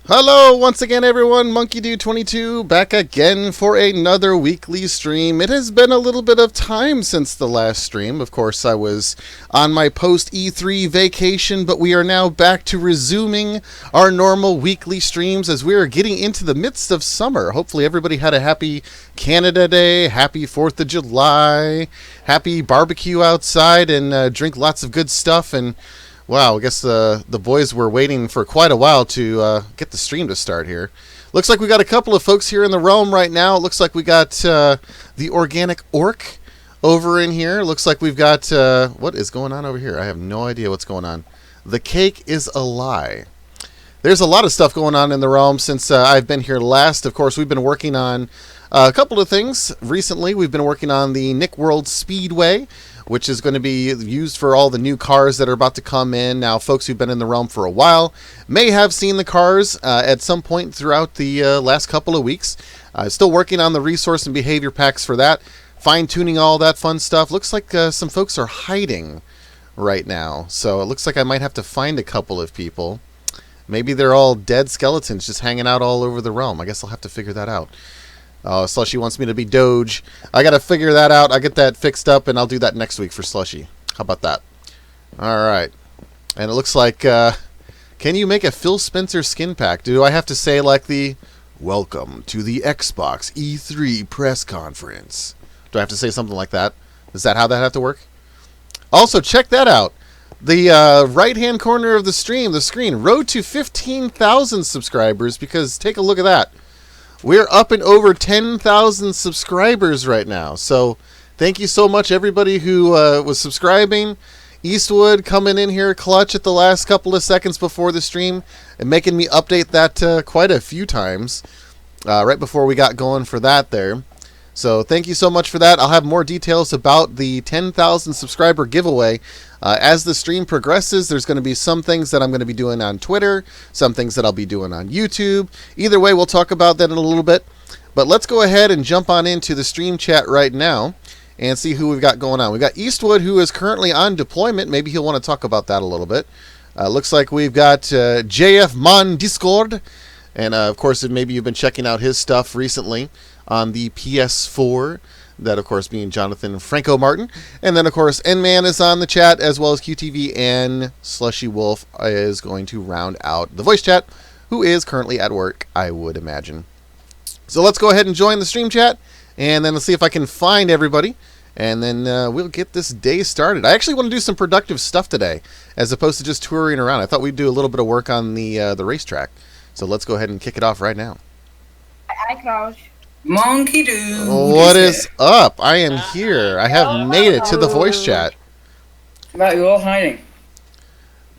Hello once again everyone, MonkeyDude22 back again for another weekly stream. It has been a little bit of time since the last stream. Of course, I was on my post-E3 vacation, but we are now back to resuming our normal weekly streams as we are getting into the midst of summer. Hopefully everybody had a happy Canada Day, happy 4th of July, happy barbecue outside, and drink lots of good stuff. And wow, I guess the boys were waiting for quite a while to get the stream to start here. Looks like we got a couple of folks here in the realm right now. It looks like we got the Organic Orc over in here. Looks like we've got... what is going on over here? I have no idea what's going on. The cake is a lie. There's a lot of stuff going on in the realm since I've been here last. Of course, we've been working on a couple of things. Recently, we've been working on the Nick World Speedway, which is going to be used for all the new cars that are about to come in. Now, folks who've been in the realm for a while may have seen the cars at some point throughout the last couple of weeks. Still working on the resource and behavior packs for that, fine-tuning all that fun stuff. Looks like some folks are hiding right now, so it looks like I might have to find a couple of people. Maybe they're all dead skeletons just hanging out all over the realm. I guess I'll have to figure that out. Slushy wants me to be Doge. I got to figure that out. I'll get that fixed up, and I'll do that next week for Slushy. How about that? All right. And it looks like, can you make a Phil Spencer skin pack? Do I have to say like the, welcome to the Xbox E3 press conference? Do I have to say something like that? Is that how that have to work? Also, check that out. The right-hand corner of the screen, road to 15,000 subscribers, because take a look at that. We're up and over 10,000 subscribers right now. So thank you so much, everybody who was subscribing. Eastwood coming in here clutch at the last couple of seconds before the stream and making me update that quite a few times right before we got going for that there. So thank you so much for that. I'll have more details about the 10,000 subscriber giveaway As the stream progresses, there's going to be some things that I'm going to be doing on Twitter, some things that I'll be doing on YouTube. Either way, we'll talk about that in a little bit. But let's go ahead and jump on into the stream chat right now and see who we've got going on. We've got Eastwood, who is currently on deployment. Maybe he'll want to talk about that a little bit. Looks like we've got JF Mon Discord. And, of course, maybe you've been checking out his stuff recently on the PS4. That, of course, being Jonathan Franco Martin. And then, of course, N-Man is on the chat, as well as QTV, and Slushy Wolf is going to round out the voice chat, who is currently at work, I would imagine. So let's go ahead and join the stream chat, and then let's see if I can find everybody, and then we'll get this day started. I actually want to do some productive stuff today, as opposed to just touring around. I thought we'd do a little bit of work on the racetrack. So let's go ahead and kick it off right now. Hi, Crouch. Monkey dude. What is up? I am here. I have made it to the voice chat. Right, you're all hiding.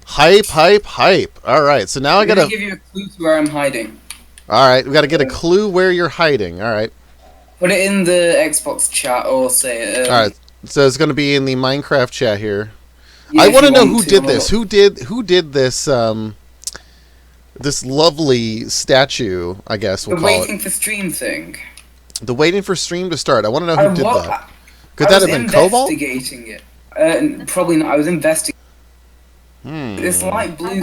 Hype, hype, hype. All right, so now I gotta give you a clue to where I'm hiding. All right, we gotta get a clue where you're hiding. All right. Put it in the Xbox chat or say it. All right, so it's gonna be in the Minecraft chat here. Yeah, I want to know who did this. Who did this? This lovely statue, I guess we'll the call waiting it. For stream thing. The waiting for stream to start. I want to know who did that. Could I that have been Cobalt? Investigating it. Probably not. I was investigating. This light blue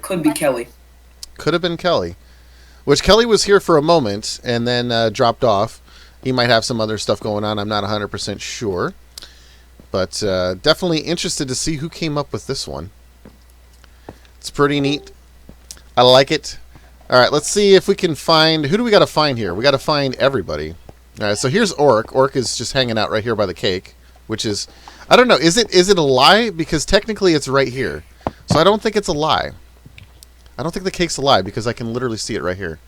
could be Kelly. Could have been Kelly. Which Kelly was here for a moment and then dropped off. He might have some other stuff going on. I'm not 100% sure. But definitely interested to see who came up with this one. It's pretty neat. I like it. All right, let's see if we can find... Who do we got to find here? We got to find everybody. All right, so here's Orc. Orc is just hanging out right here by the cake, which is... I don't know. Is it a lie? Because technically it's right here. So I don't think it's a lie. I don't think the cake's a lie because I can literally see it right here.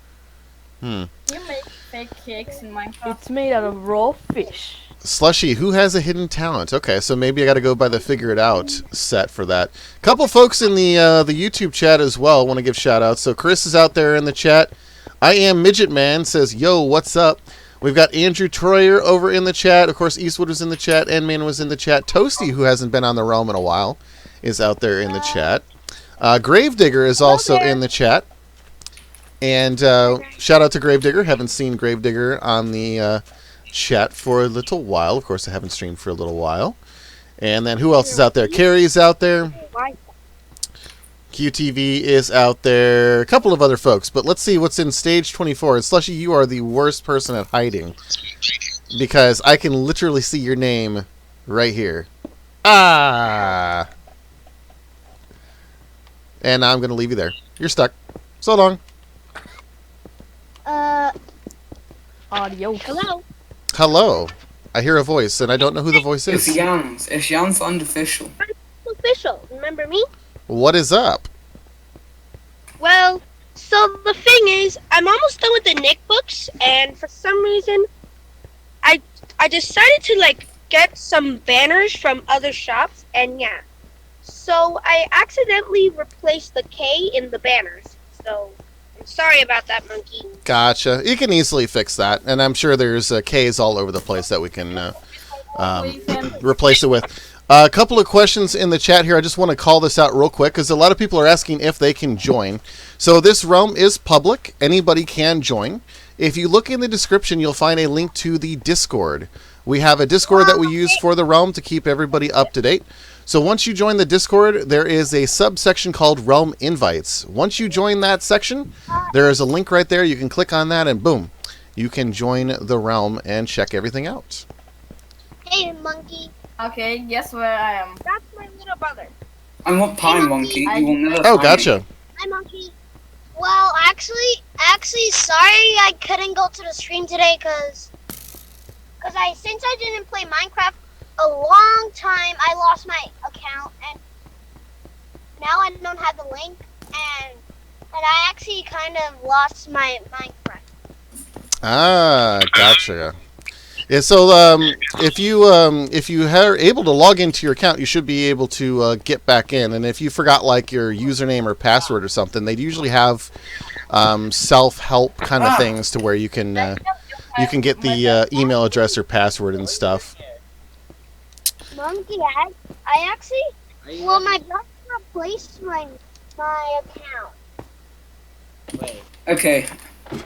You make fake cakes in Minecraft. It's made out of raw fish. Slushy, who has a hidden talent? Okay, so maybe I got to go by the figure it out set for that. Couple folks in the YouTube chat as well want to give shout outs. So Chris is out there in the chat. I am Midget Man says, "Yo, what's up?" We've got Andrew Troyer over in the chat. Of course, Eastwood was in the chat. N-Man was in the chat. Toasty, who hasn't been on the realm in a while, is out there in the chat. Gravedigger is also in the chat. And shout out to Gravedigger. Haven't seen Gravedigger on the chat for a little while. Of course, I haven't streamed for a little while. And then who else is out there? Carrie's out there. QTV is out there. A couple of other folks. But let's see what's in stage 24. And Slushy, you are the worst person at hiding. Because I can literally see your name right here. Ah! And now I'm going to leave you there. You're stuck. So long. Adios. Hello. Hello. I hear a voice, and I don't know who the voice It's is. Jans. It's Jans unofficial. Official. Remember me? What is up? Well, so the thing is, I'm almost done with the Nick books, and for some reason, I decided to get some banners from other shops, and yeah. So I accidentally replaced the K in the banners. So I'm sorry about that, Monkey. Gotcha. You can easily fix that, and I'm sure there's Ks all over the place that we can replace it with. A couple of questions in the chat here. I just want to call this out real quick because a lot of people are asking if they can join. So this realm is public. Anybody can join. If you look in the description, you'll find a link to the Discord. We have a Discord that we use for the realm to keep everybody up to date. So once you join the Discord, there is a subsection called Realm Invites. Once you join that section, there is a link right there. You can click on that and boom, you can join the realm and check everything out. Hey, Monkey. Okay, guess where I am. That's my little brother. I'm not Pine Monkey. You will never Oh, find gotcha. me. Hi, Monkey. Well, actually, sorry I couldn't go to the stream today because since I didn't play Minecraft a long time, I lost my account and now I don't have the link and I actually kind of lost my Minecraft. Ah, gotcha. Yeah, so if you are able to log into your account, you should be able to get back in. And if you forgot like your username or password or something, they usually have self-help kind of things to where you can get the email address or password and stuff. Monkey, I Well, my brother replaced my account. Okay.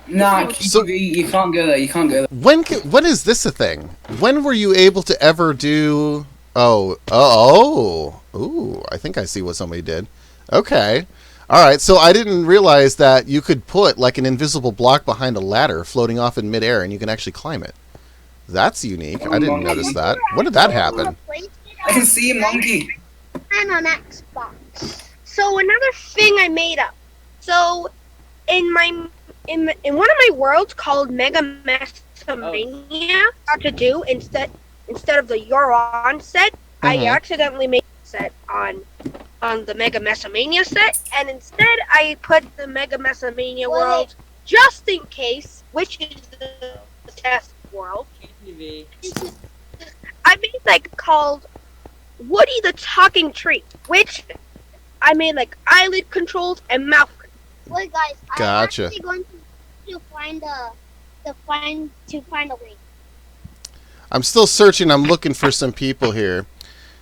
Nah, So- KTV, you can't go there. You can't go there. When is this a thing? When were you able to ever do? Ooh! I think I see what somebody did. Okay, all right. So I didn't realize that you could put like an invisible block behind a ladder floating off in midair, and you can actually climb it. That's unique. I didn't notice that. When did that happen? I can see a monkey. And on Xbox. So another thing I made up. So in one of my worlds called Mega Mesomania, how to do instead of the You're On set, I Mhm. accidentally made a set on the Mega Mesomania set, and instead I put the Mega Mesomania world just in case, which is the test world. I made like called Woody the Talking Tree, which I made like eyelid controls and mouth controls. Wait, guys, Gotcha. I'm actually going to find a link. I'm still searching. I'm looking for some people here.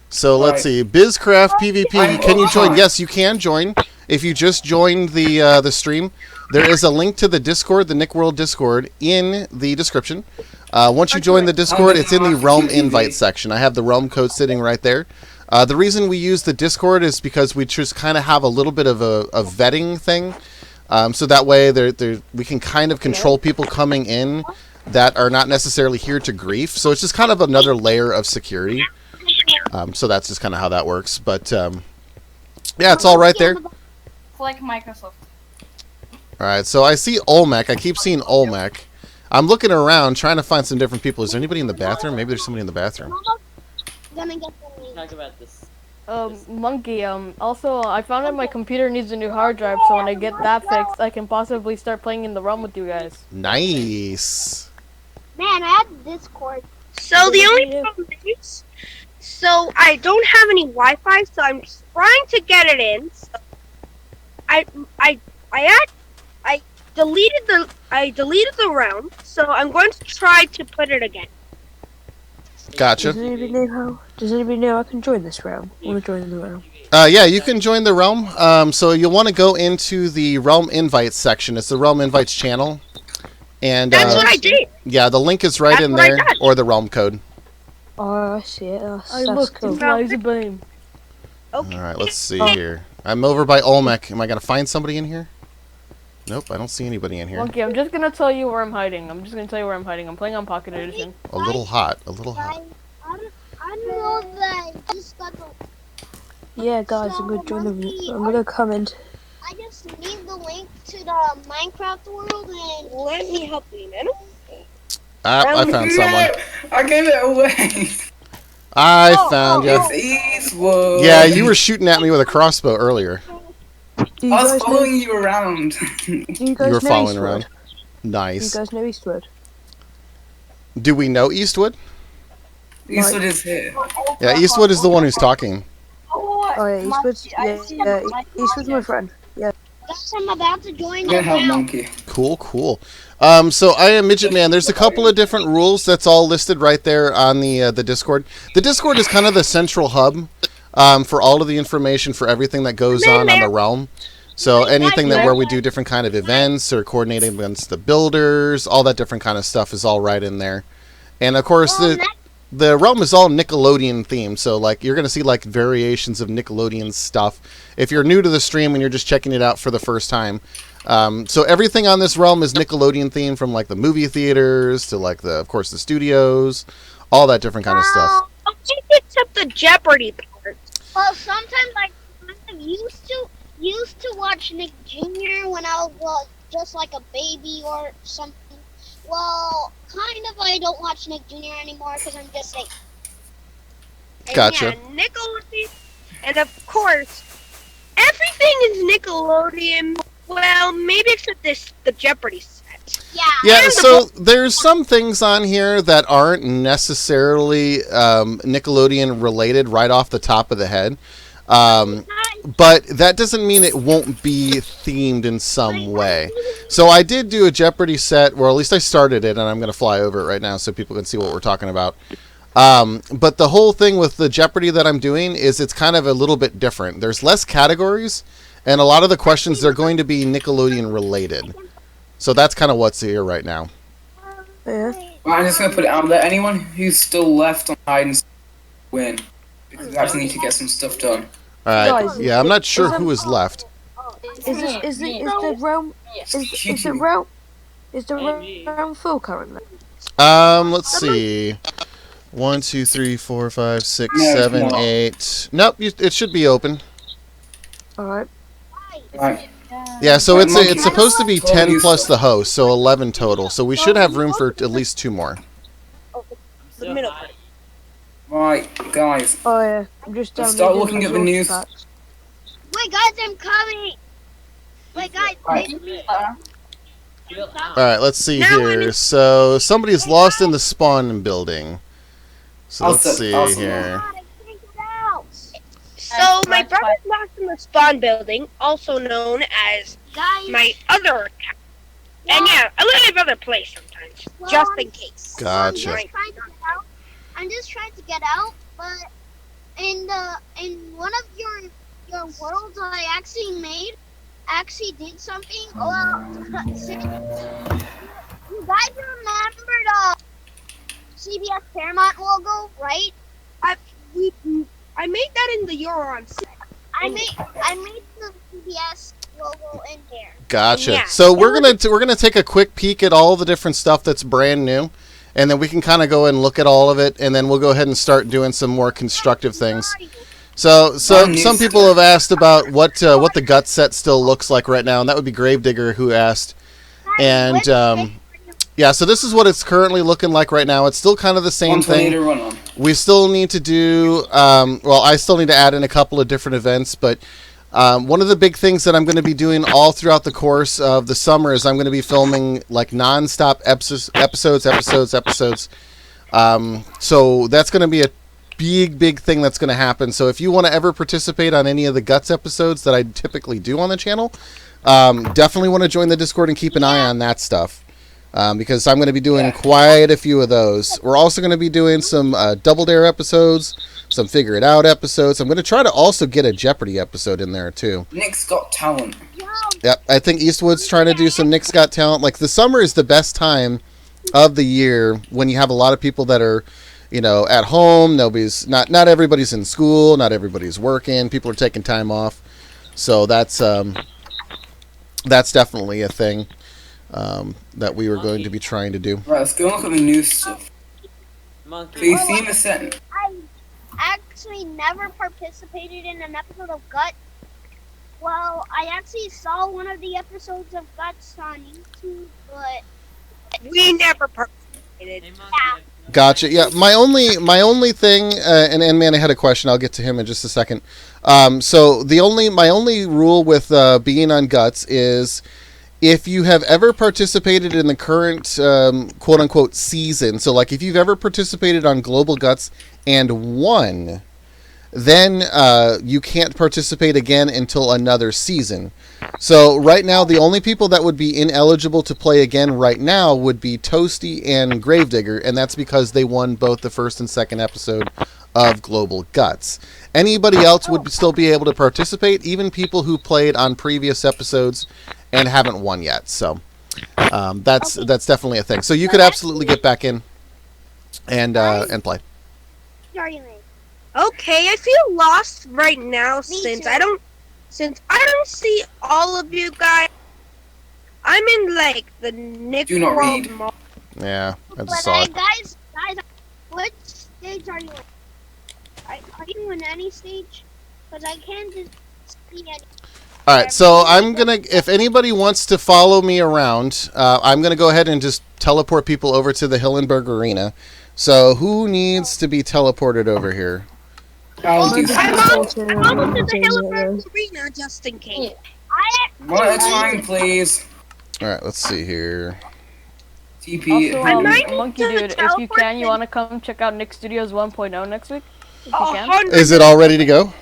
So let's see. Bizcraft PvP. Can you join? Yes, you can join. If you just joined the stream, there is a link to the Discord, the Nick World Discord, in the description. Once you join the Discord, it's in the Realm invite section. I have the Realm code sitting right there. The reason we use the Discord is because we just kind of have a little bit of a vetting thing. So that way we can kind of control people coming in that are not necessarily here to grief. So it's just kind of another layer of security. So that's just kind of how that works. But yeah, it's all right there. It's like Microsoft. All right, so I see Olmec. I keep seeing Olmec. I'm looking around trying to find some different people. Is there anybody in the bathroom? Maybe there's somebody in the bathroom. Gonna get the link. Talk about this. Monkey, also, I found out my computer needs a new hard drive, so when I get that fixed, I can possibly start playing in the realm with you guys. Nice. Man, I had Discord. So the only problem is, so I don't have any Wi-Fi, so I'm trying to get it in. So I deleted the realm, so I'm going to try to put it again. Gotcha. Does anybody know I can join this realm? I want to join the realm. Yeah, you can join the Realm. So you'll want to go into the Realm Invites section. It's the Realm Invites channel. And That's what I did. yeah, the link is right That's in what I there, did. or the Realm code. Oh, I see it. That's I look, cool. it's laser beam. Okay. All right, let's see here. I'm over by Olmec. Am I going to find somebody in here? Nope, I don't see anybody in here. Monkey, I'm just gonna tell you where I'm hiding. I'm playing on Pocket Edition. A little hot. A little hot. I don't know that I just got the. Yeah, guys, I'm gonna join the. I'm gonna come in. I just need the link to the Minecraft world and. Let me help you, man. Ah, I found someone. I gave it away. I found you. It's Eastwood. Yeah, you were shooting at me with a crossbow earlier. Do you I was guys know? following you around. Do you You guys were know following Eastwood? around. Do you Nice. guys know Eastwood? Do we know Eastwood? Eastwood is here. Yeah, Eastwood is the one who's talking. Oh yeah, Eastwood's Eastwood's my friend. Yeah. Guys, I'm about to join I'm the gonna help realm. Monkey. Cool, cool. So I am Midget Man. There's a couple of different rules that's all listed right there on the Discord. The Discord is kind of the central hub for all of the information for everything that goes on the realm. So anything that where we do different kind of events or coordinating against the builders, all that different kind of stuff is all right in there. And of course the realm is all Nickelodeon themed, so like you're gonna see like variations of Nickelodeon stuff. If you're new to the stream and you're just checking it out for the first time, so everything on this realm is Nickelodeon themed, from like the movie theaters to like of course the studios, all that different kind of stuff. Except the Jeopardy part. Well, sometimes I kind of used to watch Nick Jr. when I was just like a baby or something. Well, kind of I don't watch Nick Jr. anymore because I'm just like. And Gotcha. yeah, Nickelodeon, and of course, everything is Nickelodeon. Well, maybe except the Jeopardy set. Yeah. Yeah, And the so there's some things on here that aren't necessarily Nickelodeon related right off the top of the head. But that doesn't mean it won't be themed in some way. So I did do a Jeopardy set, or at least I started it, and I'm going to fly over it right now so people can see what we're talking about. But the whole thing with the Jeopardy that I'm doing is it's kind of a little bit different. There's less categories, and a lot of the questions are going to be Nickelodeon related. So that's kind of what's here right now. Yeah. Well, I'm just gonna put it out there. Anyone who's still left on hide and seek win, because we actually need to get some stuff done. All right. Guys, Yeah, I'm not sure who is left. Is the realm full currently? Let's see. 1, 2, 3, 4, 5, 6, 7, 8. Nope, it should be open. All right. Right. Yeah, so it's supposed to be 10 plus the host, so 11 total. So we should have room for at least 2 more. The middle. Right, guys. Oh yeah. I'm just Start looking at the news. Wait, guys, I'm coming. Wait, guys, wait for me. All right, let's see here. So somebody's lost in the spawn building. So let's see here. So my brother's lost in the spawn building, also known as my other account. And yeah, I live other place sometimes, just in case. Gotcha. I'm just trying to get out, but in one of your worlds I actually did something. Well, you guys remember the CBS Paramount logo, right? I made that in the Euron. I made the CBS logo in there. Gotcha. Yeah. So we're gonna take a quick peek at all the different stuff that's brand new, and then we can kind of go and look at all of it, and then we'll go ahead and start doing some more constructive things. So some people have asked about what the gut set still looks like right now, and that would be Gravedigger who asked. And yeah, so this is what it's currently looking like right now. It's still kind of the same thing. We still need to do, well, I still need to add in a couple of different events, but one of the big things that I'm going to be doing all throughout the course of the summer is I'm going to be filming like non-stop episodes. So that's going to be a big thing that's going to happen. So if you want to ever participate on any of the Guts episodes that I typically do on the channel, definitely want to join the Discord and keep an eye on that stuff. Because I'm going to be doing quite a few of those. We're also going to be doing some Double Dare episodes, some Figure It Out episodes. I'm going to try to also get a Jeopardy episode in there, too. Nick's Got Talent. Yep, I think Eastwood's trying to do some Nick's Got Talent. Like, the summer is the best time of the year when you have a lot of people that are, you know, at home. Not everybody's in school. Not everybody's working. People are taking time off. So that's definitely a thing. That we were going to be trying to do. Right, let's go look at the news stuff. So you've seen the set. I actually never participated in an episode of Guts. Well, I actually saw one of the episodes of Guts on YouTube, but we never participated. Yeah. Gotcha. Yeah, my only thing, and man, I had a question. I'll get to him in just a second. So my only rule with being on Guts is, if you have ever participated in the current quote-unquote season, so like if you've ever participated on Global Guts and won, then you can't participate again until another season. So right now, the only people that would be ineligible to play again right now would be Toasty and Gravedigger, and that's because they won both the first and second episode of Global Guts. Anybody else would still be able to participate, even people who played on previous episodes and haven't won yet. So that's definitely a thing. So you could absolutely get back in and play. Okay, I feel lost right now since I don't see all of you guys. I'm in like the Nick World Mall. Yeah, I just But saw it. guys, what stage are you in? Are you in any stage? Because I can't just see any. All right, so I'm gonna. If anybody wants to follow me around, I'm gonna go ahead and just teleport people over to the Hillenberg Arena. So who needs to be teleported over here? I'm almost at the Hillenberg Arena just in case. One at a time, please. All right, let's see here. TP. Also, Monkey Dude, if you can, you want to come check out Nick Studios 1.0 next week? If you can. Is it all ready to go?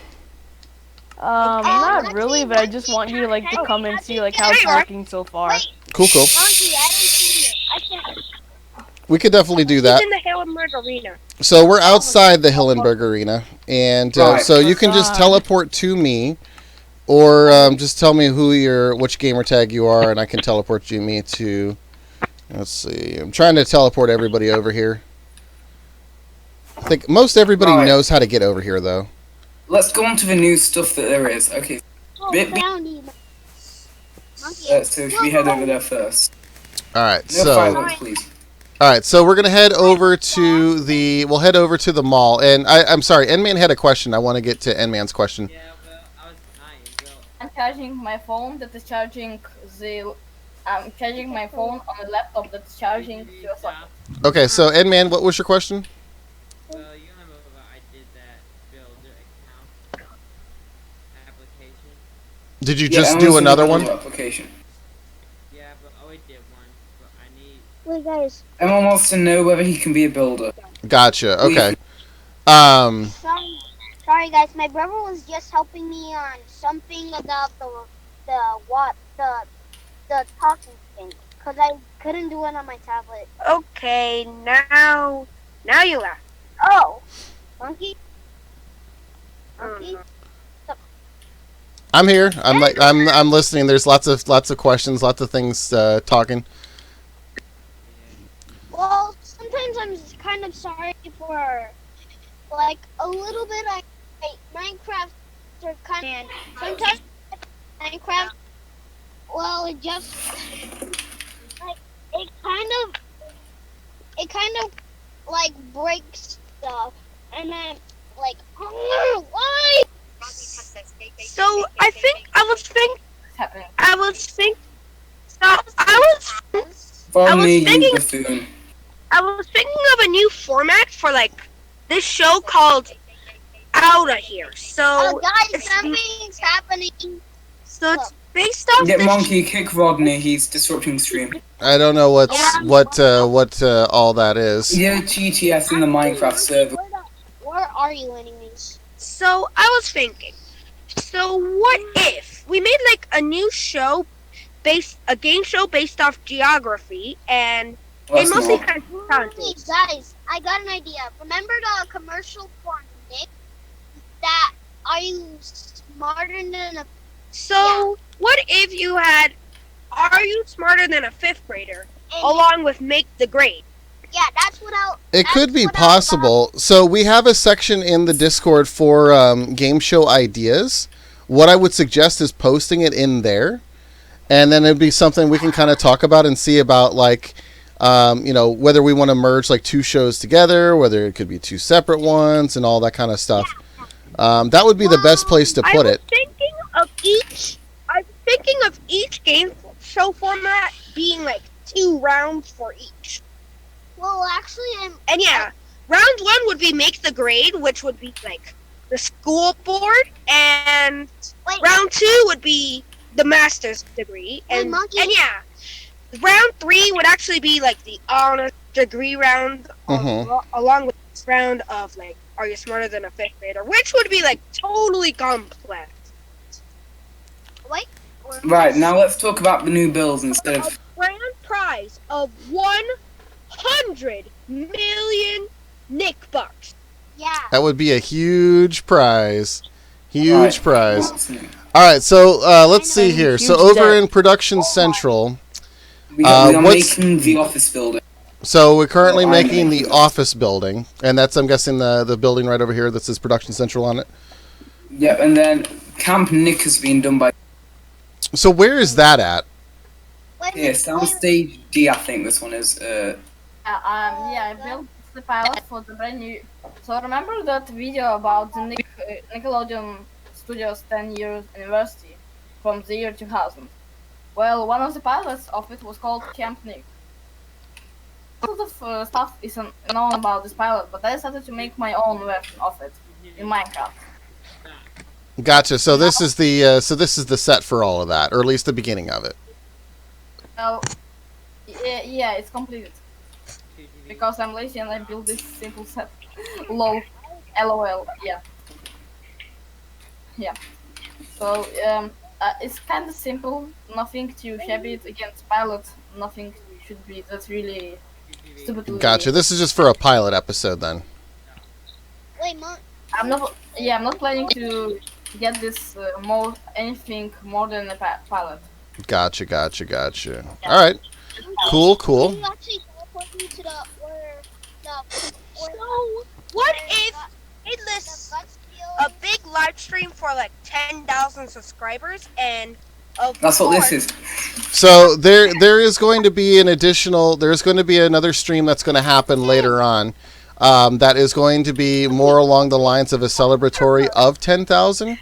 Not really, but I just want you to to come and see how it's working so far. Cool. Monkey, I don't see it. I can't. We could definitely do that. In the Hillenberg Arena. So we're outside the Hillenberg Arena, and Right. so you can just teleport to me, or just tell me which gamer tag you are, and I can teleport me to. Let's see. I'm trying to teleport everybody over here. I think most everybody Right. knows how to get over here, though. Let's go on to the new stuff that there is. Okay, Oh, Bit- found him. Monkey. so should we head over there first? All right. No So. fireworks, please. All right, so we're gonna head over to the. We'll head over to the mall, and I'm sorry, N-Man had a question. I want to get to N-Man's question. Yeah, well, I was dying. Well, I'm charging my phone that is charging the. I'm charging my phone on a laptop that's charging your socket. Okay, so N-Man, what was your question? well, you remember I did that builder account application? Did you Yeah, just and do also another the one? builder application. Yeah, but I already did one. But I need. Wait, guys. Everyone wants to know whether he can be a builder. Gotcha. Okay. Sorry, guys. My brother was just helping me on something about the talking thing, because I couldn't do it on my tablet. Okay, now you laugh. Oh, monkey. Monkey. I'm here. I'm listening. There's lots of questions, lots of things talking. Well, sometimes I'm kind of sorry for, like, a little bit. Minecraft are kind of, sometimes Minecraft. Well, it just like it kind of like breaks stuff, and then like why? So I was thinking. It's happening. Rodney, you thinking- buffoon. I was thinking of a new format for like this show called Outta Here. So Oh, guys, it's- something's happening. so it's based off Get this Monkey, kick Rodney. He's disrupting the stream. I don't know what all that is. Yeah, GTS in the Minecraft server. Where are you, anyways? So I was thinking, so what if we made like a new show a game show based off geography, and Well, it that's mostly not. kind of counted. Guys, I got an idea. Remember the commercial for Nick? That are you smarter than a? So what if you had Are You Smarter Than a Fifth Grader And along with Make the Grade? yeah, that's what I. It that's could be what I possible. So we have a section in the Discord for game show ideas. What I would suggest is posting it in there, and then it'd be something we can kind of talk about and see about, like, whether we want to merge like two shows together, whether it could be two separate ones, and all that kind of stuff. That would be the best place to put it. I'm thinking of each game show format being like 2 rounds for each. Well, actually, And yeah, round 1 would be Make the Grade, which would be like the school board, and Wait. round 2 would be the master's degree, Hey, and Monkey. yeah, round 3 would actually be like the honors degree round, along with this round of like Are You Smarter Than a Fifth Grader, which would be like totally complex. wait. Right, now let's talk about the new builds instead of... Grand prize of 100 million Nick bucks. Yeah. That would be a huge prize. Huge Right. prize. What's new? All right, so let's see here. So over in Production Central, We are what's- making the office building. so we're currently I'm making the making it. office building, and that's, I'm guessing, the building right over here that says Production Central on it. Yep, and then Camp Nick has been done by... So where is that at? Wait, Yeah, Soundstage D, I think this one is. I built the pilot for the brand new. So remember that video about the Nickelodeon Studios 10 years anniversary from the year 2000? Well, one of the pilots of it was called Camp Nick. Most of the stuff isn't known about this pilot, but I decided to make my own version of it in Minecraft. Gotcha. So this is the set for all of that, or at least the beginning of it. Well, yeah, it's completed. Because I'm lazy and I built this simple set. LOL. LOL, yeah. Yeah. So, it's kind of simple. Nothing too shabby against pilot. Nothing should be that's really stupid. Gotcha. This is just for a pilot episode then. Wait, Monk. I'm not. Yeah, I'm not planning to get this anything more than a pilot. Gotcha. All right. Cool. Can you actually teleport me to So, what if it lists a big live stream for like 10,000 subscribers and That's what this is. So there is going to be there's going to be another stream that's going to happen later on. That is going to be more along the lines of a celebratory of 10,000.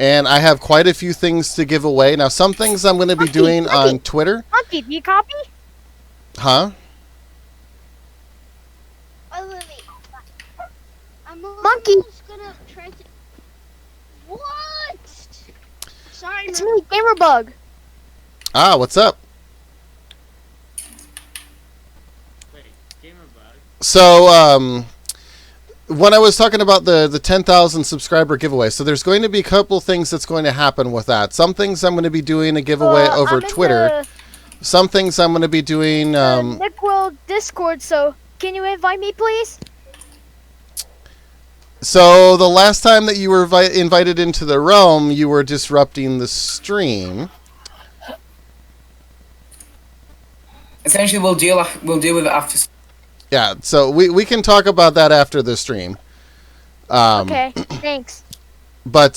And I have quite a few things to give away. Now, some things I'm going to be doing on Twitter. Monkey, do you copy? Huh? Oh, wait. I'm Monkey. gonna What? Sorry, It's Monkey. me, Gamerbug. Ah, what's up? Wait, gamer bug. So, when I was talking about the 10,000 subscriber giveaway, so there's going to be a couple things that's going to happen with that. Some things I'm going to be doing a giveaway over I'm in Twitter. Some things I'm going to be doing... Nick World Discord, so can you invite me, please? So the last time that you were invited into the realm, you were disrupting the stream. Essentially, we'll deal with it after. Yeah, so we can talk about that after the stream. Okay, thanks. But,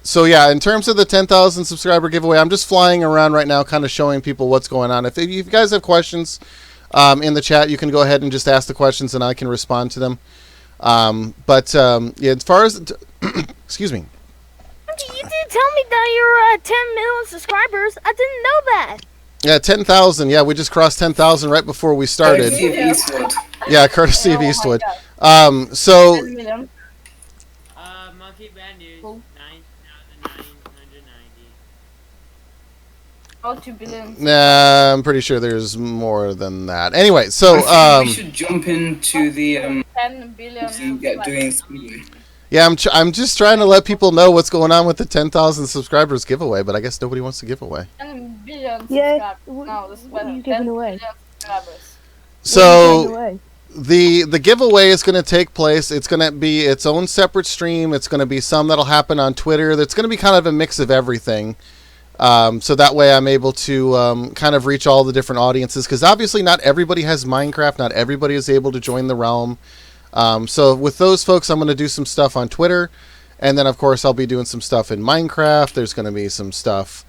so yeah, in terms of the 10,000 subscriber giveaway, I'm just flying around right now kind of showing people what's going on. If you guys have questions in the chat, you can go ahead and just ask the questions and I can respond to them. Yeah, as far as... excuse me. You didn't tell me that you're at 10 million subscribers. I didn't know that. Yeah, 10,000. Yeah, we just crossed 10,000 right before we started. Courtesy of Eastwood. Yeah, courtesy of Eastwood. So 10 million. Monkey bad news. Cool. 9,990. Oh, 2 billion. Nah, I'm pretty sure there's more than that. Anyway, so I think we should jump into the 10 billion. to get doing Speedway. yeah, I'm just trying to let people know what's going on with the 10,000 subscribers giveaway, but I guess nobody wants to give away. 10 billion Yeah, subscribers. No, this is what are better. you giving 10 away? billion subscribers. So the giveaway is going to take place. It's going to be its own separate stream. It's going to be some that'll happen on Twitter. That's going to be kind of a mix of everything. So that way I'm able to kind of reach all the different audiences, because obviously not everybody has Minecraft. Not everybody is able to join the realm. So with those folks, I'm going to do some stuff on Twitter. And then, of course, I'll be doing some stuff in Minecraft. There's going to be some stuff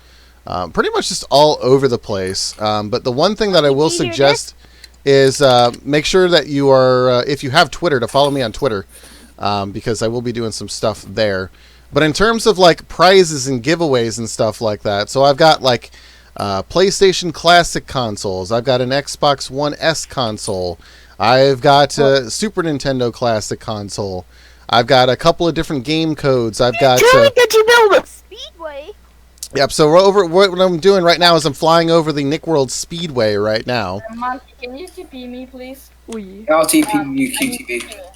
pretty much just all over the place. But the one thing that I will suggest is make sure that you are, if you have Twitter, to follow me on Twitter, because I will be doing some stuff there. But in terms of like prizes and giveaways and stuff like that, so I've got like PlayStation Classic consoles. I've got an Xbox One S console. I've got a Super Nintendo Classic console. I've got a couple of different game codes. I've got. Tell me that you build a speedway. Yep. So what I'm doing right now is I'm flying over the Nick World Speedway right now. Monkey, can you TP me, please? RTP you QTV.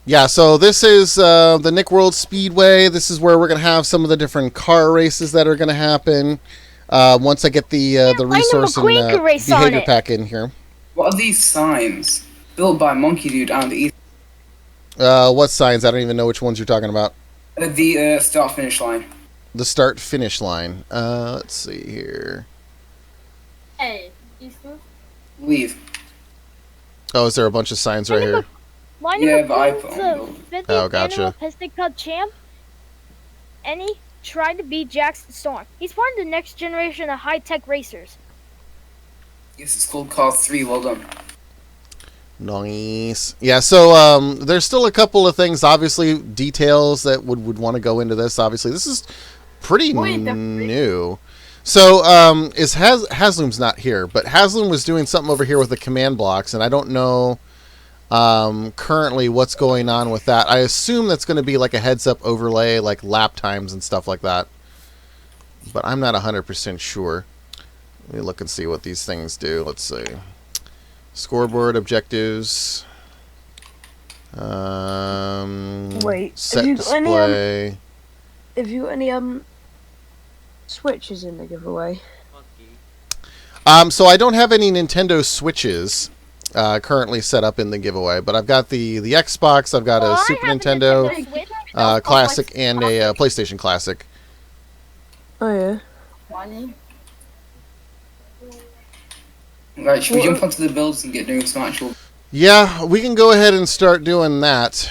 Yeah, so this is the Nick World Speedway. This is where we're going to have some of the different car races that are going to happen once I get the resource and behavior pack in here. What are these signs? Built by Monkey Dude and East. What signs? I don't even know which ones you're talking about. The start-finish line. The start-finish line. Let's see here. Hey, Eastwood. Leave. Oh, is there a bunch of signs right here? Yeah, but I put on. Oh, gotcha. Piston Cup champ, and he tried to beat Jackson Storm. He's part of the next generation of high-tech racers. Yes, it's called Car 3. Well done. Nice. Yeah, so there's still a couple of things, obviously, details that would want to go into this. Obviously, this is pretty new. So Hasloom's not here, but Hasloom was doing something over here with the command blocks, and I don't know currently what's going on with that. I assume that's going to be like a heads-up overlay, like lap times and stuff like that, but I'm not 100% sure. Let me look and see what these things do. Let's see. Scoreboard, objectives. Wait, set have you got display. Have you got any switches in the giveaway? So I don't have any Nintendo Switches currently set up in the giveaway, but I've got the Xbox, I've got a Super Nintendo Classic, and a PlayStation Classic. Oh yeah. Money. Right, should we jump onto the builds and get doing some actual... Yeah, we can go ahead and start doing that.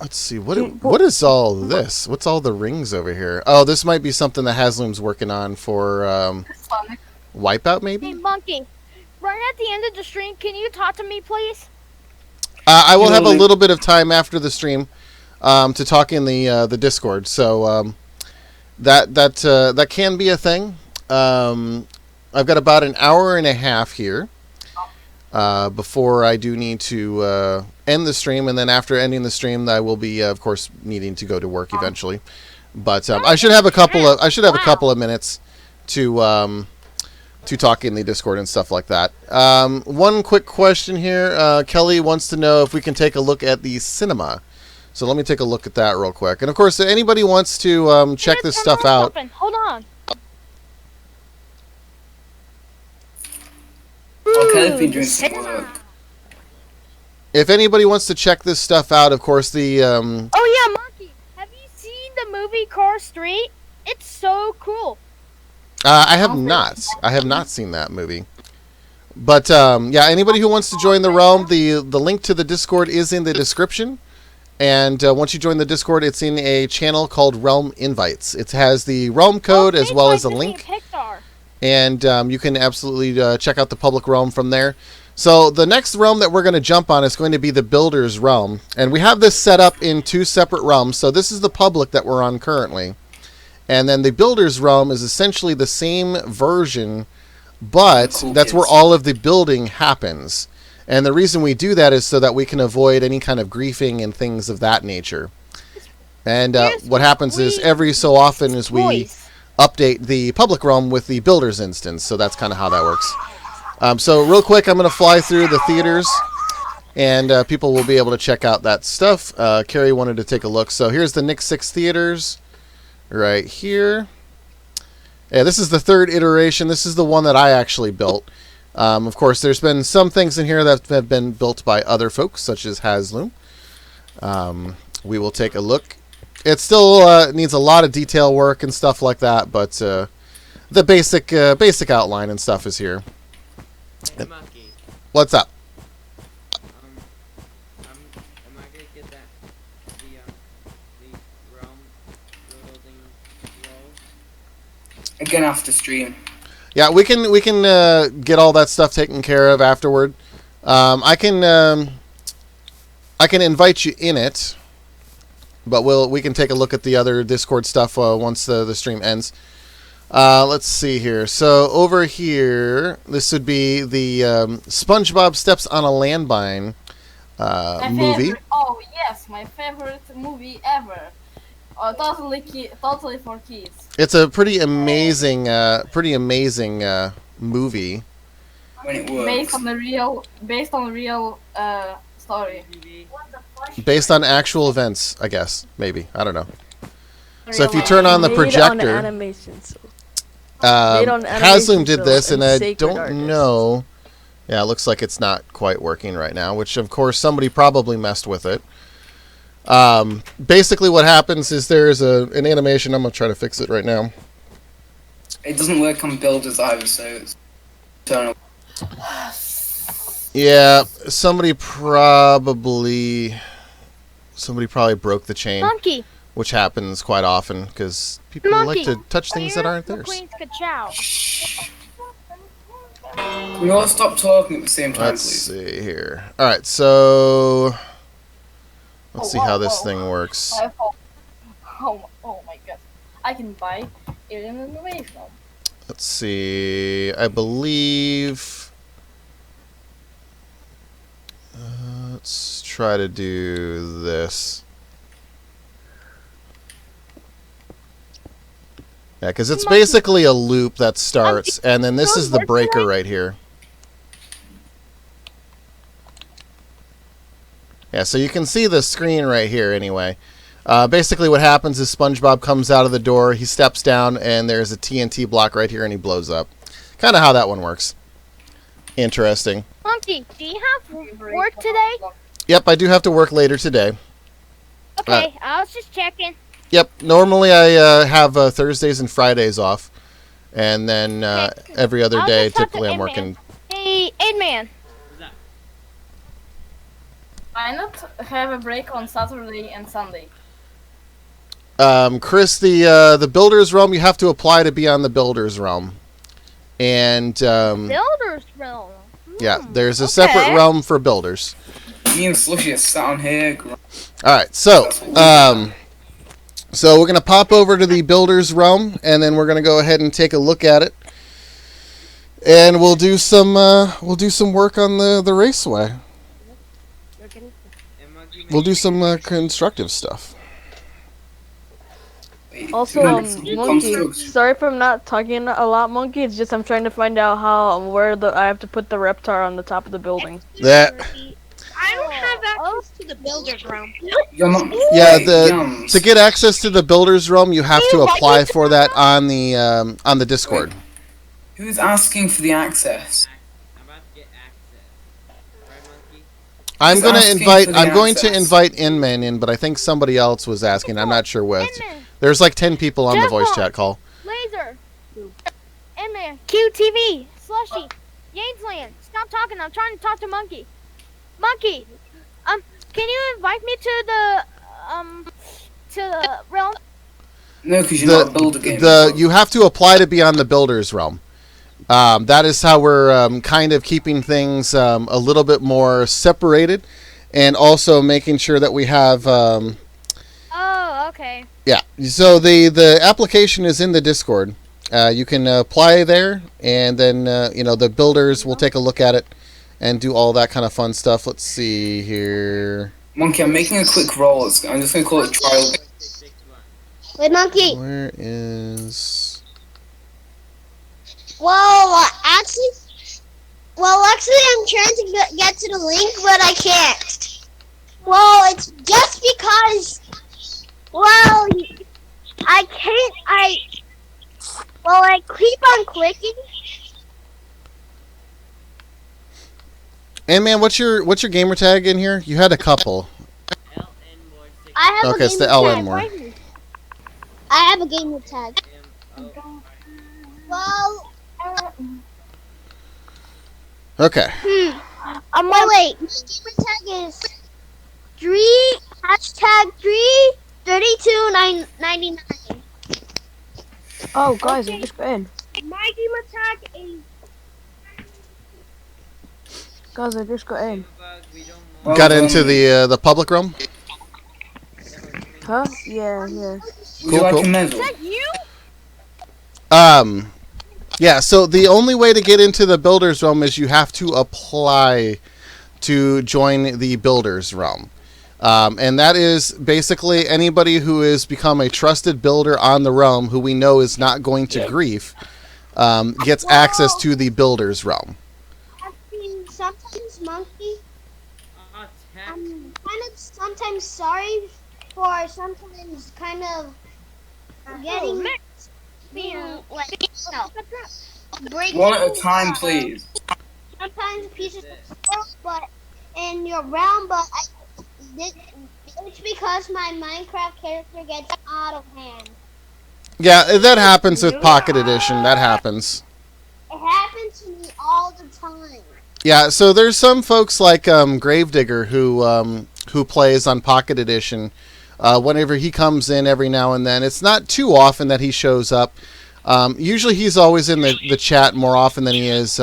Let's see, what is all this? What's all the rings over here? Oh, this might be something that Haslam's working on for Wipeout, maybe? Hey, Monkey. Right at the end of the stream, can you talk to me, please? I will have a little bit of time after the stream to talk in the Discord, so that can be a thing. I've got about an hour and a half here before I do need to end the stream, and then after ending the stream, I will be, of course, needing to go to work eventually. But I should have a couple of minutes to talk in the Discord and stuff like that. One quick question here. Kelly wants to know if we can take a look at the cinema. So let me take a look at that real quick. And of course, if anybody wants to check this stuff out. Hold on. Okay, I've been doing some work. If anybody wants to check this stuff out, of course, the... Oh yeah, Monkey. Have you seen the movie Cars 3? It's so cool. I have not. I have not seen that movie. But, yeah, anybody who wants to join the realm, the link to the Discord is in the description. And once you join the Discord, it's in a channel called Realm Invites. It has the realm code as well as a link. And you can absolutely check out the public realm from there. So the next realm that we're going to jump on is going to be the Builder's Realm. And we have this set up in two separate realms. So this is the public that we're on currently. And then the Builder's Realm is essentially the same version, but that's where all of the building happens. And the reason we do that is so that we can avoid any kind of griefing and things of that nature. And what happens is every so often is we update the public realm with the Builder's instance. So that's kind of how that works. So real quick, I'm going to fly through the theaters, and people will be able to check out that stuff. Carrie wanted to take a look. So here's the Nick 6 theaters right here. Yeah, this is the third iteration. This is the one that I actually built. Of course, there's been some things in here that have been built by other folks, such as Haslam. We will take a look. It still needs a lot of detail work and stuff like that, but the basic outline and stuff is here. Hey, Monkey. What's up? Am I gonna get that the realm building roll? Again after stream. Yeah, we can get all that stuff taken care of afterward. I can invite you in it, but we can take a look at the other Discord stuff once the stream ends. Let's see here. So over here, this would be the SpongeBob Steps on a Landmine movie. Oh yes, my favorite movie ever. Totally for kids. It's a pretty amazing movie. When it works. Based on real story. Based on actual events, I guess. Maybe. I don't know. So if you turn on the projector, Haslam did this, and I don't know. Yeah, it looks like it's not quite working right now, which of course somebody probably messed with it. Basically what happens is there's an animation. I'm going to try to fix it right now. It doesn't work on builders either, so it's eternal. Yeah, somebody probably broke the chain. Monkey. Which happens quite often because people like to touch things that aren't theirs. Can we all stop talking at the same time, Let's please? see here. All right, so let's see how this thing works. Oh my god! I can buy Alien Innovation. Let's see. I believe. Let's try to do this. Yeah, because it's basically a loop that starts, and then this is the breaker right here. Yeah, so you can see the screen right here anyway. Basically, what happens is SpongeBob comes out of the door, he steps down, and there's a TNT block right here, and he blows up. Kind of how that one works. Interesting. Monkey, do you have work today? Yep, I do have to work later today. Okay, I was just checking. Yep, normally I have Thursdays and Fridays off, and then every other day, typically I'm working. Hey, Aidman. Why not have a break on Saturday and Sunday? Chris, the Builder's Realm, you have to apply to be on the Builder's Realm. And, Builder's Realm? Yeah, there's a separate realm for builders. Me and Slushy are sat on here. Alright, so we're going to pop over to the Builder's Realm, and then we're going to go ahead and take a look at it. And we'll do some work on the raceway. We'll do some constructive stuff. Also, Monkey, sorry if I'm not talking a lot, Monkey. It's just I'm trying to find out where I have to put the Reptar on the top of the building. That. I don't have access to the builder's realm. Yeah, to get access to the Builder's Realm, you have to apply for that on the Discord. Wait, who's asking for the access? I'm going to invite Inman in, but I think somebody else was asking. I'm not sure what. There's like 10 people on the voice chat call. Laser. Inman. QTV. Slushy. Yainsland. Stop talking. I'm trying to talk to Monkey. Monkey. Can you invite me to the realm? No, because you're not builder game. You have to apply to be on the Builder's Realm. That is how we're kind of keeping things a little bit more separated, and also making sure that we have. Oh, okay. Yeah. So the application is in the Discord. You can apply there, and then the builders will take a look at it and do all that kind of fun stuff. Let's see here. Monkey, I'm making a quick roll. I'm just gonna call it trial. Wait, Monkey. Where is? Well, actually, I'm trying to get to the link, but I can't. Well, it's just because. Well, I can't. I keep on clicking. And man, what's your gamer tag in here? You had a couple. I have okay, it's the LN more. I have a gamer tag. Well. Okay. Wait. My gamer tag is 3#33299. Oh, guys, I just got in. My gamer tag is. Guys, I just got in. Got into the public realm? Huh? Yeah. Cool. Is that you? Yeah, so the only way to get into the Builder's Realm is you have to apply to join the Builder's Realm. And that is basically anybody who has become a trusted builder on the realm who we know is not going to grief gets access to the Builder's Realm. Sometimes, Monkey, I'm kind of sometimes sorry for sometimes kind of getting breaking one at a time, please. Sometimes pieces of stuff, but in your realm, but it's because my Minecraft character gets out of hand. Yeah, that happens with Pocket Edition. That happens. It happens to me all the time. Yeah, so there's some folks like Gravedigger who plays on Pocket Edition. Whenever he comes in every now and then, it's not too often that he shows up. Usually he's always in the chat more often than he is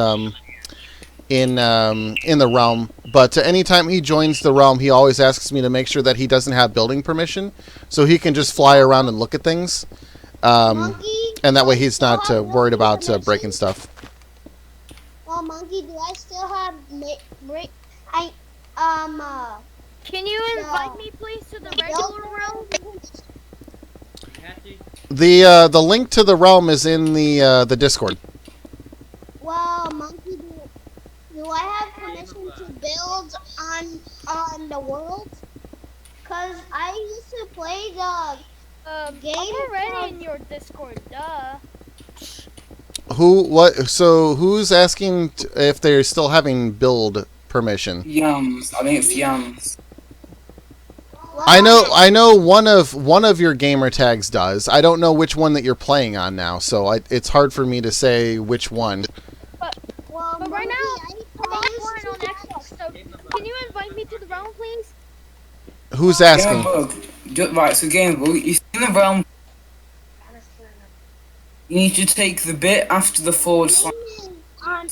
in the realm. But anytime he joins the realm, he always asks me to make sure that he doesn't have building permission, so he can just fly around and look at things. And that way he's not worried about breaking stuff. Well, Monkey, do I still have Can you invite me, please, to the regular realm? The link to the realm is in the Discord. Well, Monkey, do I have permission to build on the world? Cause I used to play the game. I'm already in your Discord, duh. Who's asking if they're still having build permission? Yums. I think it's Yums. I know one of your gamer tags does. I don't know which one that you're playing on now, so it's hard for me to say which one. But right now, I'm offline on Xbox, so can you invite me to the realm, please? Who's asking? Right, so Gamebug, you see in the realm. You need to take the bit after the forward slash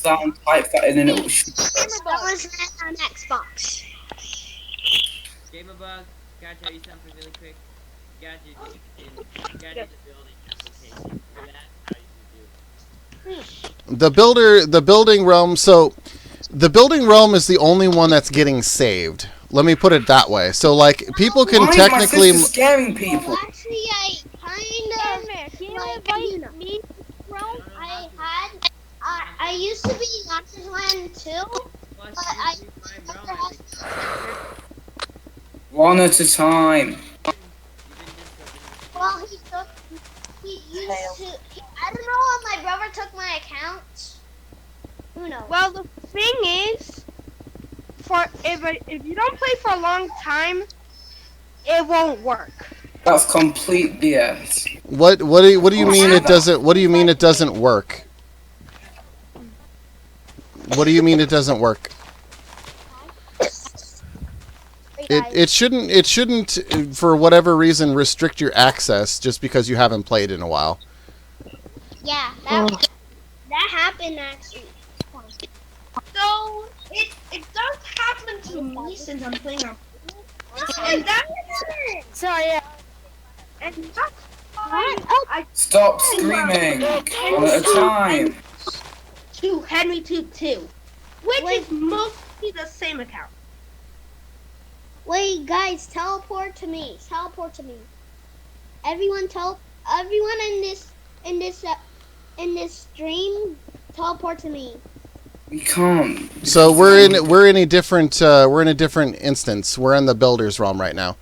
down, type that in, and it will shoot. That was on Xbox. Gamerbug, gotta tell you something really quick. You gotta do the building application. That's how you do. The building realm. So, the building realm is the only one that's getting saved. Let me put it that way. So, like, people can Why technically. is my sister scaring people? Well, actually, I kind of. Can you invite me to the realm? I used to be in Oxford Land too, but I never had. One at a time. Well, he used to. I don't know if my brother took my account. Who knows? Well, the thing is, if you don't play for a long time, it won't work. That's complete BS. What do you mean it doesn't? What do you mean it doesn't work? What do you mean it doesn't work? It shouldn't for whatever reason restrict your access just because you haven't played in a while. Yeah, that happened actually. So it does happen to me since I'm playing on. And that Sorry, yeah. and that's why Stop screaming. One at a time. to HenryTube 2, which is mostly the same account. Wait, guys, teleport to me. Teleport to me. Everyone in this stream, teleport to me. We can't. So we're in a different instance. We're in the builders realm right now.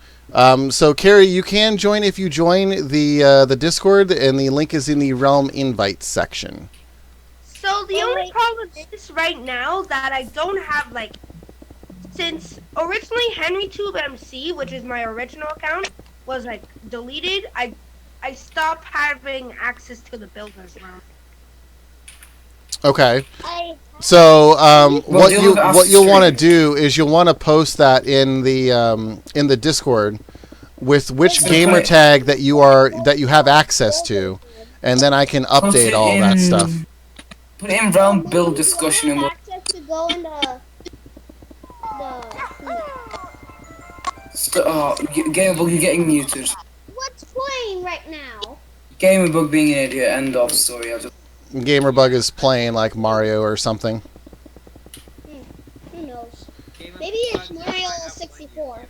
So Carrie, you can join if you join the Discord, and the link is in the realm invite section. So the only problem is right now that I don't have since originally HenryTube MC, which is my original account, was deleted. I stopped having access to the builders realm. Okay. So what you'll want to do is you'll want to post that in the Discord with which gamer tag that you have access to, and then I can update all that stuff. Put it in realm build discussion and Access to go in the Gamerbug, you're getting muted. What's playing right now? Gamerbug being an idiot. End of story. Gamerbug is playing like Mario or something. Who knows? Maybe it's Mario 64.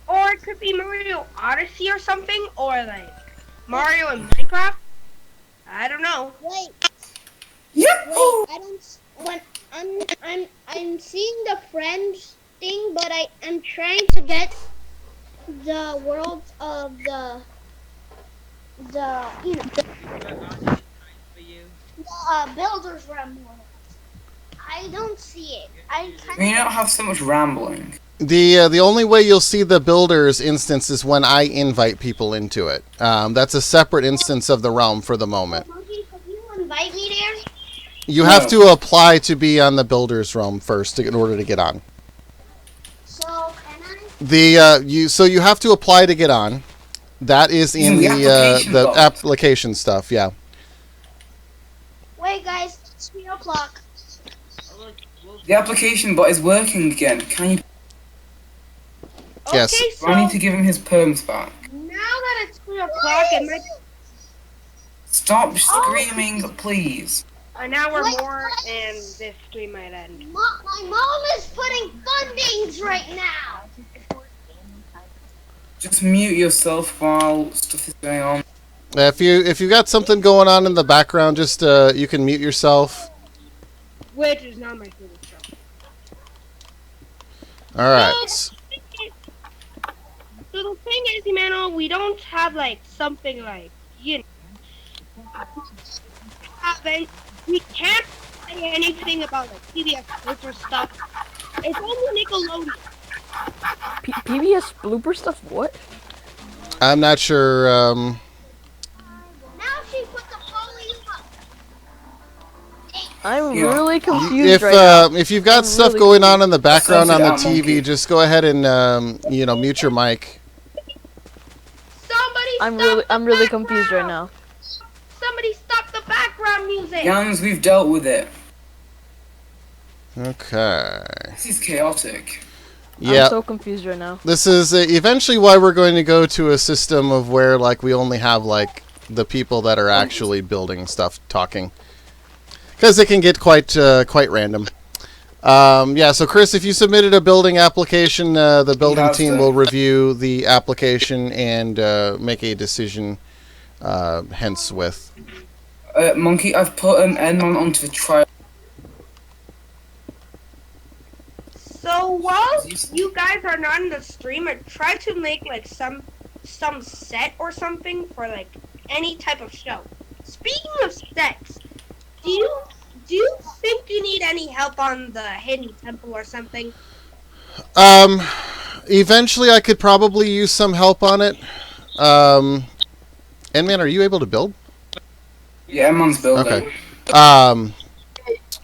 Or it could be Mario Odyssey or something, or Mario and Minecraft. I don't know. Wait, Yahoo! I don't. When I'm seeing the friends thing, but I'm trying to get the worlds of the builders realm. I don't see it. You don't have so much rambling. The only way you'll see the builders instance is when I invite people into it. That's a separate instance of the realm for the moment. Monkey, could you invite me there? You have to apply to be on the builders realm first in order to get on. So can I? So you have to apply to get on. That is in the application stuff. Yeah. Wait, guys, it's 3 o'clock. The application bot is working again. Can you? Yes. Okay, so I need to give him his perms back. now that it's 3 o'clock, it might Stop screaming, please. an hour more, and this stream might end. My mom is putting fundings right now. Just mute yourself while stuff is going on. If you got something going on in the background, just you can mute yourself. Which is not my favorite show. All right. So the thing is, Emmanuel, we don't have like something like haven't. We can't say anything about like PBS blooper stuff. It's only Nickelodeon. PBS blooper stuff? What? I'm not sure. Now she put the volume up. I'm Yeah. really confused right now. If you've got I'm stuff really going on in the background on the That's not TV, monkey. just go ahead and mute your mic. Somebody I'm really confused right now. Somebody stop the background music. Yans, we've dealt with it. Okay. This is chaotic. Yeah. I'm so confused right now. This is eventually why we're going to go to a system of where like we only have like the people that are actually building stuff talking, because it can get quite random. Yeah, so Chris, if you submitted a building application, the building have team to. will review the application and make a decision henceforth. Monkey, I've put Edmond onto the trial. So while you guys are not in the stream, I try to make like some set or something for like any type of show. Speaking of sets, do you think you need any help on the hidden temple or something? Eventually I could probably use some help on it. Endman, are you able to build? Yeah, Edmond's building. Okay. I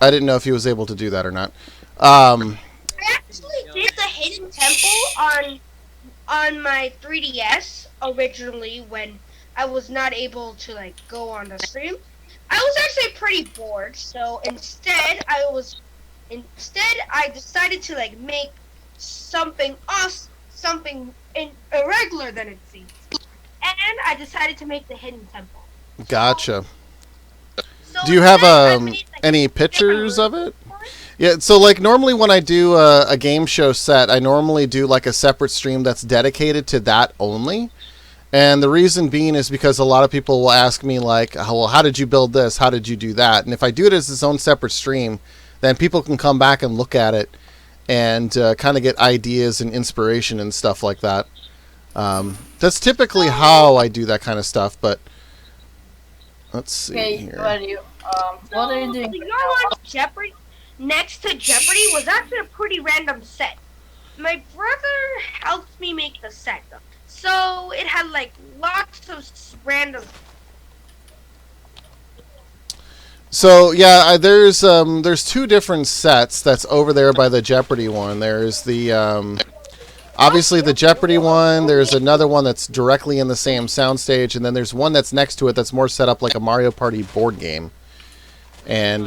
didn't know if he was able to do that or not. I actually did the hidden temple on my 3DS originally when I was not able to like go on the stream. I was actually pretty bored, so instead I decided to like make something irregular than it seems, and I decided to make the hidden temple. Gotcha. So Do you have instead, I made, like, any different pictures of it? rooms for it. Yeah, so like normally when I do a game show set, I normally do like a separate stream that's dedicated to that only. And the reason being is because a lot of people will ask me like, well, how did you build this? How did you do that? And if I do it as its own separate stream, then people can come back and look at it and kind of get ideas and inspiration and stuff like that. That's typically how I do that kind of stuff, but let's see Okay, here. what are you? What are you doing? The yarn on Jeopardy next to Jeopardy was actually a pretty random set. My brother helped me make the set though. So it had like lots of random. So yeah, there's two different sets that's over there by the Jeopardy one. There's the obviously the Jeopardy one. There's another one that's directly in the same soundstage, and then there's one that's next to it that's more set up like a Mario Party board game. And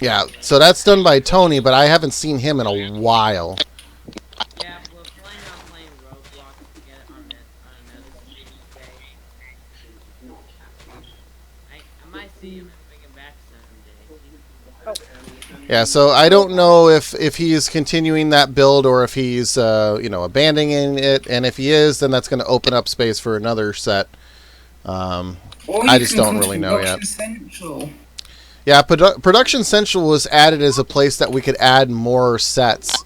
yeah, so that's done by Tony, but I haven't seen him in a while. Yeah, we're planning on playing Roblox together on another stream day. I might see him and bring him back someday. Yeah, so I don't know if he's continuing that build or if he's abandoning it, and if he is, then that's going to open up space for another set. Or I you just can don't come to really know yet. Production Central. Yeah, Production Central was added as a place that we could add more sets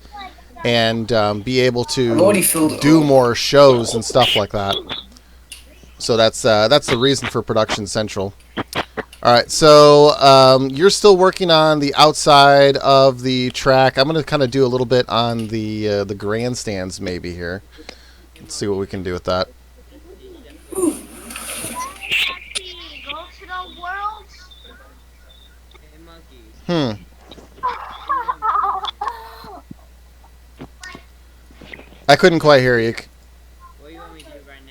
and be able I've already to filled it do up. more shows and stuff like that. So that's the reason for Production Central. All right, so you're still working on the outside of the track. I'm going to kind of do a little bit on the grandstands maybe here. Let's see what we can do with that. Go to the world. Hey, monkey. I couldn't quite hear you. What do you want me to do right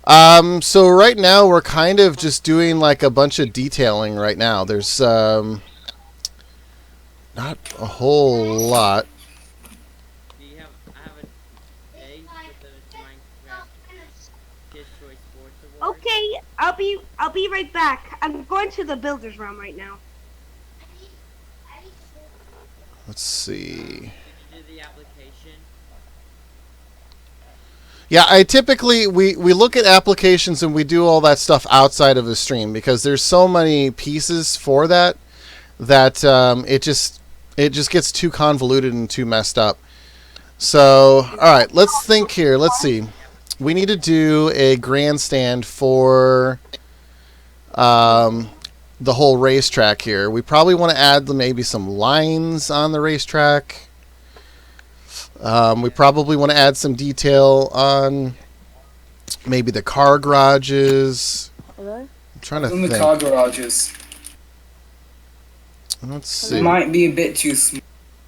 now? So right now we're kind of just doing like a bunch of detailing right now. There's not a whole lot. Do you have? I have a day with the Minecraft Kids Choice Sports Award. Okay, I'll be right back. I'm going to the builder's room right now. Let's see. Did you do the application? Yeah, I typically we look at applications and we do all that stuff outside of the stream because there's so many pieces for that it just gets too convoluted and too messed up. So, all right, let's think here. Let's see. We need to do a grandstand for the whole racetrack here. We probably want to add maybe some lines on the racetrack. We probably want to add some detail on maybe the car garages. Hello? I'm trying to In think. the car garages. Let's see. It might be a bit too small.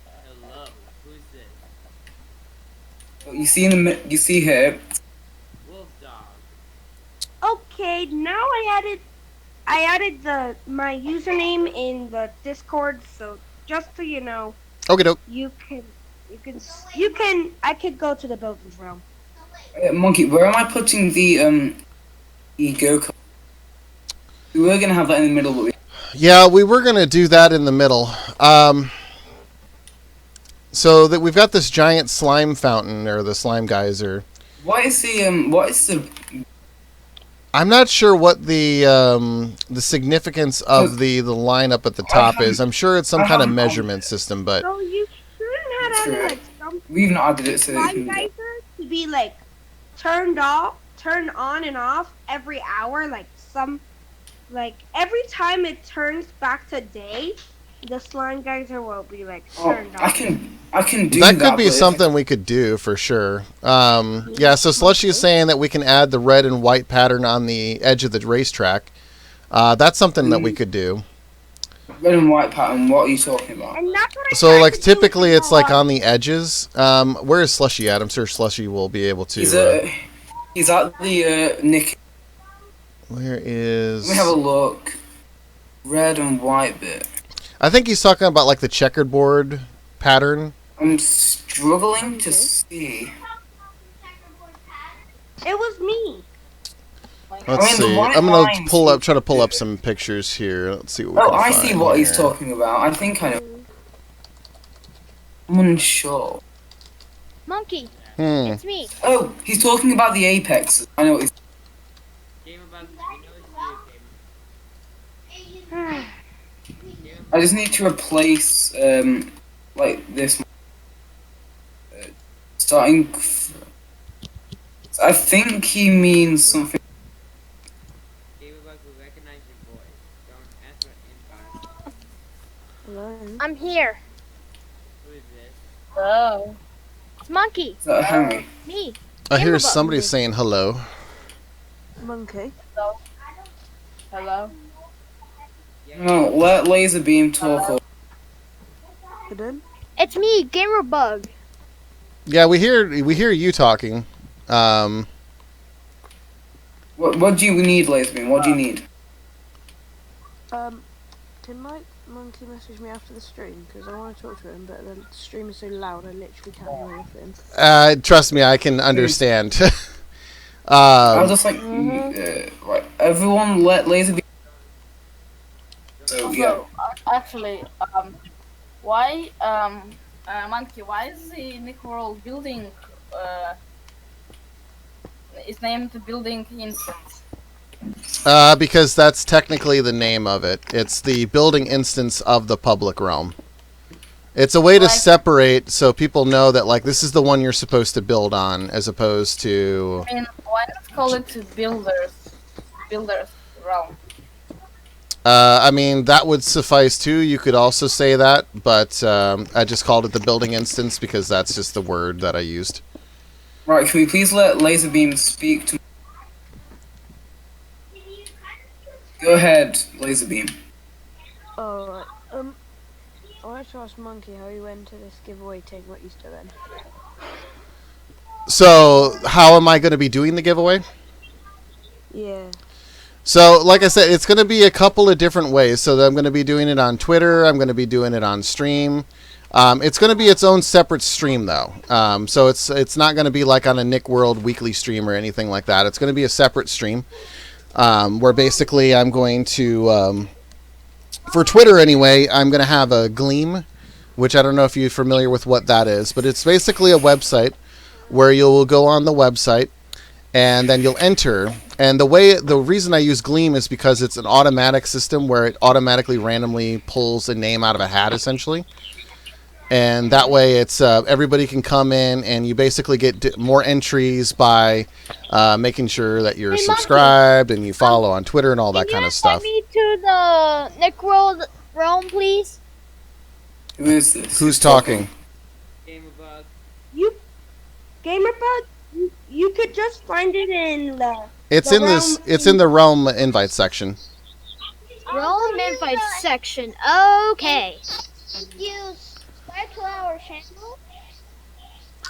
Hello, who's this? But you see you see here. Wolf Dog. Okay, now I added my username in the Discord, so just so you know, Okay, doke. I could go to the buildings realm. Monkey, where am I putting the go-kart? We were gonna have that in the middle, but we... Yeah, we were gonna do that in the middle. So that we've got this giant slime fountain or the slime geyser. What is the I'm not sure what the significance of the line up at the top is. I'm sure it's some kind of measurement system, but So you shouldn't have added like some We've not added it, so slime geyser to be like turn on and off every hour, like every time it turns back to day, the slime geyser will be like turned off. I can do that could be but something we could do for sure. Yeah, so Slushy is saying that we can add the red and white pattern on the edge of the racetrack. That's something that we could do. Red and white pattern, what are you talking about? And that's what I So tried like to do typically with it's like on the edges. Where is Slushy at? I'm sure Slushy will be able to. He's at the Nick. Where is? Let me have a look. Red and white bit. I think he's talking about like the checkered board pattern. I'm struggling to see. It was me. Let's see. I'm gonna try to pull up some pictures here. Let's see what we Oh, can I find see what he's here. talking about. I think I know. I'm unsure. Monkey, Hmm. it's me. Oh, he's talking about the apex. I know what he's... Game about it's you, I just need to replace, like this. Starting... I think he means something... Game about will recognize your voice. Don't ask for invite. Hello? I'm here. Who is this? Oh. It's Monkey. Is that Henry? Me. I hear Gamebot. somebody saying hello. Monkey. Hello. No, let Laser Beam talk. Or... Pardon? It's me, Gamer Bug. Yeah, we hear you talking. What do you need, Laser Beam? What do you need? Can Monkey message me after the stream? Because I want to talk to him, but the stream is so loud I literally can't hear anything. Trust me, I can understand. I was just like, right, everyone let Laser Beam... So, yeah. So, actually, why, Monkey, why is the Nick World building, is named Building Instance? Because that's technically the name of it. It's the building instance of the public realm. It's a way to separate so people know that like this is the one you're supposed to build on, as opposed to. I mean, why not call it Builders Realm? I mean that would suffice too. You could also say that, but I just called it the building instance because that's just the word that I used. Right, can we please let Laser Beam speak to... Go ahead, Laser Beam. Alright, I wanted to ask Monkey how he went to this giveaway thing, what he's doing. So, how am I going to be doing the giveaway? Yeah. So, like I said, it's going to be a couple of different ways. So, I'm going to be doing it on Twitter. I'm going to be doing it on stream. It's going to be its own separate stream, though. So, it's not going to be like on a Nick World weekly stream or anything like that. It's going to be a separate stream where basically I'm going to, for Twitter anyway, I'm going to have a Gleam, which I don't know if you're familiar with what that is, but it's basically a website where you'll go on the website and then you'll enter. And the reason I use Gleam is because it's an automatic system where it automatically randomly pulls a name out of a hat, essentially. And that way, it's everybody can come in, and you basically get more entries by making sure that you're subscribed and you follow on Twitter and all that kind of stuff. Can you invite me to the Nick World realm, please? Who is this? Who's talking? Gamerbug. Gamerbug, you could just find it in the. It's in this. It's in the realm invite section. Realm invite section. Okay. You subscribe to our channel.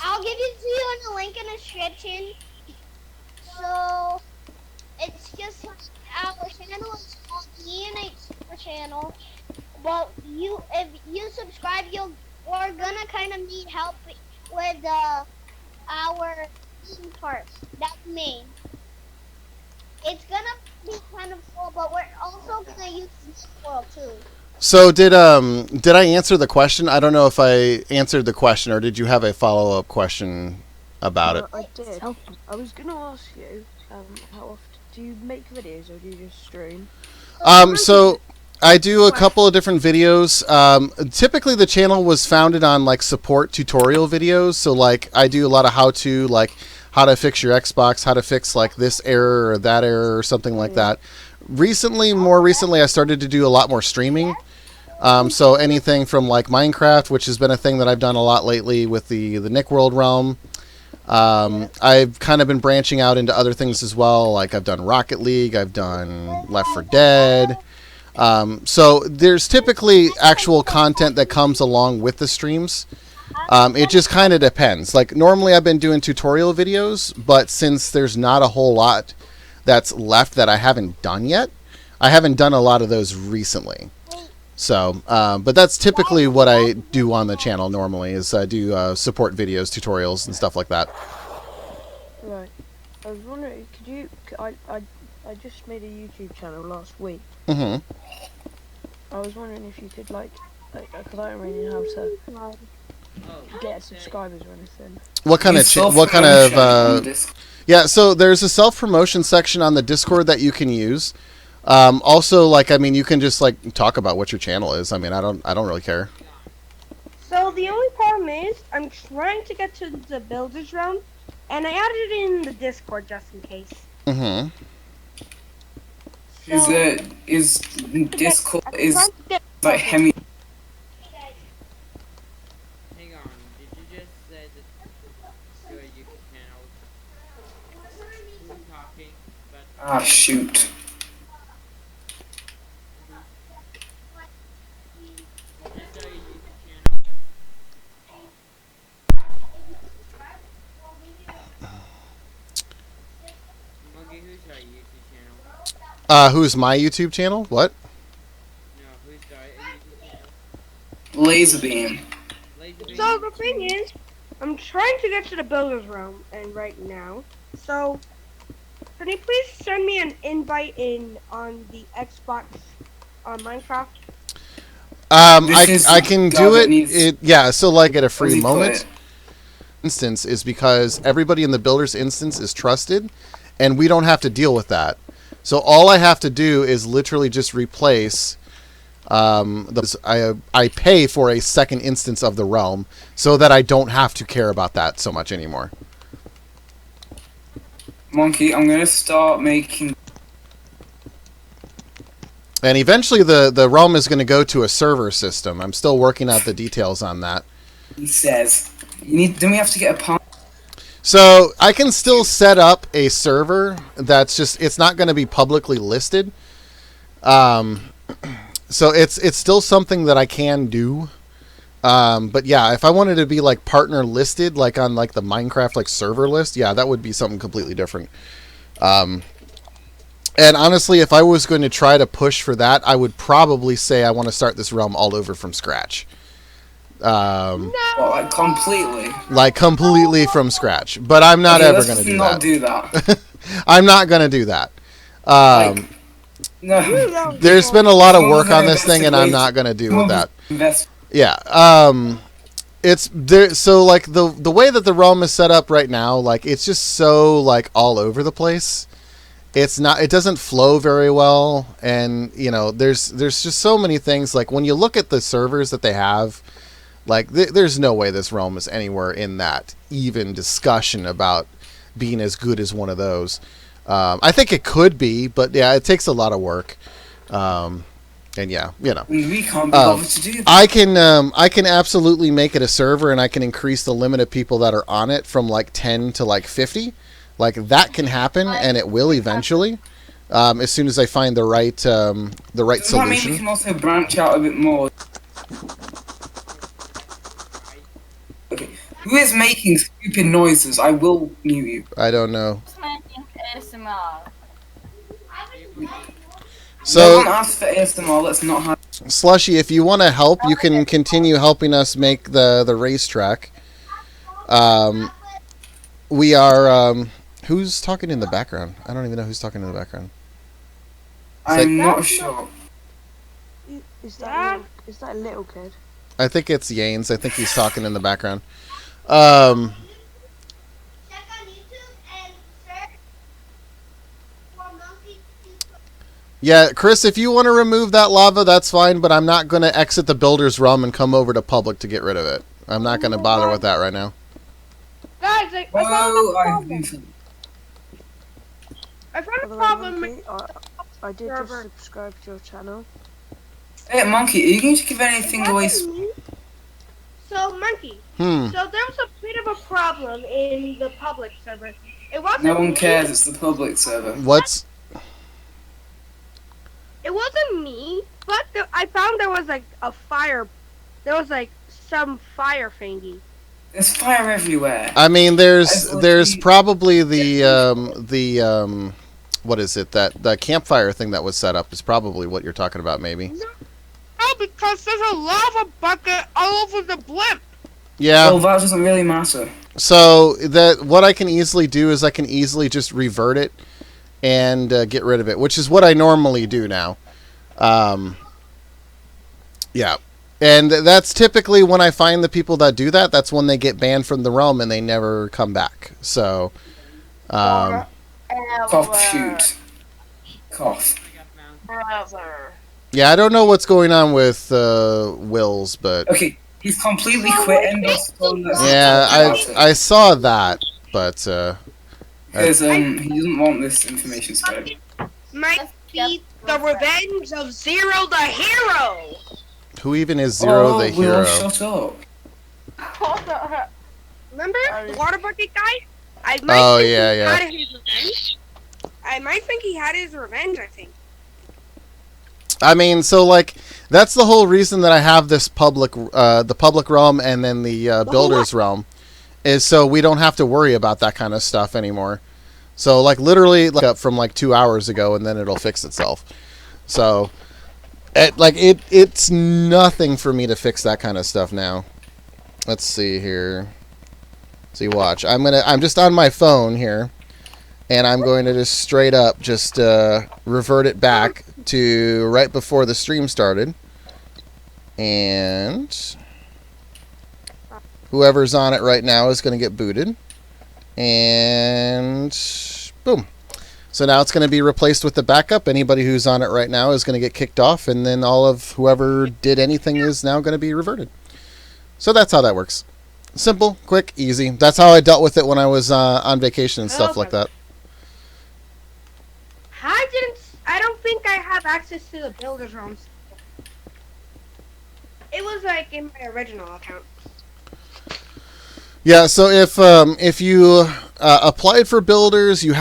I'll give it to you in the link in the description. So it's just our channel is called DNA Super Channel. But if you subscribe, we're gonna kind of need help with our team parts. That's main. It's gonna be kind of cool, but we're also gonna use this world too. So did I answer the question? I don't know if I answered the question, or did you have a follow-up question about it? I did. I was gonna ask you, how often do you make videos or do you just stream? So I do a couple of different videos. Typically, the channel was founded on like support tutorial videos. So like I do a lot of how-to, like how to fix your Xbox, how to fix like this error or that error or something like that. More recently, I started to do a lot more streaming. So anything from like Minecraft, which has been a thing that I've done a lot lately with the Nick World realm. I've kind of been branching out into other things as well. Like I've done Rocket League, I've done Left 4 Dead. So there's typically actual content that comes along with the streams. It just kind of depends. Like normally I've been doing tutorial videos, but since there's not a whole lot that's left that I haven't done yet, I haven't done a lot of those recently. So, but that's typically what I do on the channel normally, is I do support videos, tutorials, and stuff like that. Right. I was wondering, I just made a YouTube channel last week. Mm-hmm. I was wondering if you could because I don't really know how to get subscribers or anything. What kind of yeah, so there's a self-promotion section on the Discord that you can use. Also, like, I mean, you can just like talk about what your channel is. I mean, I don't really care. So the only problem is I'm trying to get to the builders round, and I added it in the Discord just in case. Mm-hmm. Is Discord like Hemi? Hang on, did you just say that your YouTube channel? Who's talking? Ah, shoot. Who's my YouTube channel? What? No, who's your YouTube channel? Laserbeam. So the thing is, I'm trying to get to the builders room, and right now, so can you please send me an invite on the Xbox on Minecraft? I can do it. Yeah, so like at a free moment instance is because everybody in the builder's instance is trusted, and we don't have to deal with that. So all I have to do is literally just replace. I pay for a second instance of the realm so that I don't have to care about that so much anymore. Monkey, I'm gonna start making. And eventually the realm is going to go to a server system. I'm still working out the details on that. He says, "Don't we have to get a part?" So I can still set up a server that's just, it's not going to be publicly listed. So it's still something that I can do. But yeah, if I wanted to be like partner listed, like on like the Minecraft like server list, yeah, that would be something completely different. And honestly, if I was going to try to push for that, I would probably say I want to start this realm all over from scratch. Well, like completely from scratch. But I'm not ever going to do that. Do that. I'm not going to do that. No. There's been a lot of work on this thing, and I'm not going to do that. Yeah. It's there. So like the way that the realm is set up right now, like it's just so like all over the place. It doesn't flow very well, and you know there's just so many things. Like when you look at the servers that they have, Like, there's no way this realm is anywhere in that even discussion about being as good as one of those. I think it could be, but yeah, it takes a lot of work. And yeah, you know, we can't be bothered to do that. I can absolutely make it a server, and I can increase the limit of people that are on it from like 10 to like 50. Like, that can happen, and it will eventually, as soon as I find the right Does that solution. mean we can also branch out a bit more? Okay. Who is making stupid noises? I will mute you. I don't know. Just making ASMR. So, no one asked for ASMR. Let's not have. Slushy, if you want to help, you can continue helping us make the racetrack. We are. Who's talking in the background? I don't even know who's talking in the background. I'm not sure. Is that a little kid? I think it's Yanes. I think he's talking in the background. Yeah, Chris, if you want to remove that lava, that's fine, but I'm not going to exit the builder's realm and come over to public to get rid of it. I'm not going to bother with that right now. Guys, I found a problem. I found a problem. Monkey, I did just subscribe to your channel. Hey, Monkey, are you going to give anything away? So, Monkey. So there was a bit of a problem in the public server. It wasn't No one me. cares. It's the public server. What's... It wasn't me, but I found there was like a fire. There was like some fire thingy. There's fire everywhere. I mean, there's probably the what is it, that the campfire thing that was set up is probably what you're talking about, maybe. No, because there's a lava bucket all over the blimp. Yeah. Well, that doesn't really matter. So what I can easily do is I can easily just revert it and get rid of it, which is what I normally do now. Yeah. And that's typically when I find the people that do that, that's when they get banned from the realm and they never come back. So, Cough, shoot. Cough. yeah, I don't know what's going on with Wills, but... Okay, he's completely quit and yeah, I saw that, but... Because he doesn't want this information spread. Might be the revenge of Zero the Hero. Who even is Zero the Hero? Shut up. Remember the water bucket guy? I might think he had his revenge, I think. I mean, so, like, that's the whole reason that I have this the public realm and then the builder's realm, is so we don't have to worry about that kind of stuff anymore. So, like, literally, like, up from, like, 2 hours ago, and then it'll fix itself. So, it's nothing for me to fix that kind of stuff now. Let's see here. See, watch. I'm just on my phone here, and I'm going to just straight up just revert it back to right before the stream started. And whoever's on it right now is going to get booted. And boom. So now it's going to be replaced with the backup. Anybody who's on it right now is going to get kicked off, and then all of whoever did anything is now going to be reverted. So that's how that works. Simple, quick, easy. That's how I dealt with it when I was on vacation and stuff like that. I don't think I have access to the builder's rooms. It was like in my original account. Yeah, so if you applied for builders, you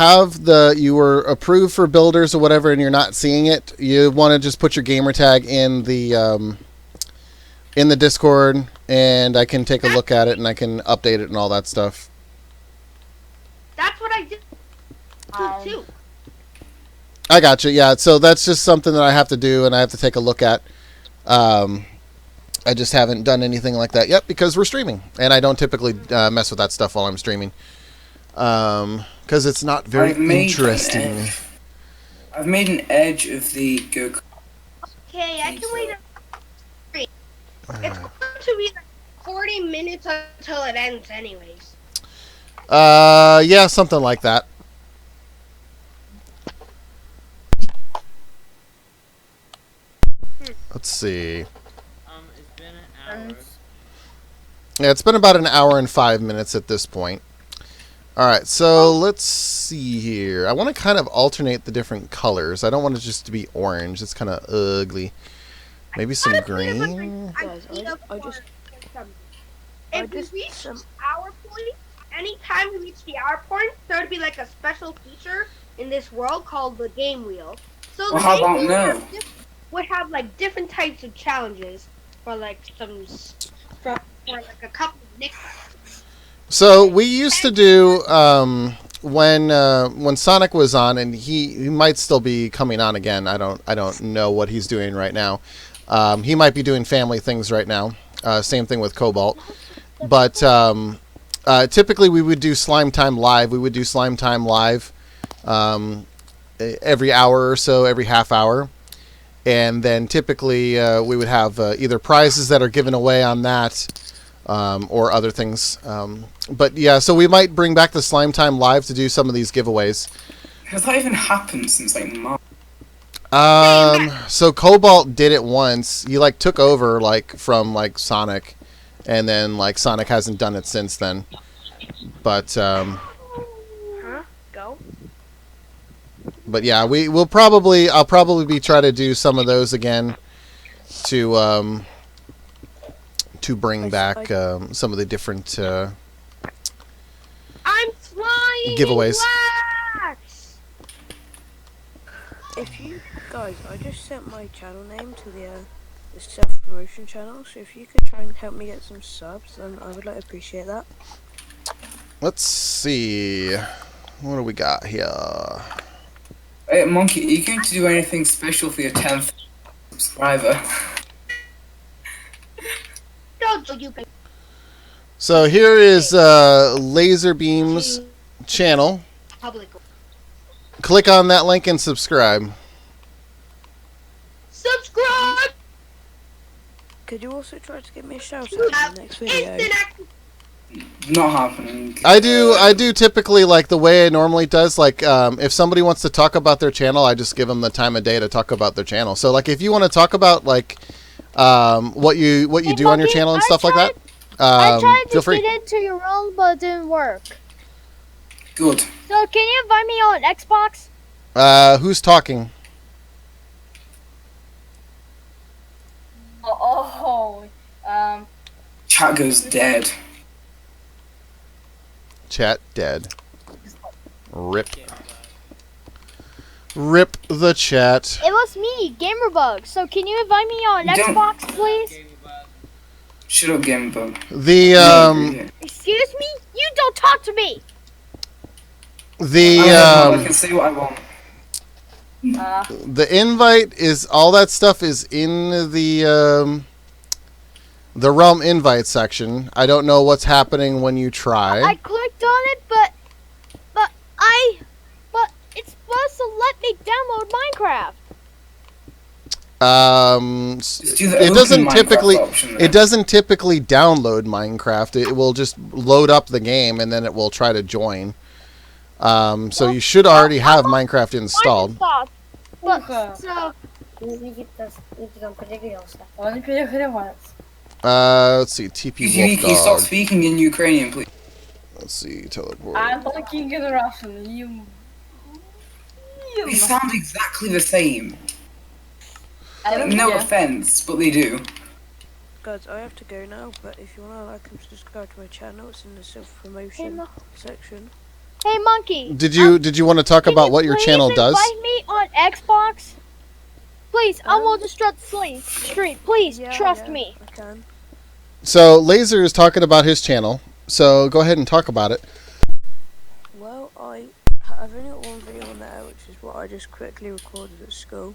were approved for builders or whatever, and you're not seeing it, you want to just put your gamer tag in the Discord, and I can take a look at it and I can update it and all that stuff. That's what I did too. I gotcha. Yeah, so that's just something that I have to do and I have to take a look at. I just haven't done anything like that yet because we're streaming, and I don't typically mess with that stuff while I'm streaming because it's not very interesting. I've made an edge of the go. Okay, I can wait. It's going to be like 40 minutes until it ends, anyways. Yeah, something like that. Let's see. It's been an hour. Yeah, it's been about an hour and 5 minutes at this point. Alright, so let's see here. I want to kind of alternate the different colors. I don't want it just to be orange. It's kind of ugly. Maybe some green? Guys, if we reach our point, anytime we reach the hour point, there would be like a special feature in this world called the game wheel. So the game wheel would have like different types of challenges for like for like a couple of Nick. So we used to do when Sonic was on, and he might still be coming on again. I don't know what he's doing right now. He might be doing family things right now. Same thing with Cobalt. But typically we would do Slime Time Live. We would do Slime Time Live every hour or so, every half hour. And then typically we would have either prizes that are given away on that or other things. But yeah, so we might bring back the Slime Time Live to do some of these giveaways. Has that even happened since like March? So Cobalt did it once. He like took over like from like Sonic, and then like Sonic hasn't done it since then. But But yeah, I'll probably be trying to do some of those again to bring back some of the different I'm flying giveaways. If you guys, I just sent my channel name to the self-promotion channel, so if you could try and help me get some subs, then I would like to appreciate that. Let's see, what do we got here? Hey, Monkey, are you going to do anything special for your 10th subscriber? So here is Laserbeam's channel. Click on that link and subscribe. Subscribe! Could you also try to give me a shout out in the next video? Not happening. I do typically, like the way it normally does, like if somebody wants to talk about their channel, I just give them the time of day to talk about their channel. So like if you want to talk about like what you do on your channel and stuff like that, I tried feel to free. get into your role, but it didn't work. Good. So can you invite me on Xbox? Who's talking? Chat goes dead. Chat dead. Rip. Rip the chat. It was me, Gamerbug. So can you invite me on Xbox, please? Shut up, Gamebug. Excuse me? You don't talk to me. I can say what I want. The invite is all that stuff is in the Realm invite section. I don't know what's happening when you try. I clicked on it, but it's supposed to let me download Minecraft. It doesn't typically download Minecraft. It will just load up the game and then it will try to join. So you should already have Minecraft installed. Let's see, TP Wolf Can you stop Dog. speaking in Ukrainian, please? Let's see, teleport. I'm talking in Russian. You. They sound exactly the same. I don't No care. offense, but they do. Guys, I have to go now, but if you want to like and subscribe to my channel, it's in the self-promotion section. Hey, Monkey. Did you want to talk about what your channel does? Invite me on Xbox. Please, I will disrupt the stream. Please, trust me. I can. So Laser is talking about his channel. So go ahead and talk about it. Well, I've only got one video on there, which is what I just quickly recorded at school.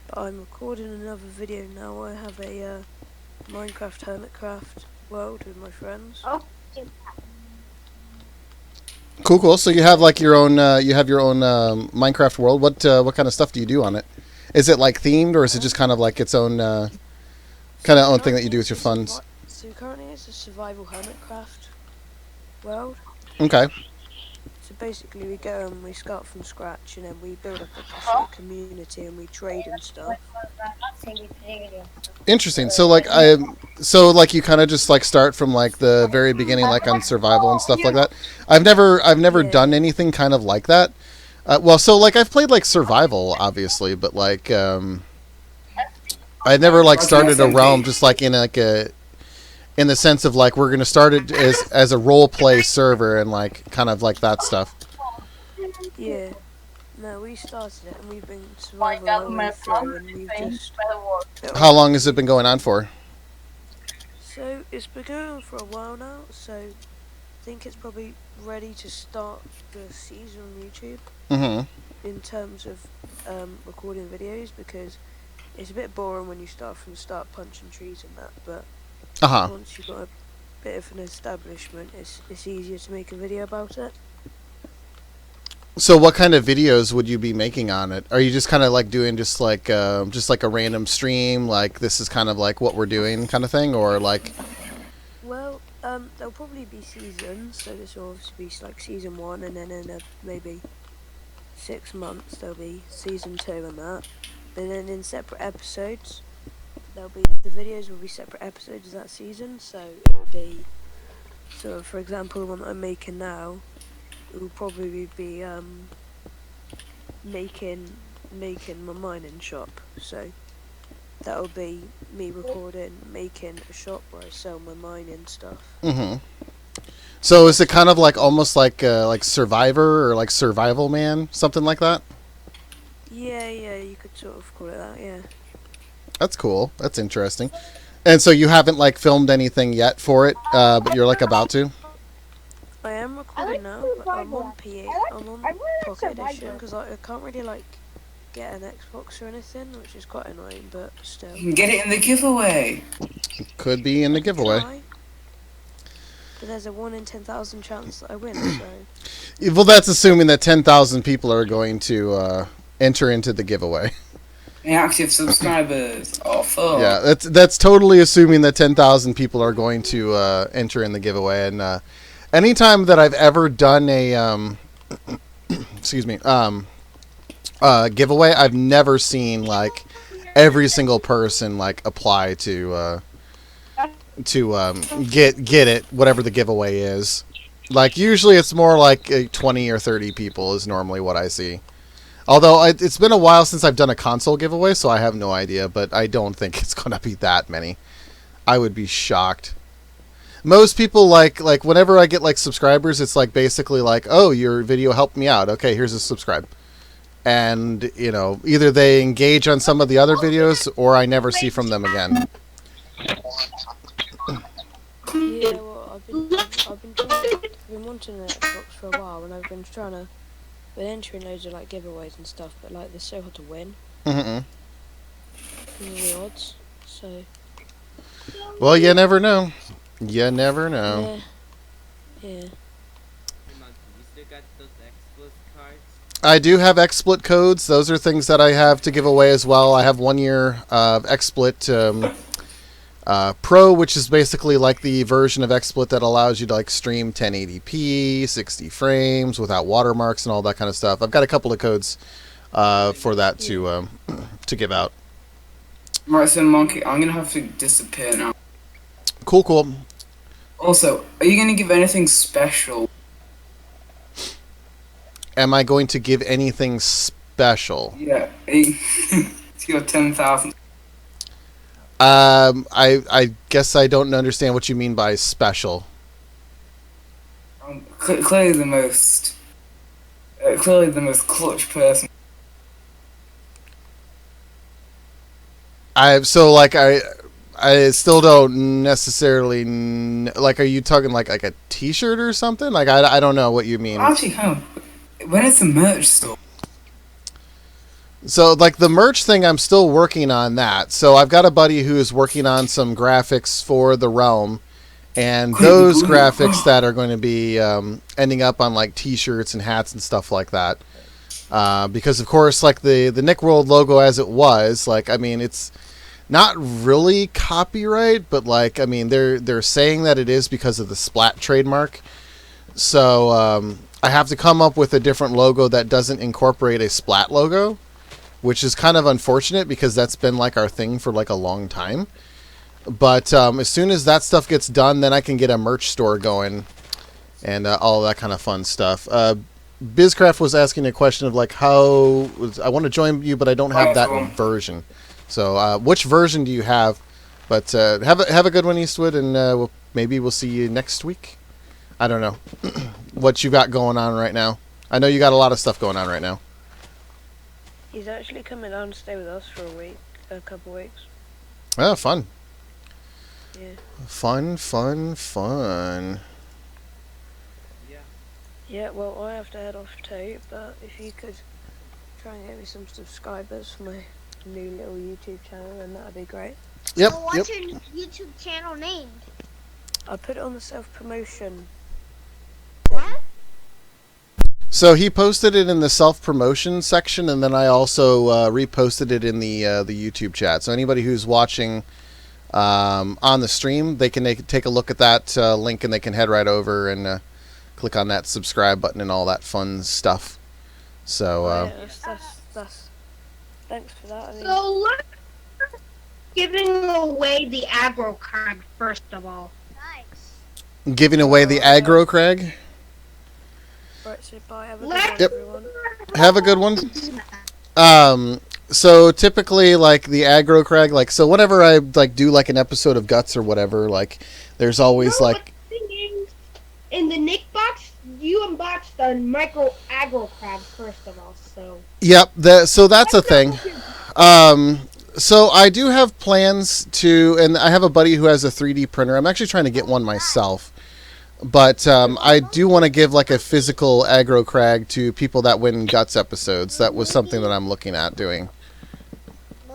But I'm recording another video now. I have a Minecraft Hermitcraft world with my friends. Oh. Cool. So you have like your own Minecraft world. What kind of stuff do you do on it? Is it like themed, or is it just kind of like its own own thing that you do with your funds? So currently it's a survival Hermitcraft world. Okay. So So basically, we go and we start from scratch, and then we build up a sort of community, and we trade and stuff. Interesting. So like you kind of just like start from like the very beginning, like on survival and stuff like that. I've never done anything kind of like that. Well, so like I've played like survival, obviously, but like I never like started a realm just like in like a in the sense of like we're gonna start it as a role play server and like kind of like that stuff. Yeah. No, we started it and we've been surviving all the way through, and we've just... How long has it been going on for? So it's been going on for a while now, so I think it's probably ready to start the season on YouTube. Mm-hmm. In terms of recording videos, because it's a bit boring when you start from the start punching trees and that, but once you've got a bit of an establishment, it's easier to make a video about it. So what kind of videos would you be making on it? Are you just kind of like doing just like a random stream, like this is kind of like what we're doing kind of thing, or like? Well, there'll probably be seasons, so this will obviously be like season 1, and then in maybe 6 months there'll be season 2 and that. But then in separate episodes, the videos will be separate episodes of that season, so it'll be, so for example the one that I'm making now, it will probably be making my mining shop, so that'll be me recording, making a shop where I sell my mining stuff. Mm-hmm. So is it kind of like almost like Survivor or like Survival Man, something like that? Yeah, you could sort of call it that, yeah. That's cool. That's interesting. And so you haven't like filmed anything yet for it, but you're like about to? I am recording now, but I'm on P8, I'm on Pocket Edition, because I can't really like get an Xbox or anything, which is quite annoying, but still. You can get it in the giveaway. Could be in the giveaway. Try. But there's a 1 in 10,000 chance that I win, so... Well, that's assuming that 10,000 people are going to enter into the giveaway. The active subscribers. Oh, fuck. Yeah, that's totally assuming that 10,000 people are going to enter in the giveaway. And anytime that I've ever done a giveaway, I've never seen like every single person like apply to get it, whatever the giveaway is. Like usually it's more like 20 or 30 people is normally what I see. Although it's been a while since I've done a console giveaway, so I have no idea, but I don't think it's going to be that many. I would be shocked. Most people like whenever I get like subscribers, it's like basically like, oh, your video helped me out. Okay, here's a subscribe. And, you know, either they engage on some of the other videos or I never see from them again. Yeah, well, I've been wanting an Xbox for a while, and I've been entering loads of like giveaways and stuff, but like they're so hard to win. Mm-hmm. The odds, so. Well, you never know. You never know. Yeah. I do have XSplit codes. Those are things that I have to give away as well. I have 1 year of XSplit Pro, which is basically like the version of XSplit that allows you to like stream 1080p, 60 frames without watermarks and all that kind of stuff. I've got a couple of codes for that to give out. Right, so Monkey, I'm gonna have to disappear now. Cool. Also, are you gonna give anything special? Am I going to give anything special? Yeah, it's your 10,000. I guess I don't understand what you mean by special. Clearly the most clutch person. I still don't necessarily like. Are you talking like a T-shirt or something? Like I don't know what you mean. Actually, when it's a merch store. So, like, the merch thing, I'm still working on that. So, I've got a buddy who is working on some graphics for the Realm. And those graphics that are going to be ending up on, like, T-shirts and hats and stuff like that. Because, of course, like, the Nick World logo as it was, like, I mean, it's not really copyright. But, like, I mean, they're saying that it is because of the Splat trademark. So, I have to come up with a different logo that doesn't incorporate a Splat logo, which is kind of unfortunate because that's been like our thing for like a long time. But as soon as that stuff gets done, then I can get a merch store going and all that kind of fun stuff. Bizcraft was asking a question of like how I want to join you, but I don't have that version. So which version do you have? But have a good one, Eastwood, and maybe we'll see you next week. I don't know what you got going on right now. I know you got a lot of stuff going on right now. He's actually coming down to stay with us for a couple weeks. Oh, fun. Yeah. Fun. Yeah, well, I have to head off too, but if you could try and get me some subscribers for my new little YouTube channel, then that'd be great. Yep. So what's your YouTube channel named? I put it on the self-promotion. What? So he posted it in the self-promotion section, and then I also reposted it in the YouTube chat. So anybody who's watching on the stream, they can take a look at that link, and they can head right over and click on that subscribe button and all that fun stuff. So that's thanks for that. I mean, So let's giving away the aggro card first of all. Nice. giving away the aggro, Craig. right, so bye. Have a good one, Yep. everyone. Have a good one. So typically, like the aggro Craig, like so whenever I like do like an episode of Guts or whatever, like there's always No, like but the thing is, in the Nick box, you unboxed the micro aggro crab first of all, so. yep. So that's a thing. So I do have plans to, and I have a buddy who has a 3D printer. I'm actually trying to get one myself, but I do want to give like a physical aggro crag to people that win Guts episodes. That was something that I'm looking at doing.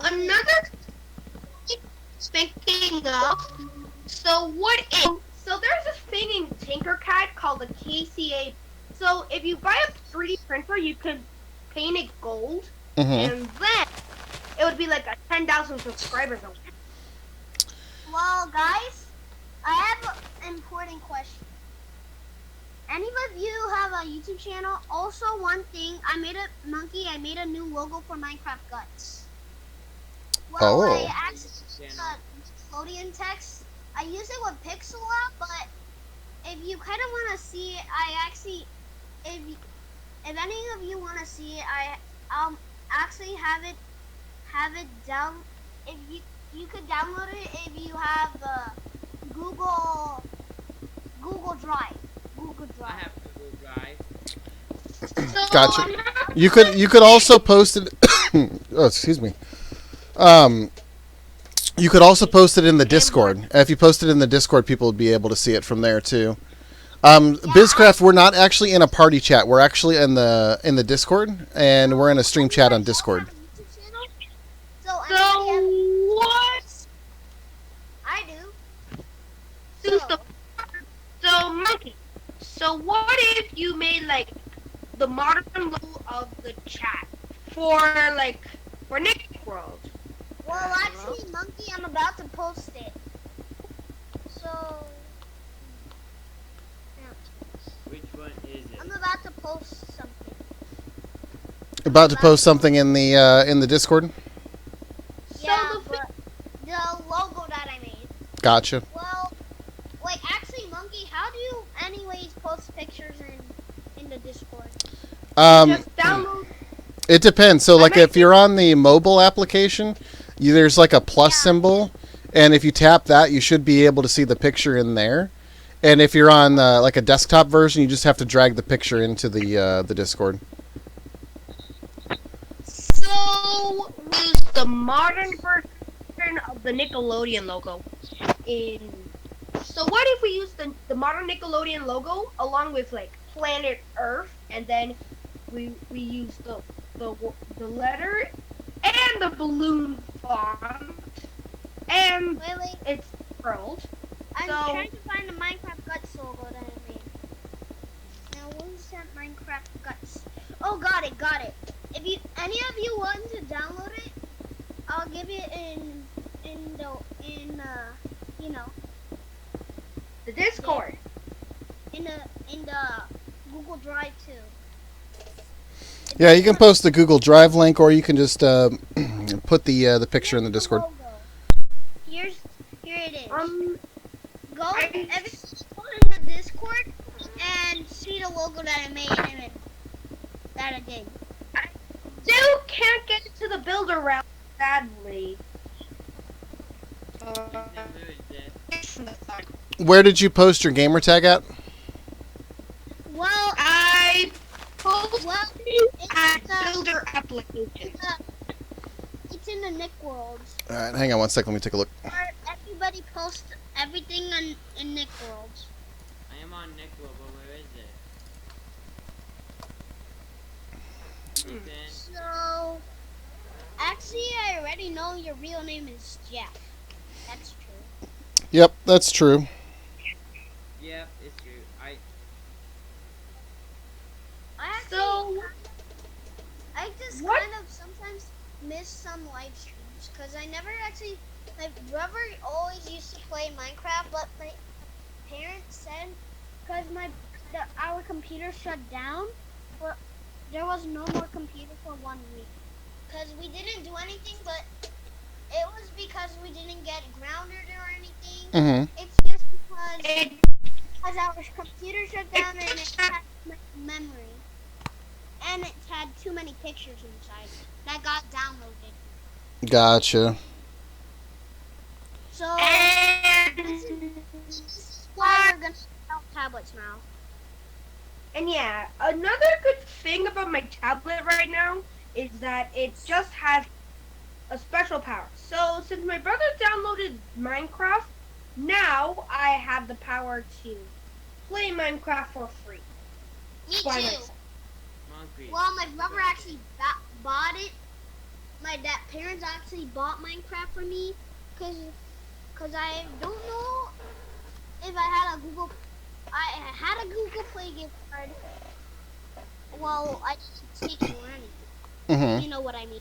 Another speaking of, so there's this thing in Tinkercad called a KCA. So if you buy a 3D printer, you can paint it gold, and then it would be like a 10,000 subscribers. Well, guys, I have an important question. Any of you have a YouTube channel? Also, one thing, I made a new logo for Minecraft Guts. Well, I actually used the Nickelodeon text. I use it with Pixel Lab, but if you kind of want to see it, if any of you want to see it, I'll actually have it down. If you could download it if you have Google Drive. I have Google Drive. Gotcha. You could also post it. Oh, excuse me. You could also post it in the Discord. If you post it in the Discord, people would be able to see it from there too. Bizcraft, we're not actually in a party chat. We're actually in the Discord, and we're in a stream chat on Discord. So what? I do. So Monkey. So what if you made like the modern logo of the chat for Nick World? Well, actually, Monkey, I'm about to post it. So, Which one is it? I'm about to post something. About to post something in the Discord. Yeah, but the logo that I made. Gotcha. Well, wait, actually, Monkey, how do you anyways post pictures in the Discord? Just download. It depends. So, like, if you're on the mobile application, there's like a plus symbol, and if you tap that, you should be able to see the picture in there. And if you're on like a desktop version, you just have to drag the picture into the Discord. So use the modern version of the Nickelodeon logo. So what if we use the modern Nickelodeon logo along with like Planet Earth, and then we use the letter and the balloon font, and it's curled. I'm trying to find the Minecraft Guts logo that I made. Now, where's that Minecraft Guts? Oh, got it. If any of you want to download it, I'll give it in the Discord. In the Google Drive too. Yeah, you can post the Google Drive link, or you can just put the picture in the Discord. Here it is. Go I- in the Discord and see the logo that I made and that I did. Still can't get to the builder route, sadly. Where did you post your gamer tag at? Well, I posted at it's, builder applications. it's in the Nick World. All right, hang on one second. Let me take a look. Where everybody posts everything in Nick World. I am on Nick World, but where is it? Ethan? So, actually, I already know your real name is Jeff. That's true. Yep, that's true. Yep, it's true. I just kind of sometimes miss some live streams because I never actually. My brother always used to play Minecraft, but my parents said because our computer shut down, but there was no more computer for 1 week because we didn't do anything, but it was because we didn't get grounded or anything. Mm-hmm. It's just because our computer shut down and it had too much memory. And it had too many pictures inside that got downloaded. Gotcha. So, this is why we're going to sell tablets now. And yeah, another good thing about my tablet right now is that it just has a special power. So since my brother downloaded Minecraft, now I have the power to play Minecraft for free. Me Why too. not? Monkey. Well, my brother actually bought it. My parents actually bought Minecraft for me because I don't know if I had a Google Play gift card. Well, I didn't take it or anything. Mm-hmm. You know what I mean?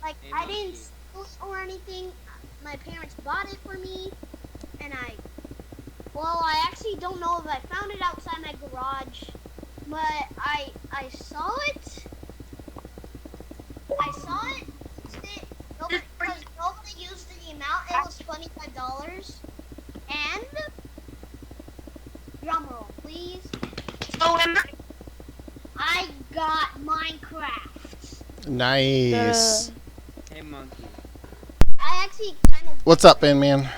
Like, I didn't steal or anything. My parents bought it for me, and I actually don't know if I found it outside my garage, but I saw it. Because nobody used the amount. It was $25. And drum roll, please. So I got Minecraft. Nice. Hey, Monkey. I actually kind of. What's up, man?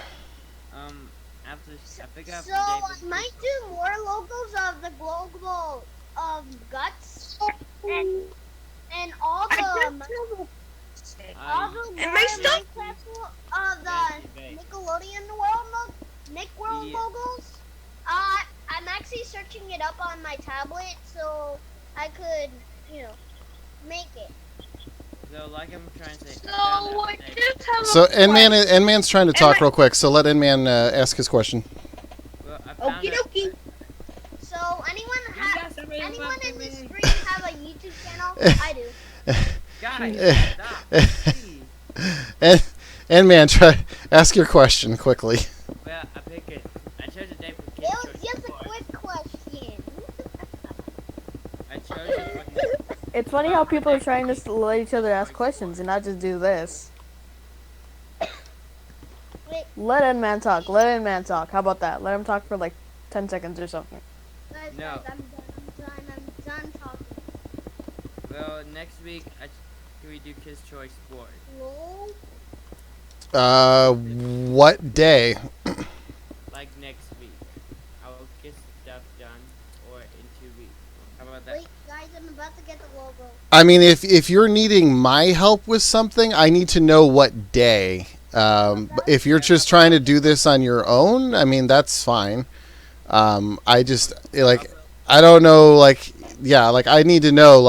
I pick up So I might do more logos of the global guts and all the Minecraft of the Nickelodeon world Nick World logos. I'm actually searching it up on my tablet so I could, make it. So, like I'm trying to say. So, N-Man's trying to talk real quick, so let N-Man ask his question. Well, I found Okie dokie. So anyone in this stream have a YouTube channel? I do. Guys, stop. Please. N-Man, ask your question quickly. Well, I chose a day for It kids. was just a quick question. I chose it for It's funny how people are trying to let each other ask questions and not just do this. Wait, Let N-Man talk. Let N-Man talk. How about that? Let him talk for like 10 seconds or something. guys, No. I'm done talking. Well, next week, can we do Kids Choice Sport? Lol. What day? Like next week. I will get stuff done, or in 2 weeks. How about that? Wait, guys, I'm about to get the logo. I mean, if you're needing my help with something, I need to know what day. But if you're just trying to do this on your own, I mean, that's fine. I just, I don't know, I need to know,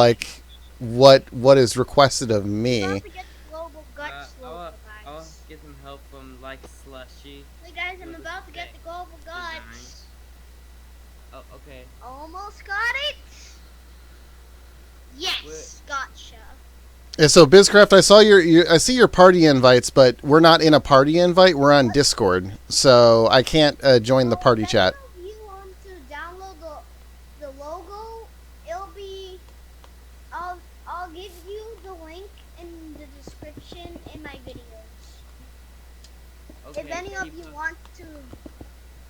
what is requested of I'm me. about to get the global guts logo, I'll guys. get some help from, Slushy. Wait, guys, I'm about to get the global guts. Oh, okay. Almost got it. Yes, gotcha. Yeah, so Bizcraft, I saw I see your party invites, but we're not in a party invite. We're on Discord, so I can't join the party chat. If you want to download the logo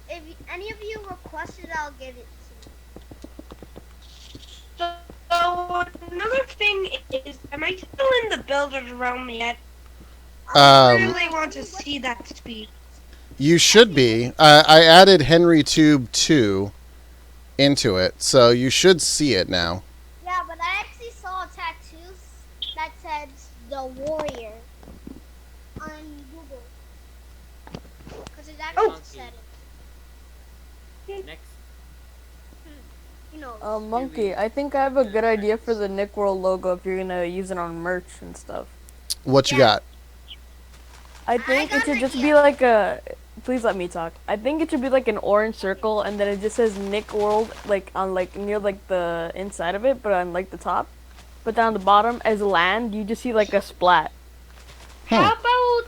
if any of you request it, I'll give it to you. So another thing is, am I still in the builders realm yet? Um, I really want to see that speed. You should be. I added Henry Tube 2 into it, so you should see it now. Yeah, but I actually saw a tattoo that said The Warrior on Google. Because it actually said it. Next. You know. Monkey, I think I have a good idea for the Nick World logo if you're gonna use it on merch and stuff. What you got? I think it should just be like a. Please let me talk. I think it should be like an orange circle, and then it just says Nick World like on like near like the inside of it, but on like the top. But down the bottom as land, you just see like a splat. How about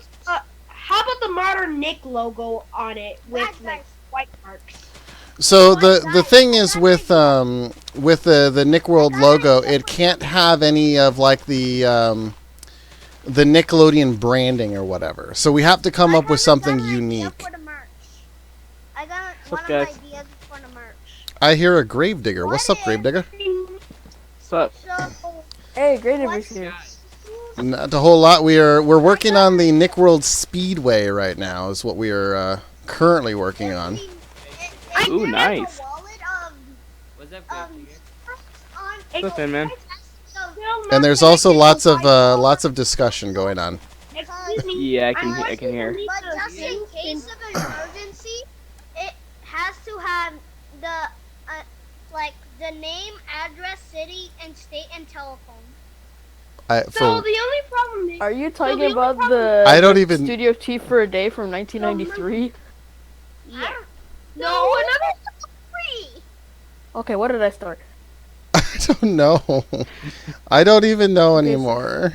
the modern Nick logo on it with like white marks? So the thing is with the Nick World logo, it can't have any of like the Nickelodeon branding or whatever. So we have to come up with something unique. I got one of my ideas for the merch. I hear a Gravedigger. What's up, Gravedigger? What's up? Hey, Gravedigger's here. Not a whole lot. We're working on the Nick World Speedway right now. Is what we are currently working on. Ooh, nice. What's up, Gravedigger? What's up, then, man? And there's also lots of discussion going on. Yeah, I can hear. But just in case of an emergency, it has to have the name, address, city, and state, and telephone. So the only problem is... Are you talking about the I don't even Studio T for a Day from 1993? Yeah. No, another 3. Okay, what did I start? I don't know. I don't even know anymore.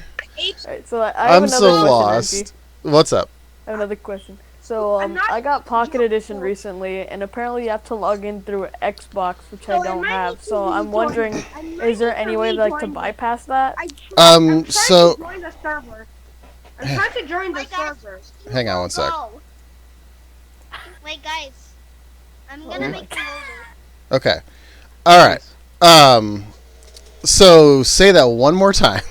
Alright, so I have I'm another so question, lost. Andy. What's up? I have another question. So I got Pocket Edition recently, and apparently you have to log in through Xbox, which I don't have. So I'm wondering, is there any way to bypass that? So I'm trying to join the server. hang on one sec. Wait, guys. I'm gonna make you over. Okay. All right. So say that one more time.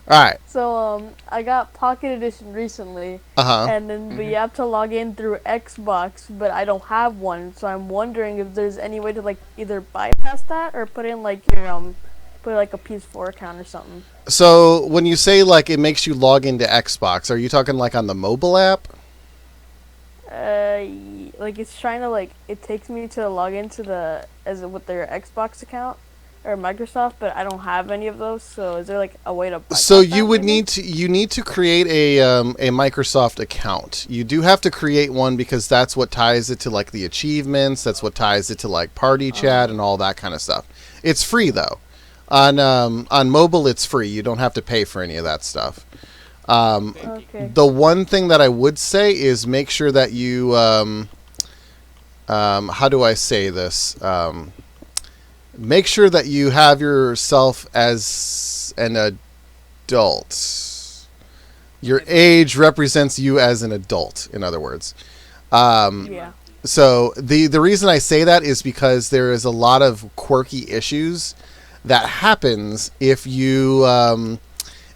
All right. So I got Pocket Edition recently, Uh-huh. and then we have to log in through Xbox, but I don't have one. So I'm wondering if there's any way to like either bypass that or put in like your put like a PS4 account or something. So when you say like it makes you log into Xbox, are you talking like on the mobile app? Like it's trying to like it takes me to log into with their Xbox account or Microsoft, but I don't have any of those. So is there like a way to bypass So you that, would maybe? need to create a Microsoft account. You do have to create one because that's what ties it to like the achievements. That's what ties it to like party chat and all that kind of stuff. It's free though. On mobile, it's free. You don't have to pay for any of that stuff. Okay. The one thing that I would say is make sure that you how do I say this? Make sure that you have yourself as an adult. Your age represents you as an adult, in other words. Yeah. So the reason I say that is because there is a lot of quirky issues that happens if you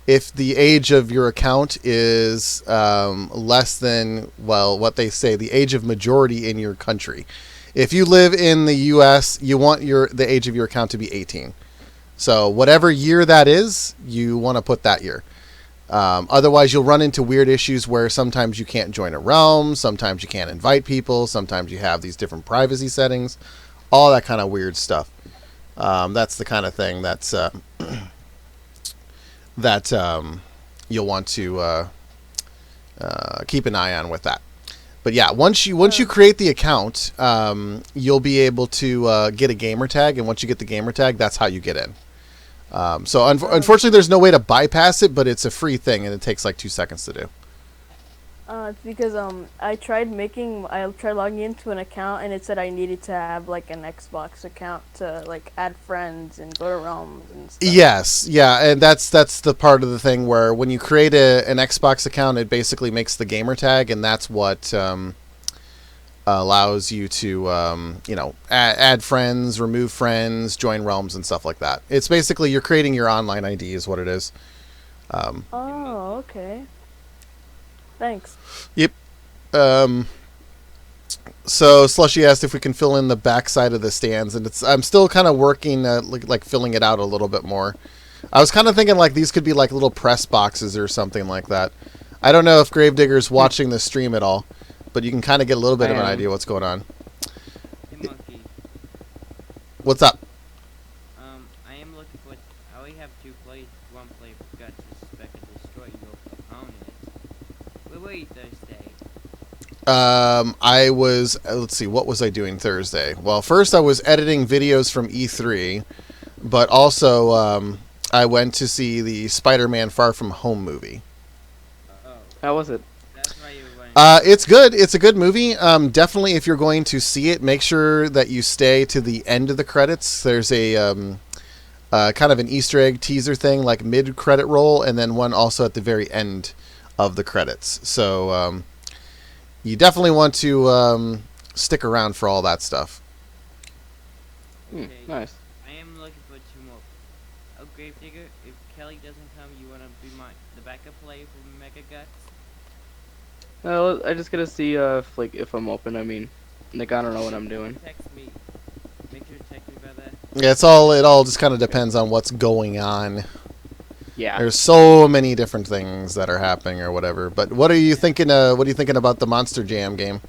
if the age of your account is less than, well, what they say, the age of majority in your country. If you live in the U.S., you want the age of your account to be 18. So whatever year that is, you want to put that year. Otherwise, you'll run into weird issues where sometimes you can't join a realm, sometimes you can't invite people, sometimes you have these different privacy settings, all that kind of weird stuff. That's the kind of thing that's that you'll want to keep an eye on with that. But yeah, once you create the account, you'll be able to get a gamer tag, and once you get the gamer tag, that's how you get in. So unfortunately, there's no way to bypass it, but it's a free thing, and it takes like 2 seconds to do. It's because I tried logging into an account, and it said I needed to have like an Xbox account to like add friends and go to realms and stuff. Yes, yeah, and that's the part of the thing where when you create an Xbox account, it basically makes the gamer tag, and that's what allows you to, add friends, remove friends, join realms, and stuff like that. It's basically you're creating your online ID is what it is. Oh, okay. Thanks. Yep. So Slushy asked if we can fill in the backside of the stands, and I'm still kind of working like filling it out a little bit more. I was kind of thinking like these could be like little press boxes or something like that. I don't know if Gravedigger's watching the stream at all, but you can kind of get a little bit of an idea what's going on. Hey, Monkey. What's up? I am looking for. I only have 2 plays. 1 player forgot to suspect and destroy your opponent. Where were you Thursday? I was, let's see, what was I doing Thursday? Well, first I was editing videos from E3, but also I went to see the Spider-Man Far From Home movie. Oh. How was it? That's why you were going. It's good. It's a good movie. Definitely, if you're going to see it, make sure that you stay to the end of the credits. There's a kind of an Easter egg teaser thing, like mid-credit roll, and then one also at the very end of the credits. So you definitely want to stick around for all that stuff. Okay. Nice. I am looking for 2 more. Oh, Gravedigger, if Kelly doesn't come, you wanna be the backup player for Mega Guts? I just gotta see if I'm open. I mean, Nick, I don't know what I'm doing. Text me. Make sure to text me about that. Yeah, it all just kind of depends on what's going on. Yeah. There's so many different things that are happening or whatever. But what are you thinking? What are you thinking about the Monster Jam game?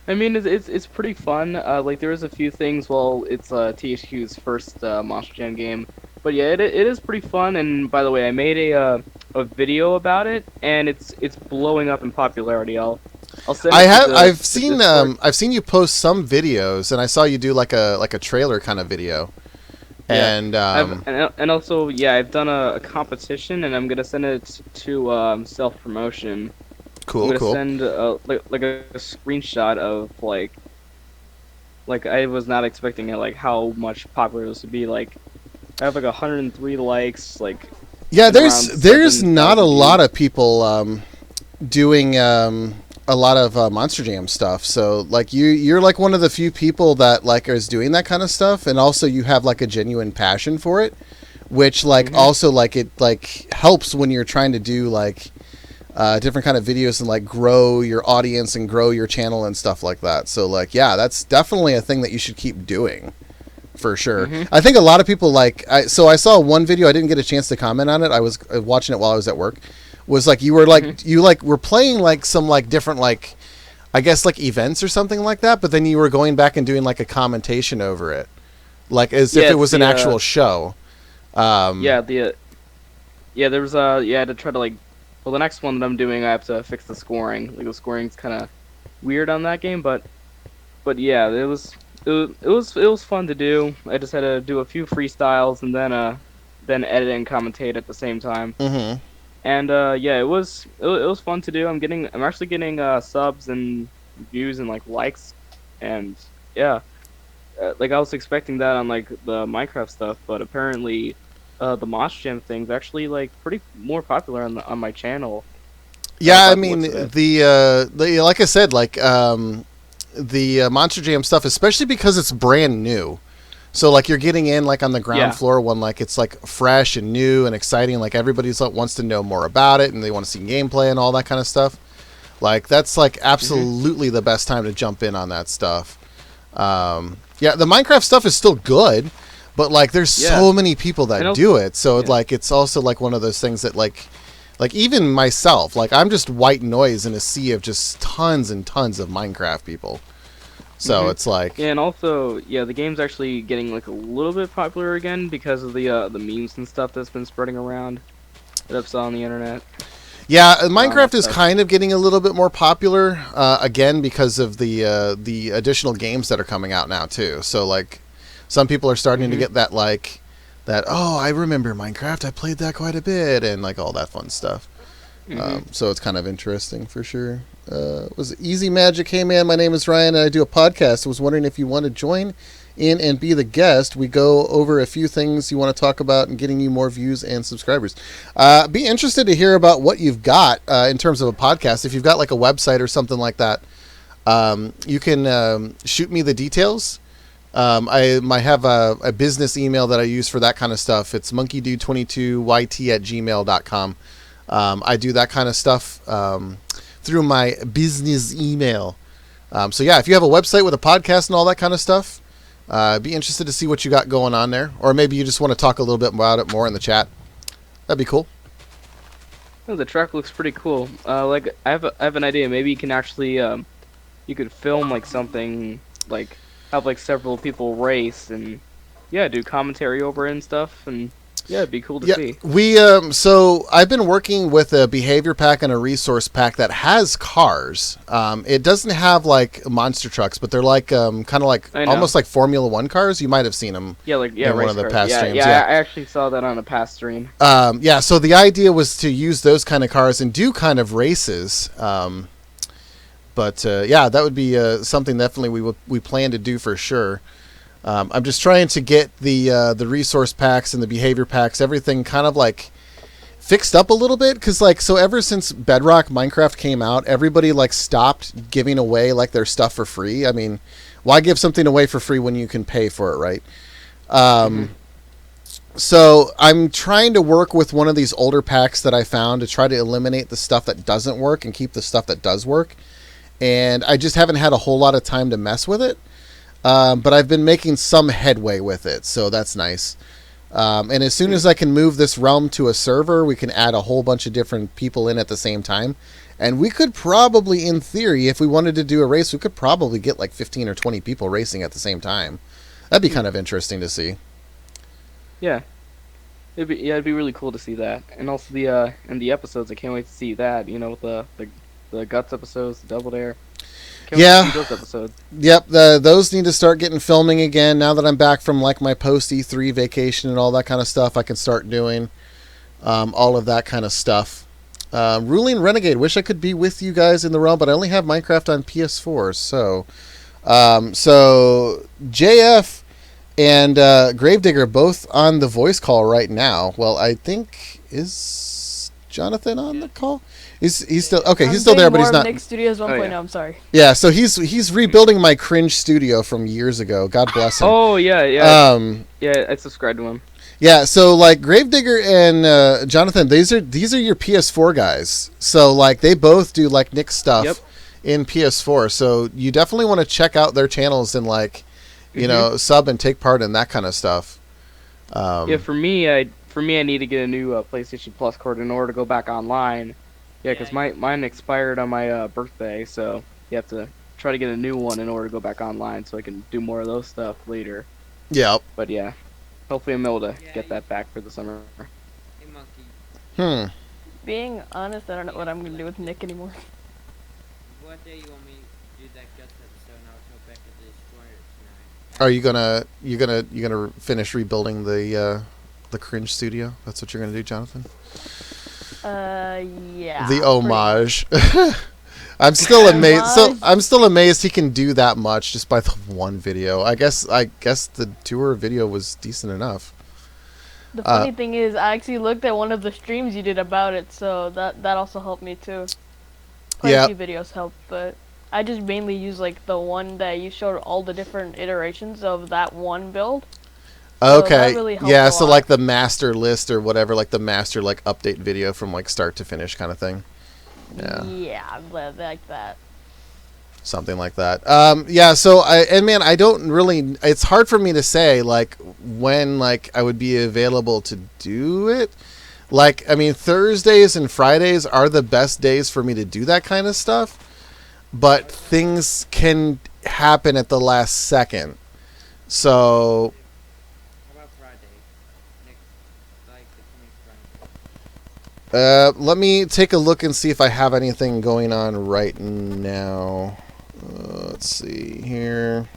I mean, it's pretty fun. Like there is a few things. Well, it's THQ's first Monster Jam game, but yeah, it is pretty fun. And by the way, I made a video about it, and it's blowing up in popularity. I'll send. I've seen you post some videos, and I saw you do like a trailer kind of video. Yeah. And also, yeah, I've done a competition, and I'm gonna send it to self promotion. Cool. I'm gonna send like a screenshot of like I was not expecting it, like how much popular this would be. Like I have like 103 likes. Like yeah, there's not a lot of people doing a lot of Monster Jam stuff. So like you're like one of the few people that like is doing that kind of stuff, and also you have like a genuine passion for it, which like also like it like helps when you're trying to do like different kind of videos and like grow your audience and grow your channel and stuff like that. So like yeah, that's definitely a thing that you should keep doing for sure. I think a lot of people like I saw one video, I didn't get a chance to comment on it. I was watching it while I was at work. Was like you were like you like were playing like some like different like I guess like events or something like that, but then you were going back and doing like a commentation over it, like as if it was an actual show. There was I had to try to like, well, the next one that I'm doing, I have to fix the scoring. Like the scoring's kind of weird on that game, but yeah, it was fun to do. I just had to do a few freestyles and then edit and commentate at the same time. And yeah, it was fun to do. I'm actually getting subs and views and like likes, and yeah, like I was expecting that on like the Minecraft stuff, but apparently the Monster Jam thing's actually like pretty more popular on my channel. Yeah, I mean the like I said, like the Monster Jam stuff, especially because it's brand new. So like you're getting in like on the ground floor when like it's like fresh and new and exciting, like everybody's like wants to know more about it and they want to see gameplay and all that kind of stuff. Like that's like absolutely the best time to jump in on that stuff. Yeah, the Minecraft stuff is still good, but like there's so many people that do it. So like it's also like one of those things that like even myself, like I'm just white noise in a sea of just tons and tons of Minecraft people. So it's like, yeah, and also, yeah, the game's actually getting like a little bit popular again because of the memes and stuff that's been spreading around that I've saw on the internet. Yeah, Minecraft is kind of getting a little bit more popular again because of the additional games that are coming out now too. So like, some people are starting to get that like that. Oh, I remember Minecraft. I played that quite a bit, and like all that fun stuff. So it's kind of interesting for sure. Was Easy Magic? Hey man, my name is Ryan and I do a podcast. I was wondering if you want to join in and be the guest. We go over a few things you want to talk about and getting you more views and subscribers. Be interested to hear about what you've got in terms of a podcast. If you've got like a website or something like that, You can shoot me the details. I might have a business email that I use for that kind of stuff. It's monkeydude22yt@gmail.com. I do that kind of stuff through my business email. So yeah, if you have a website with a podcast and all that kind of stuff, be interested to see what you got going on there. Or maybe you just want to talk a little bit about it more in the chat. That'd be cool. Oh, the track looks pretty cool. Like I have an idea. Maybe you can actually you could film like something, like have like several people race and yeah, do commentary over it and stuff, and yeah, it'd be cool to see. We so I've been working with a behavior pack and a resource pack that has cars. It doesn't have like monster trucks, but they're like kind of like almost like Formula One cars. You might have seen them. Yeah, like in one of the past streams. Yeah, I actually saw that on a past stream. Yeah, so the idea was to use those kind of cars and do kind of races. But yeah, that would be something definitely we plan to do for sure. I'm just trying to get the resource packs and the behavior packs, everything kind of like fixed up a little bit, because like so ever since Bedrock Minecraft came out, everybody like stopped giving away like their stuff for free. I mean, why give something away for free when you can pay for it, right? So I'm trying to work with one of these older packs that I found to try to eliminate the stuff that doesn't work and keep the stuff that does work. And I just haven't had a whole lot of time to mess with it. But I've been making some headway with it, so that's nice. And as soon as I can move this realm to a server, we can add a whole bunch of different people in at the same time. And we could probably, in theory, if we wanted to do a race, we could probably get like 15 or 20 people racing at the same time. That'd be kind of interesting to see. Yeah. It'd be really cool to see that. And also the episodes, I can't wait to see that, you know, with the Guts episodes, the Double Dare. Yeah. Those episodes. Yep, those need to start getting filming again. Now that I'm back from like my post E3 vacation and all that kind of stuff, I can start doing all of that kind of stuff. Ruling Renegade, wish I could be with you guys in the realm, but I only have Minecraft on PS4. So JF and Gravedigger both on the voice call right now. Well, I think is Jonathan on the call? He's still okay. He's still there, but he's not. Nick Studios 1.0. I'm sorry. Yeah, so he's rebuilding my cringe studio from years ago. God bless him. Oh yeah. Yeah, I subscribed to him. Yeah, so like Gravedigger and Jonathan, these are your PS4 guys. So like they both do like Nick stuff in PS4. So you definitely want to check out their channels and like you know sub and take part in that kind of stuff. Yeah, for me, I need to get a new PlayStation Plus card in order to go back online. Yeah, because mine expired on my birthday, so you have to try to get a new one in order to go back online so I can do more of those stuff later. Yeah. But yeah, hopefully I'm able to get that back for the summer. Hey, Monkey. Being honest, I don't know what I'm going to do with Nick anymore. What day you want me to do that Guts episode and I'll go back to the Destroyer tonight? Are you gonna finish rebuilding the cringe studio? That's what you're gonna do, Jonathan? Yeah. The homage. I'm still amazed. So I'm still amazed he can do that much just by the one video. I guess the tour video was decent enough. The funny thing is, I actually looked at one of the streams you did about it, so that also helped me too. Quite a few videos helped, but I just mainly use like the one that you showed all the different iterations of that one build. Okay. So really yeah, so like the master list or whatever, like the master like update video from like start to finish kind of thing. Yeah. Yeah, like that. Something like that. Yeah, so I don't really, it's hard for me to say like when like I would be available to do it. Like, I mean, Thursdays and Fridays are the best days for me to do that kind of stuff, but things can happen at the last second. So let me take a look and see if I have anything going on right now. Let's see here.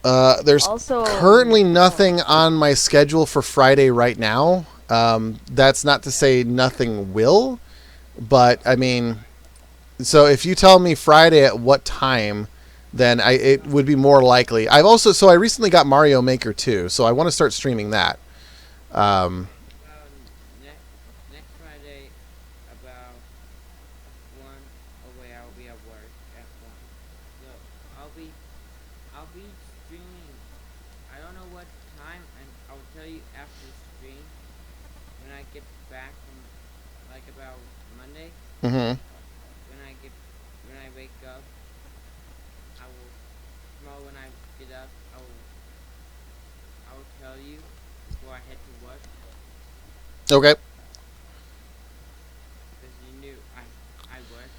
There's also currently nothing on my schedule for Friday right now. That's not to say nothing will, but I mean, so if you tell me Friday at what time, then it would be more likely. I recently got Mario Maker 2, so I want to start streaming that. Next Friday, about 1 away hour work at 1. So I'll be streaming. I don't know what time, and I'll tell you after the stream when I get back from like about Monday. Mm-hmm. When I wake up, I will tomorrow when I get up, I will tell you before I head to work. Okay. Because you knew I work.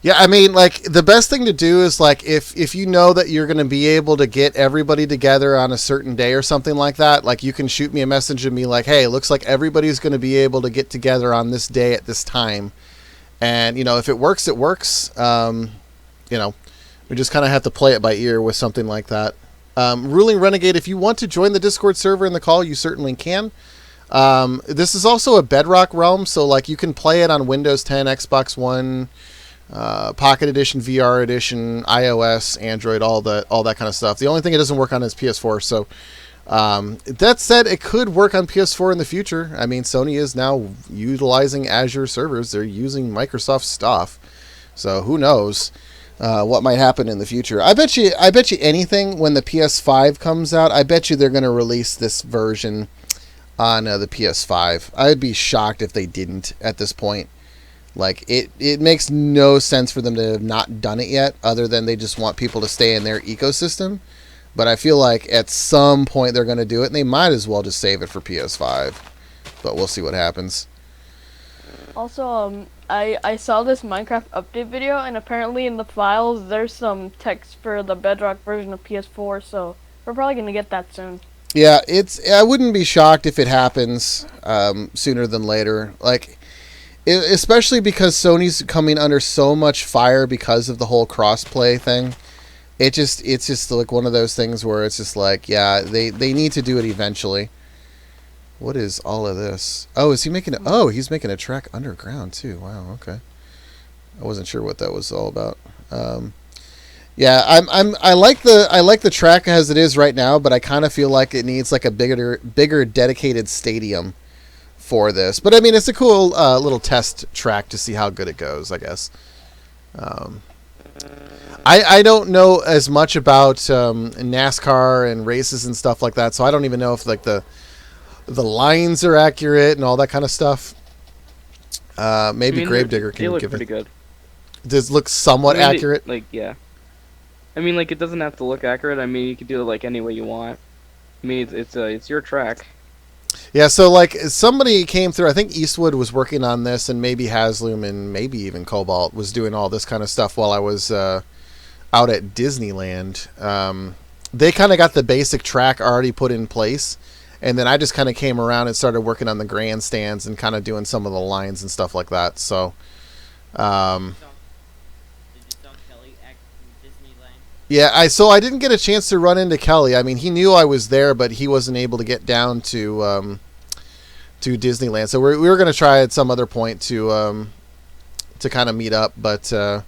Yeah, I mean, like, the best thing to do is, like, if you know that you're going to be able to get everybody together on a certain day or something like that, like, you can shoot me a message and be like, hey, it looks like everybody's going to be able to get together on this day at this time. And, you know, if it works, it works. You know, we just kind of have to play it by ear with something like that. Ruling Renegade, if you want to join the Discord server in the call, you certainly can. This is also a Bedrock realm, so, like, you can play it on Windows 10, Xbox One, Pocket Edition, VR Edition, iOS, Android, all that kind of stuff. The only thing it doesn't work on is PS4. So that said, it could work on PS4 in the future. I mean, Sony is now utilizing Azure servers. They're using Microsoft stuff. So who knows what might happen in the future? I bet you anything when the PS5 comes out. I bet you they're going to release this version on the PS5. I'd be shocked if they didn't at this point. Like, it makes no sense for them to have not done it yet, other than they just want people to stay in their ecosystem. But I feel like at some point they're going to do it, and they might as well just save it for PS5. But we'll see what happens. Also, I saw this Minecraft update video, and apparently in the files there's some text for the Bedrock version of PS4, so we're probably going to get that soon. Yeah, I wouldn't be shocked if it happens sooner than later. Like, especially because Sony's coming under so much fire because of the whole crossplay thing. It's just like one of those things where it's just like, yeah, they need to do it eventually. What is all of this? Oh, is he making he's making a track underground too. Wow, okay. I wasn't sure what that was all about. Yeah, I like the track as it is right now, but I kind of feel like it needs like a bigger dedicated stadium for this. But I mean, it's a cool little test track to see how good it goes, I guess. I don't know as much about NASCAR and races and stuff like that, so I don't even know if like the lines are accurate and all that kind of stuff. Maybe Gravedigger can give it. Pretty good. Does it look somewhat accurate? Yeah. I mean, like, it doesn't have to look accurate. I mean, you can do it like any way you want. I mean, it's your track. Yeah, so like somebody came through, I think Eastwood was working on this, and maybe Hasloom and maybe even Cobalt was doing all this kind of stuff while I was out at Disneyland. They kind of got the basic track already put in place, and then I just kind of came around and started working on the grandstands and kind of doing some of the lines and stuff like that. So, yeah, I didn't get a chance to run into Kelly. I mean, he knew I was there, but he wasn't able to get down to Disneyland. So we were going to try at some other point to kind of meet up, but yeah,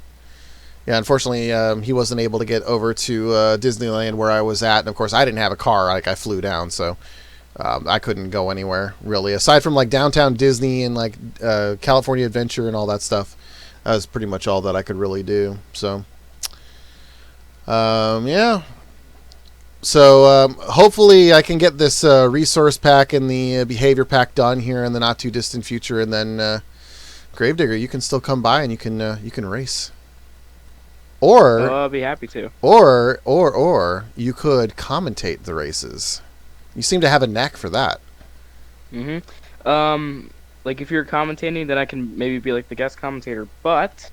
unfortunately, he wasn't able to get over to Disneyland where I was at. And of course, I didn't have a car; like I flew down, so I couldn't go anywhere really. Aside from like downtown Disney and like California Adventure and all that stuff, that was pretty much all that I could really do. So. Yeah. So hopefully I can get this resource pack and the behavior pack done here in the not too distant future, and then Gravedigger, you can still come by and you can race. Or I'll be happy to. Or you could commentate the races. You seem to have a knack for that. Like if you're commentating, then I can maybe be like the guest commentator, but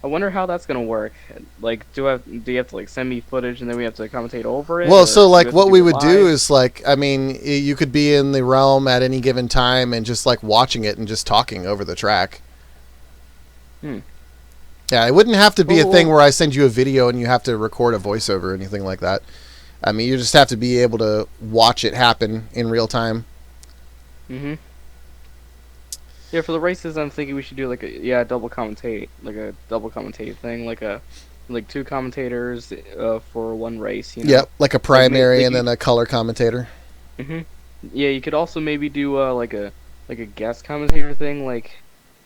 I wonder how that's gonna work. Like, do you have to like send me footage and then we have to commentate over it? Well, so like what we would do is like, I mean, you could be in the realm at any given time and just like watching it and just talking over the track. Yeah, it wouldn't have to be a thing where I send you a video and you have to record a voiceover or anything like that. I mean, you just have to be able to watch it happen in real time. Yeah, for the races, I'm thinking we should do like a double commentate thing, like two commentators for one race. You know? Yep, like a primary and then a color commentator. Yeah, you could also maybe do like a guest commentator thing, like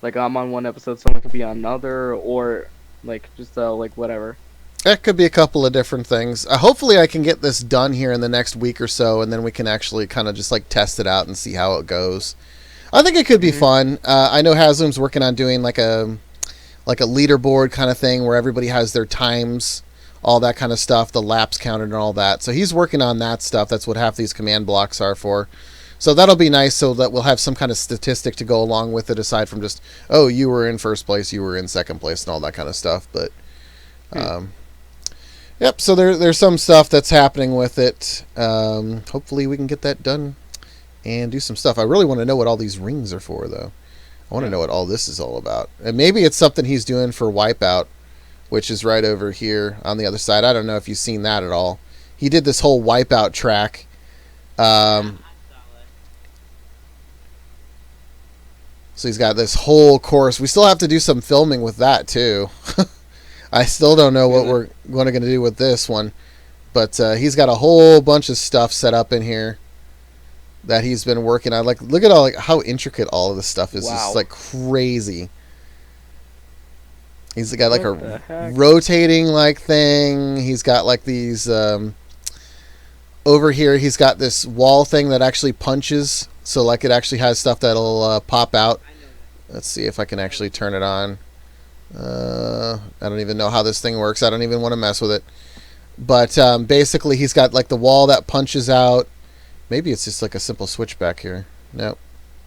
I'm on one episode, someone could be on another, or Like just like whatever. That could be a couple of different things. Hopefully, I can get this done here in the next week or so, and then we can actually kind of just like test it out and see how it goes. I think it could be fun. I know Haslam's working on doing like a leaderboard kind of thing where everybody has their times, all that kind of stuff, the laps counted and all that. So he's working on that stuff. That's what half these command blocks are for. So that'll be nice, so that we'll have some kind of statistic to go along with it, aside from just, oh, you were in first place, you were in second place, and all that kind of stuff. But yep, so there's some stuff that's happening with it. Hopefully we can get that done and do some stuff. I really want to know what all these rings are for, though. I want to know what all this is all about. And maybe it's something he's doing for Wipeout, which is right over here on the other side. I don't know if you've seen that at all. He did this whole Wipeout track. So he's got this whole course. We still have to do some filming with that, too. I still don't know what we're going to do with this one. But he's got a whole bunch of stuff set up in here that he's been working on. Like, look at all how intricate all of this stuff is. Wow. Just like crazy. He's got like a rotating like thing. He's got like these over here. He's got this wall thing that actually punches. So like it actually has stuff that'll pop out. Let's see if I can actually turn it on. I don't even know how this thing works. I don't even want to mess with it. But basically he's got like the wall that punches out. Maybe it's just like a simple switch back here. Nope,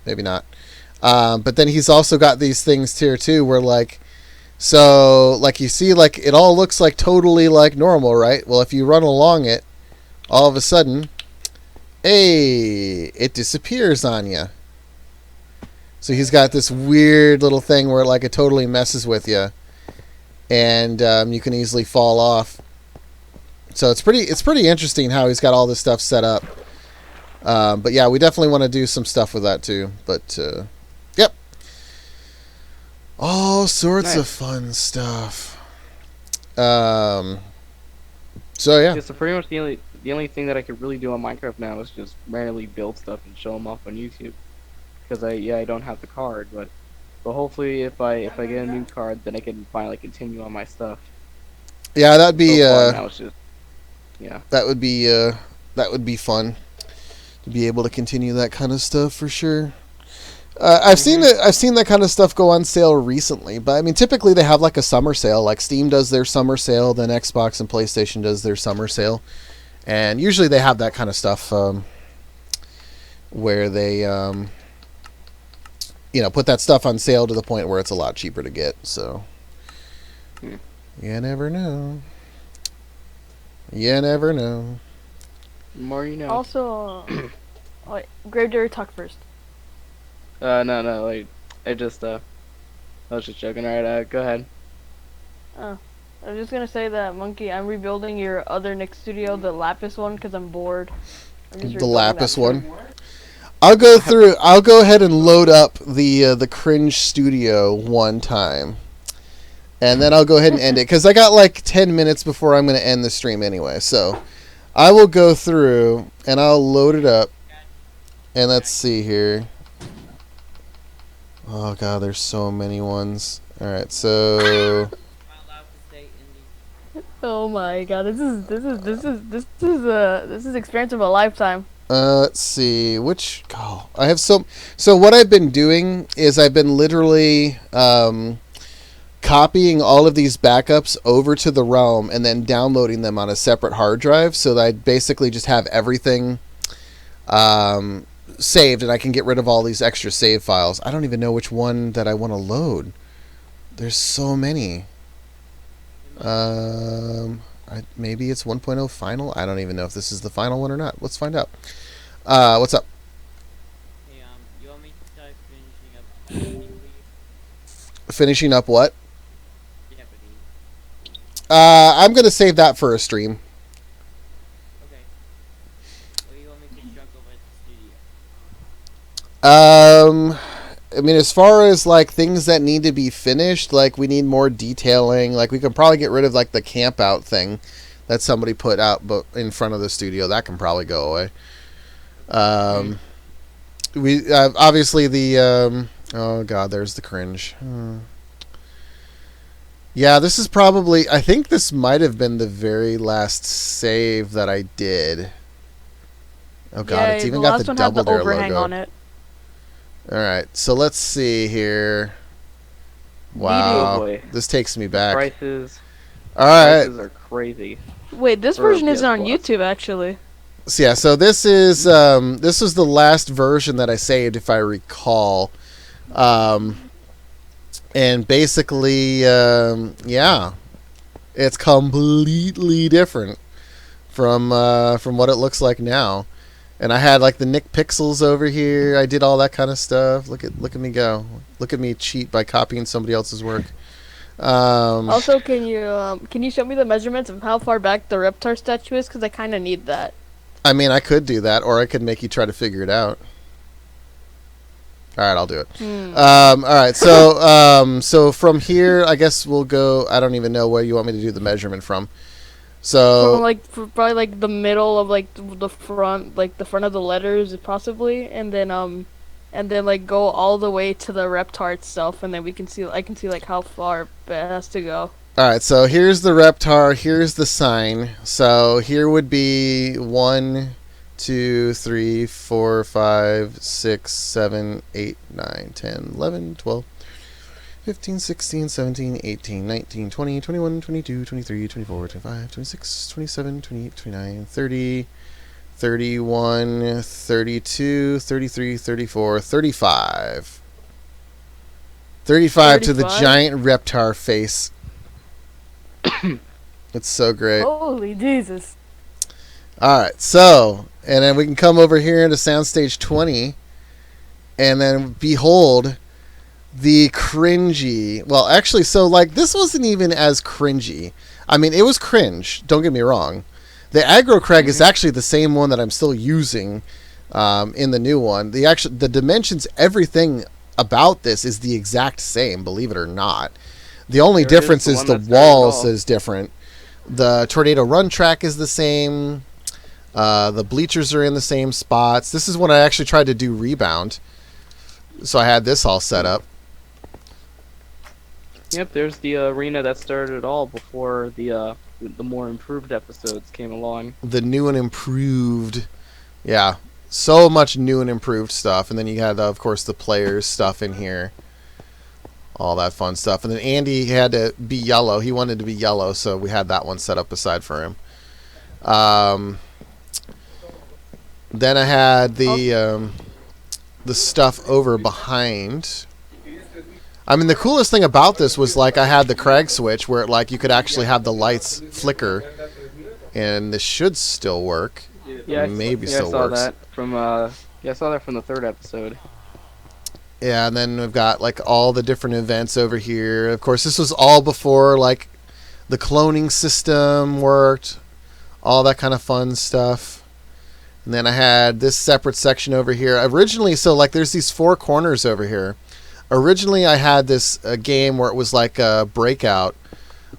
maybe not. But then he's also got these things here too where like, so like you see like it all looks like totally like normal, right? Well, if you run along it, all of a sudden, hey, it disappears on you. So he's got this weird little thing where like it totally messes with you, and you can easily fall off. So it's pretty interesting how he's got all this stuff set up. But yeah, we definitely want to do some stuff with that too. But yep, all sorts of fun stuff. So yeah. So pretty much the only thing that I could really do on Minecraft now is just randomly build stuff and show them off on YouTube. Because I don't have the card, but hopefully if I get a new card, then I can finally continue on my stuff. Yeah, that'd be now it's just, yeah. That would be fun to be able to continue that kind of stuff for sure. I've seen that kind of stuff go on sale recently, but I mean typically they have like a summer sale. Like Steam does their summer sale, then Xbox and PlayStation does their summer sale, and usually they have that kind of stuff where they put that stuff on sale to the point where it's a lot cheaper to get. So you never know. You never know. The more you know. Also, Gravedigger, talk first. No, I was just joking. Alright, go ahead. Oh, I was just gonna say that, Monkey, I'm rebuilding your other Nick studio, the Lapis one, because I'm bored. The Lapis one? I'll go ahead and load up the Cringe Studio one time. And then I'll go ahead and end it, because I got like 10 minutes before I'm going to end the stream anyway. So I will go through and I'll load it up. And let's see here. Oh god, there's so many ones. Alright, so oh my god, this is experience of a lifetime. Let's see, I have so what I've been doing is I've been literally copying all of these backups over to the Realm and then downloading them on a separate hard drive, so that I basically just have everything saved, and I can get rid of all these extra save files. I don't even know which one that I want to load. There's so many. Maybe it's 1.0 final. I don't even know if this is the final one or not. Let's find out. What's up? Hey, you want me to start finishing up? Finishing up what? Jeopardy. I'm gonna save that for a stream. Okay. What do you want me to struggle with the studio? I mean, as far as like things that need to be finished, like we need more detailing. Like we could probably get rid of like the camp out thing that somebody put out but in front of the studio. That can probably go away. We obviously the oh god, there's the cringe. Yeah, this is probably... I think this might have been the very last save that I did. Oh god, Yeah, it's even the got last the one had Double the Dare overhang logo. on it. Alright, so let's see here. Oh Wow. boy. This takes me The back. prices Alright. are crazy. Wait, this For version isn't PS on Plus. YouTube actually. So yeah, so this is the last version that I saved, if I recall. And basically, yeah, it's completely different from what it looks like now. And I had like the Nick Pixels over here. I did all that kind of stuff. Look at me go. Look at me cheat by copying somebody else's work. Also, can you show me the measurements of how far back the Reptar statue is? Because I kind of need that. I mean, I could do that, or I could make you try to figure it out. All right, I'll do it. All right, so from here, I guess we'll go. I don't even know where you want me to do the measurement from. So Probably like the middle of like the front, like the front of the letters, possibly, and then like go all the way to the Reptar itself, and then I can see like how far it has to go. all right, so here's the Reptar. Here's the sign. So here would be 1, 2, 3, 4, 5, 6, 7, 8, 9, 10, 11, 12, 15, 16, 17, 18, 19, 20, 21, 22, 23, 24, 25, 26, 27, 28, 29, 30, 31, 32, 33, 34, 35. 35 to the 35? giant Reptar face. It's so great. Holy Jesus! All right, so, and then we can come over here into Soundstage 20, and then behold the cringy. Well, actually, so like this wasn't even as cringy. I mean, it was cringe. Don't get me wrong. The Aggro Crag is actually the same one that I'm still using in the new one. The dimensions, everything about this is the exact same. Believe it or not. The only difference is the walls is different. The Tornado Run track is the same. The bleachers are in the same spots. This is when I actually tried to do Rebound. So I had this all set up. Yep, there's the arena that started it all before the more improved episodes came along. The new and improved. Yeah. So much new and improved stuff. And then you had, of course, the players stuff in here. All that fun stuff. And then Andy had to be yellow. He wanted to be yellow, so we had that one set up aside for him. Then I had the stuff over behind. I mean, the coolest thing about this was, like, I had the Crag switch where, like, you could actually have the lights flicker. And this should still work. Yeah, Maybe I still saw works. that from I saw that from the 3rd episode. Yeah, and then we've got like all the different events over here. Of course, this was all before like the cloning system worked, all that kind of fun stuff. And then I had this separate section over here. Originally, so like there's these 4 corners over here. Originally, I had this game where it was like a breakout,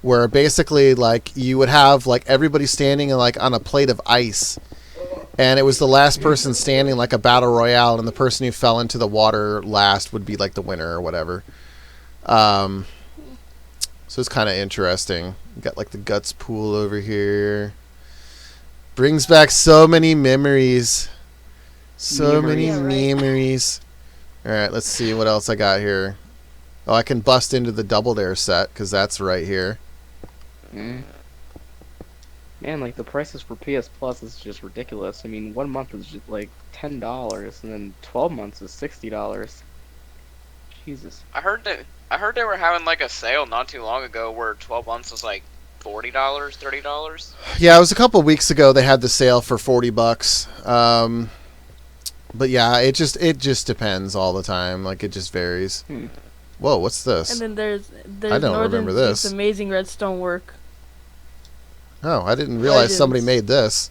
where basically like you would have like everybody standing like on a plate of ice. And it was the last person standing, like a battle royale, and the person who fell into the water last would be like the winner or whatever. So it's kind of interesting. You got like the guts pool over here. Brings back so many memories. So many memories. All right, let's see what else I got here. Oh, I can bust into the Double Dare set because that's right here. Man, like the prices for PS Plus is just ridiculous. I mean, 1 month is just like $10, and then 12 months is $60. Jesus. I heard they were having like a sale not too long ago where 12 months was like $40, $30. Yeah, it was a couple weeks ago. They had the sale for $40. But yeah, it just depends all the time. Like it just varies. Whoa, what's this? And then there's I don't Northern remember this. States' amazing redstone work. Oh, I didn't realize somebody made this.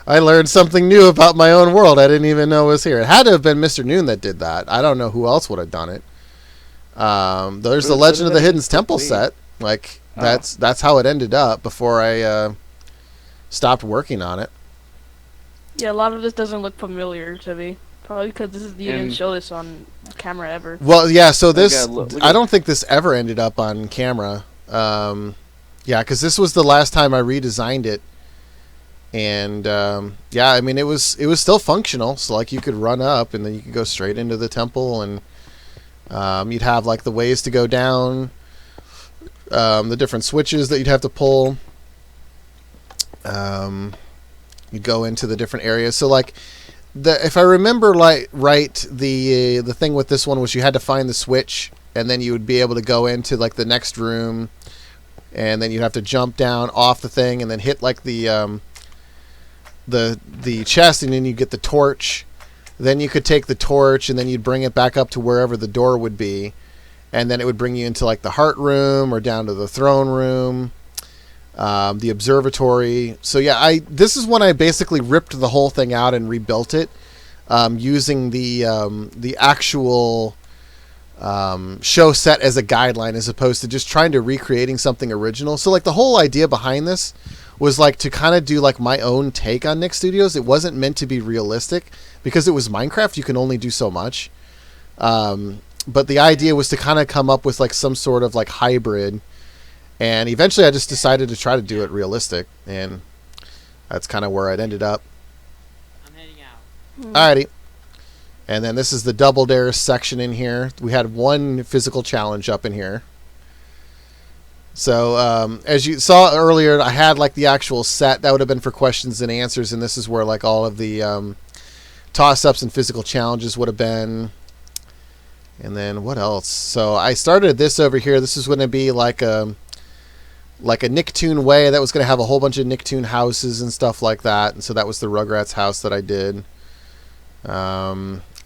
I learned something new about my own world I didn't even know was here. It had to have been Mr. Noon that did that. I don't know who else would have done it. There's the Legend of the Hidden Temple set. Like that's how it ended up before I stopped working on it. Yeah, a lot of this doesn't look familiar to me. Probably because you didn't show this on camera ever. Well, yeah. So this, look I don't think this ever ended up on camera. Yeah, because this was the last time I redesigned it, and yeah, I mean it was still functional. So like you could run up, and then you could go straight into the temple, and you'd have like the ways to go down, the different switches that you'd have to pull. You'd go into the different areas. So like, if I remember right, the thing with this one was you had to find the switch, and then you would be able to go into like the next room, and then you'd have to jump down off the thing, and then hit like the chest, and then you get the torch. Then you could take the torch, and then you'd bring it back up to wherever the door would be, and then it would bring you into like the heart room or down to the throne room, the observatory. So yeah, this is when I basically ripped the whole thing out and rebuilt it, using the actual show set as a guideline, as opposed to just trying to recreating something original. So like the whole idea behind this was like to kind of do like my own take on Nick Studios. It wasn't meant to be realistic because it was Minecraft. You can only do so much. But the idea was to kind of come up with like some sort of like hybrid. And eventually I just decided to try to do it realistic. And that's kind of where it ended up. I'm heading out. Alrighty. And then this is the Double Dare section in here. We had one physical challenge up in here. So as you saw earlier, I had like the actual set that would have been for questions and answers, and this is where like all of the toss-ups and physical challenges would have been. And then what else? So I started this over here. This is going to be like a Nicktoon way that was going to have a whole bunch of Nicktoon houses and stuff like that. And so that was the Rugrats house that I did.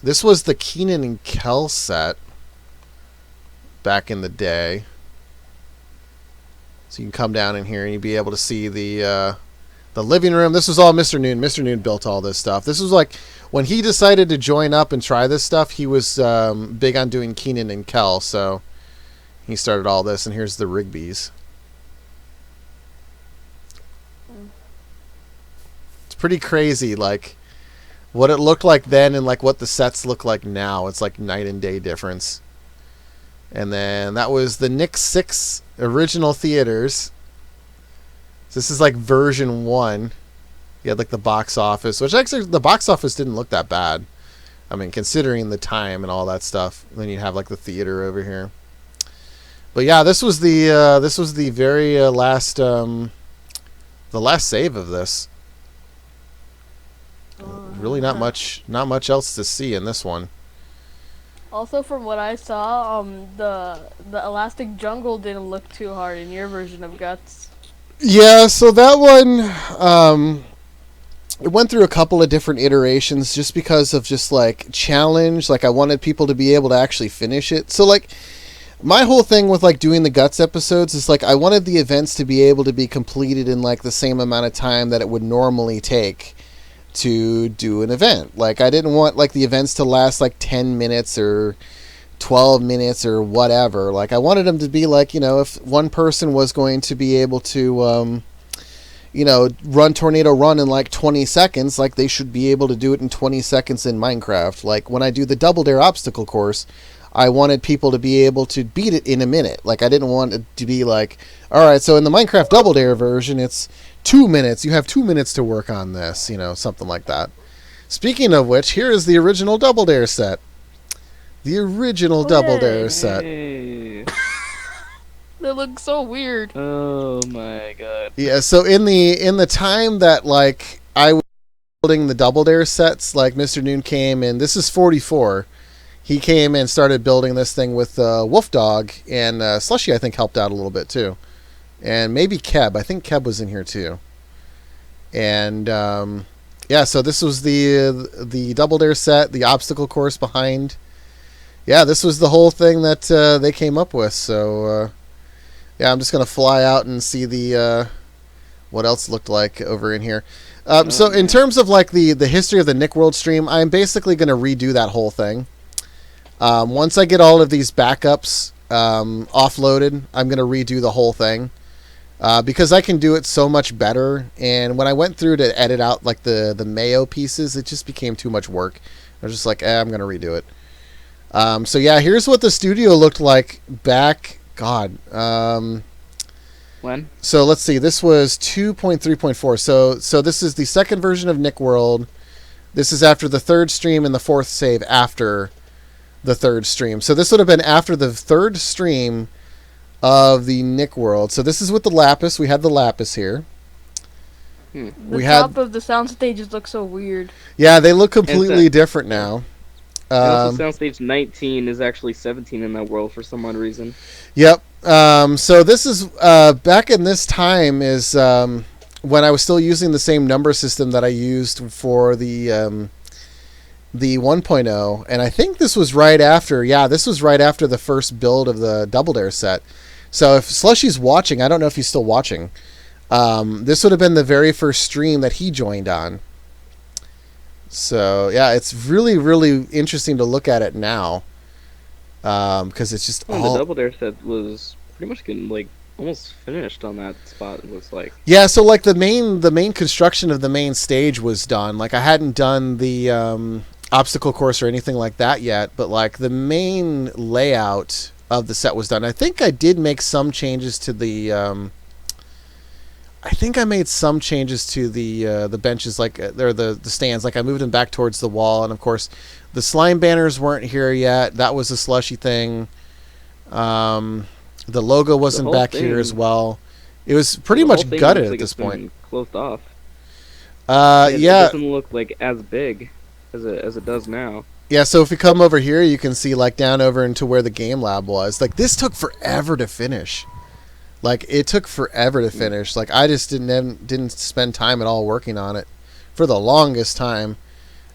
This was the Keenan and Kel set back in the day. So you can come down in here and you'll be able to see the living room. This was all Mr. Noon. Mr. Noon built all this stuff. This was like when he decided to join up and try this stuff, he was big on doing Keenan and Kel. So he started all this. And here's the Rigby's. It's pretty crazy, like what it looked like then and like what the sets look like now. It's like night and day difference. And then that was the Nick 6 original theaters. So this is like version 1. You had like the box office, which actually the box office didn't look that bad. I mean, considering the time and all that stuff. And then you have like the theater over here. But yeah, this was the very last save of this. Really not much else to see in this one. Also, from what I saw, the Elastic Jungle didn't look too hard in your version of Guts. Yeah, so that one, it went through a couple of different iterations just because of just like challenge. Like I wanted people to be able to actually finish it. So like my whole thing with like doing the Guts episodes is like I wanted the events to be able to be completed in like the same amount of time that it would normally take to do an event. Like I didn't want like the events to last like 10 minutes or 12 minutes or whatever. Like I wanted them to be like, you know, if one person was going to be able to you know, run Tornado Run in like 20 seconds, like they should be able to do it in 20 seconds in Minecraft. Like when I do the Double Dare obstacle course, I wanted people to be able to beat it in a minute. Like I didn't want it to be like, all right, so in the Minecraft Double Dare version, it's 2 minutes. You have 2 minutes to work on this, you know, something like that. Speaking of which, here is the original Double Dare set. The original Double Dare set. Hey. They look so weird. Oh my god. Yeah, so in the time that like I was building the Double Dare sets, like Mr. Noon came and this is 44. He came and started building this thing with Wolf Dog, and Slushy I think helped out a little bit too. And maybe Keb. I think Keb was in here too. And yeah, so this was the Double Dare set, the obstacle course behind. Yeah, this was the whole thing that they came up with. So yeah, I'm just gonna fly out and see the what else looked like over in here. So in terms of like the history of the Nick World stream, I'm basically gonna redo that whole thing. Once I get all of these backups offloaded, I'm gonna redo the whole thing. Because I can do it so much better, and when I went through to edit out like the Mayo pieces, it just became too much work. I was just like, I'm going to redo it. So yeah, here's what the studio looked like back, God. When? So let's see, this was 2.3.4. So this is the second version of Nick World. This is after the third stream and the fourth save after the third stream. So this would have been after the third stream of the Nick World. So this is with the Lapis. We had the Lapis here. The top of the sound stages look so weird. Yeah, they look completely different now. Also, soundstage 19 is actually 17 in that world for some odd reason. Yep. So this is back in this time is when I was still using the same number system that I used for the 1.0, and I think this was right after. Yeah, this was right after the first build of the Double Dare set. So if Slushy's watching, I don't know if he's still watching. This would have been the very first stream that he joined on. So yeah, it's really, really interesting to look at it now, because it's just all... The Double Dare set was pretty much getting like almost finished on that spot. It looks like. Yeah, so like the main construction of the main stage was done. Like I hadn't done the obstacle course or anything like that yet, but like the main layout of the set was done. I think I did make some changes to the. I think I made some changes to the benches, like or the stands. Like I moved them back towards the wall, and of course, the slime banners weren't here yet. That was a Slushy thing. The logo wasn't back here as well. It was pretty much gutted at this point. Closed off. Yeah. It doesn't look like as big as it does now. Yeah, so if we come over here, you can see like down over into where the game lab was. Like this took forever to finish. Like it took forever to finish. Like I just didn't spend time at all working on it for the longest time.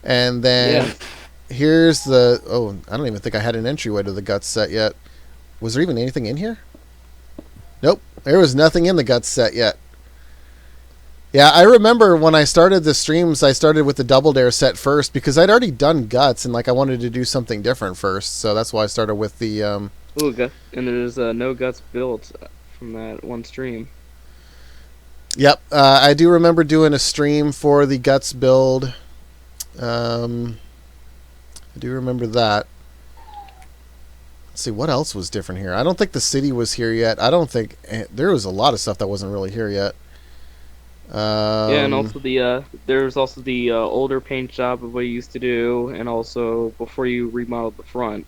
And then here's the I don't even think I had an entryway to the Guts set yet. Was there even anything in here? Nope, there was nothing in the Guts set yet. Yeah, I remember when I started the streams, I started with the Double Dare set first because I'd already done Guts and like I wanted to do something different first. So that's why I started with the and there's no Guts built from that one stream. Yep, I do remember doing a stream for the Guts build. I do remember that. Let's see, what else was different here? I don't think the city was here yet. I don't think... there was a lot of stuff that wasn't really here yet. Yeah, and also there was also the older paint job of what you used to do, and also before you remodeled the front.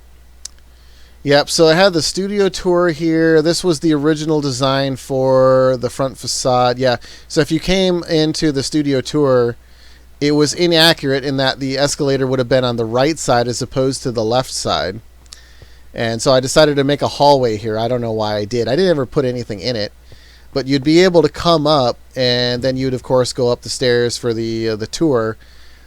Yep, so I had the studio tour here. This was the original design for the front facade. Yeah, so if you came into the studio tour, it was inaccurate in that the escalator would have been on the right side as opposed to the left side. And so I decided to make a hallway here. I don't know why I did. I didn't ever put anything in it. But you'd be able to come up, and then you'd, of course, go up the stairs for the tour.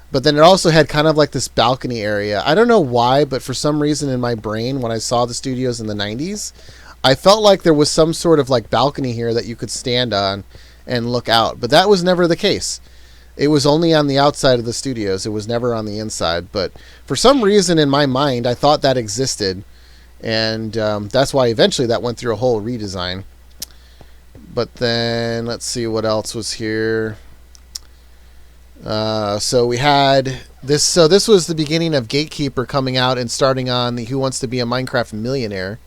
But then it also had kind of like this balcony area. I don't know why, but for some reason in my brain, when I saw the studios in the 90s, I felt like there was some sort of like balcony here that you could stand on and look out. But that was never the case. It was only on the outside of the studios. It was never on the inside. But for some reason in my mind, I thought that existed. And that's why eventually that went through a whole redesign. But then, let's see what else was here. So we had this. So this was the beginning of Gatekeeper coming out and starting on the Who Wants to Be a Minecraft Millionaire.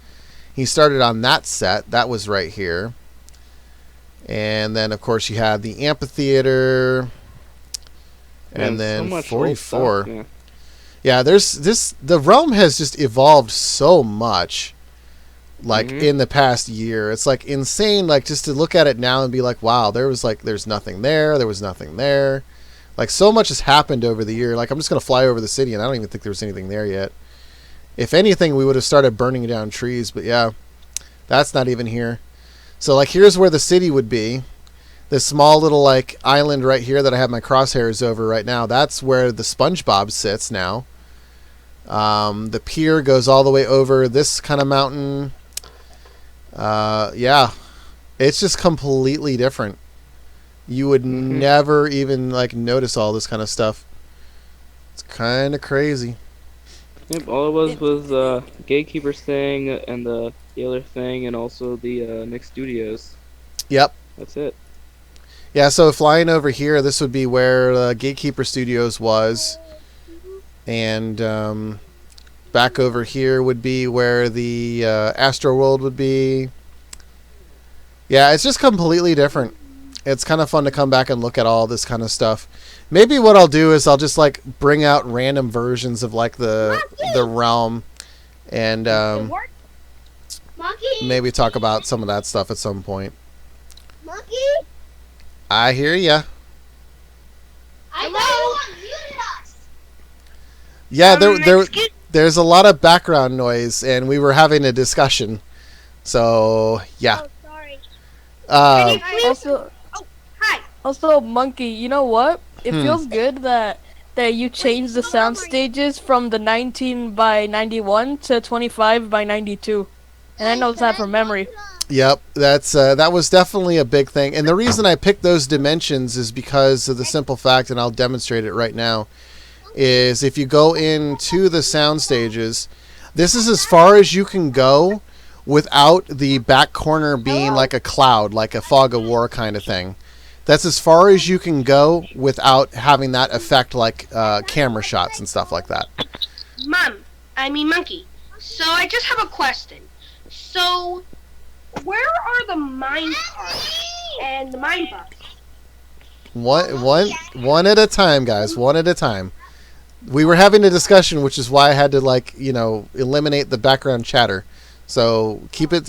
He started on that set. That was right here. And then, of course, you had the amphitheater. And then so 44. Stuff, yeah, there's this. The realm has just evolved so much. Like in the past year, it's like insane. Like just to look at it now and be like, wow, there's nothing there. There was nothing there. Like so much has happened over the year. Like I'm just gonna fly over the city, and I don't even think there was anything there yet. If anything, we would have started burning down trees. But yeah, that's not even here. So like here's where the city would be. This small little like island right here that I have my crosshairs over right now. That's where the SpongeBob sits now. The pier goes all the way over this kind of mountain. Yeah, it's just completely different. You would never even like notice all this kind of stuff. It's kind of crazy. Yep, all it was Gatekeeper's thing and the other thing, and also the Nick Studios. Yep. That's it. Yeah, so flying over here, this would be where Gatekeeper Studios was. And back over here would be where the Astro World would be. Yeah, it's just completely different. It's kind of fun to come back and look at all this kind of stuff. Maybe what I'll do is I'll just like bring out random versions of like the realm, and maybe talk about some of that stuff at some point. Monkey? I hear ya. I know you muted us. Yeah, there's a lot of background noise, and we were having a discussion. So yeah. Oh, sorry. Also, Monkey, you know what? It feels good that you changed the sound stages from the 19 by 91 to 25 by 92. And I know that from memory. Yep, that was definitely a big thing. And the reason I picked those dimensions is because of the simple fact, and I'll demonstrate it right now, is if you go into the sound stages, this is as far as you can go without the back corner being like a cloud, like a fog of war kind of thing. That's as far as you can go without having that affect like camera shots and stuff like that. Monkey. So I just have a question. So, where are the mine carts and the mine bucks? One at a time, guys. One at a time. We were having a discussion, which is why I had to eliminate the background chatter. So keep it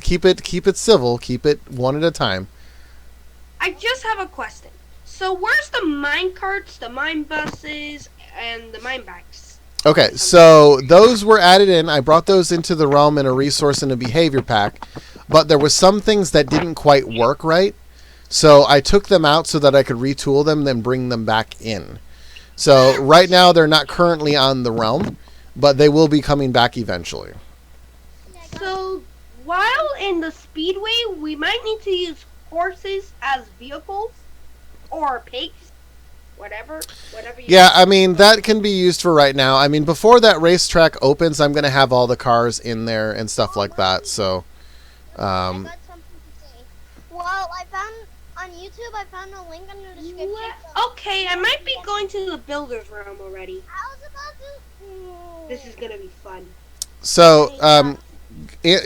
civil. Keep it one at a time. I just have a question. So where's the mine carts, the mine buses, and the mine bikes? Okay, so those were added in. I brought those into the realm in a resource and a behavior pack, but there were some things that didn't quite work right. So I took them out so that I could retool them, then bring them back in. So right now they're not currently on the realm, but they will be coming back eventually. So while in the speedway, we might need to use horses as vehicles, or pigs, whatever you Yeah, I mean, that can be used for right now. I mean, before that racetrack opens, I'm going to have all the cars in there and stuff like that, so... I got something to say. Well, on YouTube, I found a link in the description. Okay, I might be going to the builder's room already. I was about to... This is gonna be fun. So,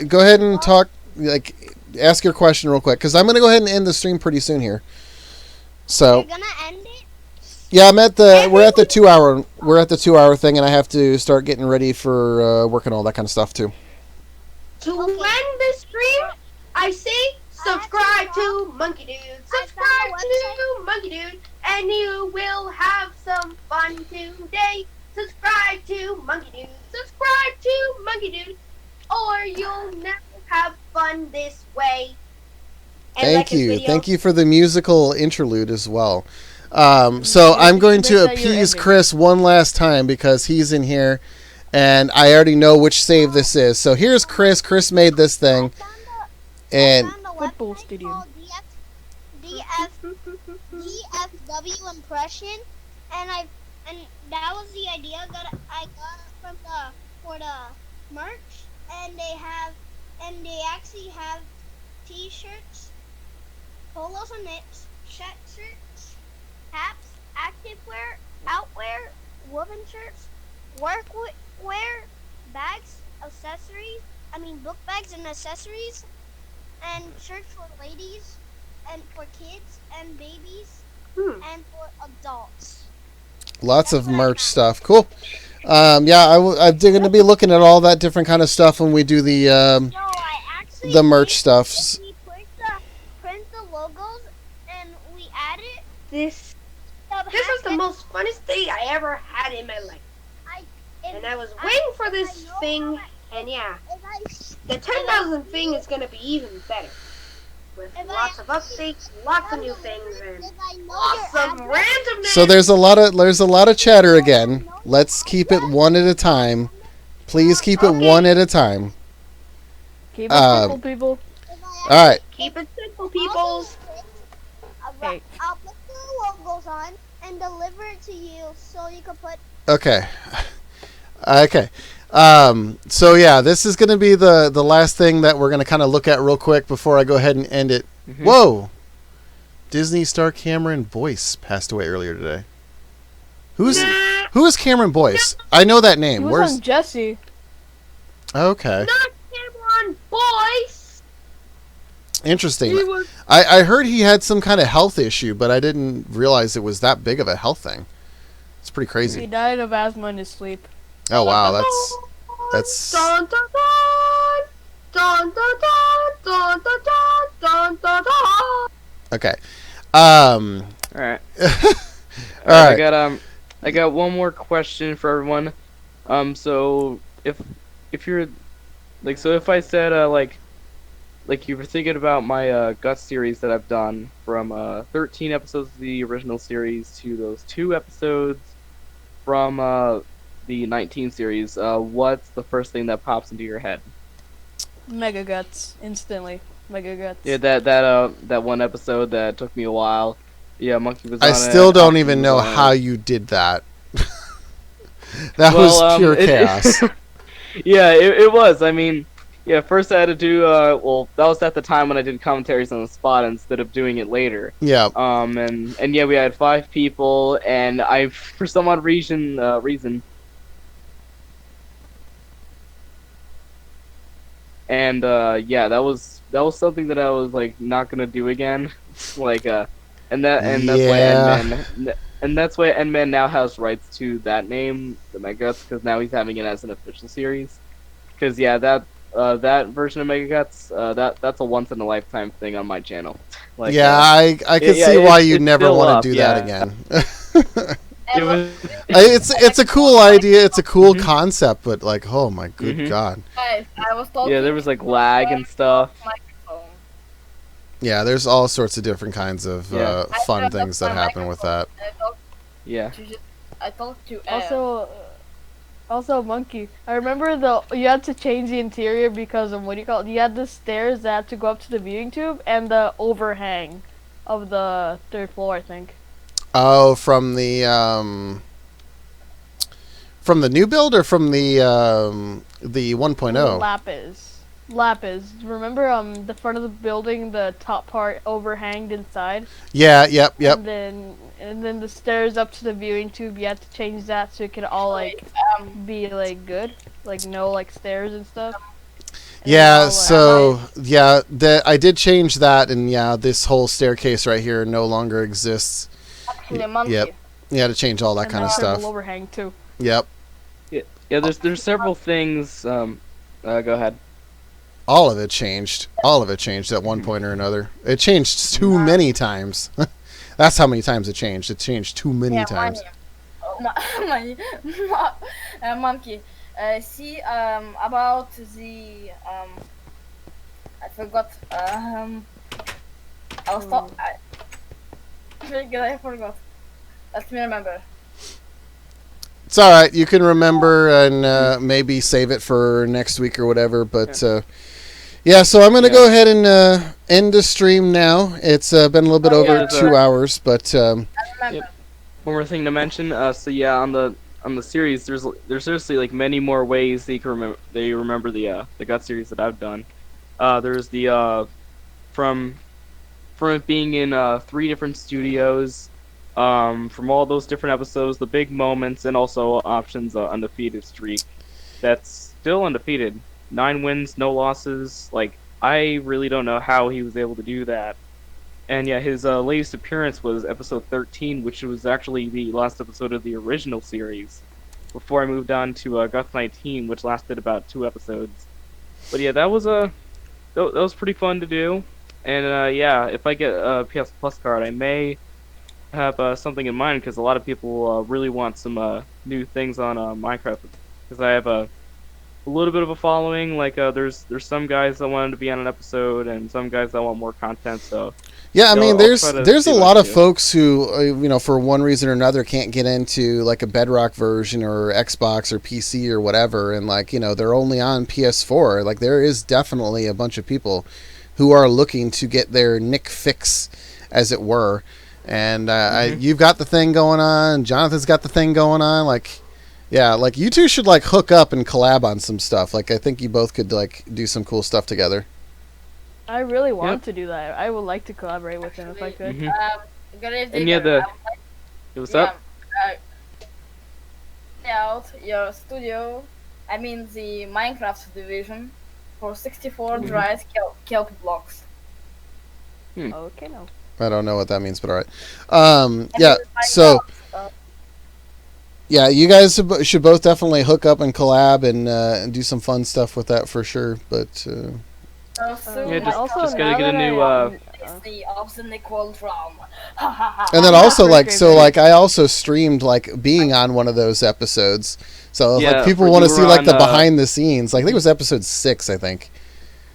go ahead and talk, ask your question real quick, because I'm going to go ahead and end the stream pretty soon here. So... You're gonna end it? Yeah, we're at the 2-hour thing, and I have to start getting ready for work and all that kind of stuff too. To end this stream, I say subscribe to Monkey Dude. Subscribe to Monkey Dude, and you will have some fun today. Subscribe to Monkey Dude. Subscribe to Monkey Dude, or you'll never have fun this way. And Thank you for the musical interlude as well. So I'm going to appease Chris one last time because he's in here, and I already know which save this is. So here's Chris. Chris made this thing, and Football Stadium. DFW impression, and that was the idea that I got for the merch, and they actually have T-shirts, polos and knits, shirts, hats, activewear, outwear, woven shirts, workwear, bags, book bags and accessories, and shirts for ladies, and for kids, and babies, and for adults. Lots of merch stuff. Cool. I'm going to be looking at all that different kind of stuff when we do the merch stuff. We print the logos, and we add it. This was the most funnest day I ever had in my life. And I was waiting for this thing, and yeah, the 10,000 thing is gonna be even better. With lots of updates, lots of new things, and awesome randomness. So there's a lot of chatter again. Let's keep it one at a time. Please keep it one at a time. Keep it simple, people. All right. Keep it simple, peoples. I'll put the logos on and deliver it to you so you can put... Okay. So yeah, this is going to be the last thing that we're going to kind of look at real quick before I go ahead and end it. Mm-hmm. Whoa! Disney star Cameron Boyce passed away earlier today. Who's... Who is Cameron Boyce? I know that name. He was Where's on Jesse. Okay. Not Cameron Boyce. Interesting. He was- I heard he had some kind of health issue, but I didn't realize it was that big of a health thing. It's pretty He crazy. died of asthma in his sleep. Oh wow, that's Dun, dun, dun, dun, dun, dun, dun, dun, dun, dun, dun. okay. All right. All right. I got one more question for everyone. So if you're like, so if I said like you were thinking about my Guts series that I've done from 13 episodes of the original series to those 2 episodes from the 19 series, what's the first thing that pops into your head? Mega Guts. Instantly. Mega Guts. Yeah, that one episode that took me a while. Yeah, Monkey was on I it. still don't Alfie even was know on it. how you did that. That was pure chaos. Yeah, it was. I mean, yeah, first I had to do, well, that was at the time when I did commentaries on the spot instead of doing it later. Yeah. And yeah, we had 5 people, and I, for some odd reason, and yeah, that was something that I was like not gonna do again, like and that's why that's why Endman now has rights to that name, the Megaguts, because now he's having it as an official series. Because yeah, that version of Megaguts, that's a once in a lifetime thing on my channel. Like, yeah, I can see why you never still want up, to do yeah. that again. It was, it's a cool idea. It's a cool concept, but like, oh my good god. Guys, I was talking. yeah, there was like lag and stuff. Microphone. Yeah, there's all sorts of different kinds of Yeah. fun things that happen with that. Yeah. I talked to Also, Monkey. I remember you had to change the interior because of what do you call it? You had the stairs that had to go up to the viewing tube and the overhang of the 3rd floor, I think. Oh, from the new build or from the 1.0? Lapis. Remember the front of the building, the top part overhanged inside? Yeah, yep. And then the stairs up to the viewing tube, you had to change that so it could all like be like good, like no like stairs and stuff. Yeah, so yeah, I did change that, and yeah, this whole staircase right here no longer exists. Yep. You had to change all that kind of stuff. Overhang too. Yep. Yeah. There's several things. Go ahead. All of it changed. All of it changed at one point or another. It changed too many times. That's how many times it changed. It changed too many times. Monkey. See, about the I forgot. I forgot. Let me remember. It's all right. You can remember and maybe save it for next week or whatever. But yeah, so I'm gonna go ahead and end the stream now. It's been a little bit over 2 hours, but One more thing to mention. So yeah, on the series, there's seriously like many more ways that you can remember the Gut series that I've done. There's the from it being in 3 different studios, from all those different episodes, the big moments, and also Option's undefeated streak. That's still undefeated. 9 wins, no losses. Like, I really don't know how he was able to do that. And yeah, his latest appearance was episode 13, which was actually the last episode of the original series, before I moved on to Guts 19, which lasted about 2 episodes. But yeah, that was pretty fun to do. And yeah, if I get a PS Plus card, I may have something in mind, because a lot of people really want some new things on Minecraft, because I have a little bit of a following. Like there's some guys that wanted to be on an episode, and some guys that want more content. So yeah, I mean, there's a lot of do. folks who for one reason or another can't get into like a Bedrock version or Xbox or PC or whatever, and like they're only on PS4. Like there is definitely a bunch of people who are looking to get their Nick fix, as it were. And you've got the thing going on. Jonathan's got the thing going on. Like, yeah, like you two should like hook up and collab on some stuff. Like, I think you both could like do some cool stuff together. I really want to do that. I would like to collaborate with him if I could. And yeah, what's up? out your studio, I mean the Minecraft division, for 64 dried kelp blocks. Okay, no. I don't know what that means, but all right. Yeah, so yeah, you guys should both definitely hook up and collab and do some fun stuff with that for sure. But yeah, just gotta get a new. Of the Nick World realm. And then also I also streamed like being on one of those episodes. So Yeah, like people you want to were see like on, the behind the scenes. Like I think it was episode 6, I think.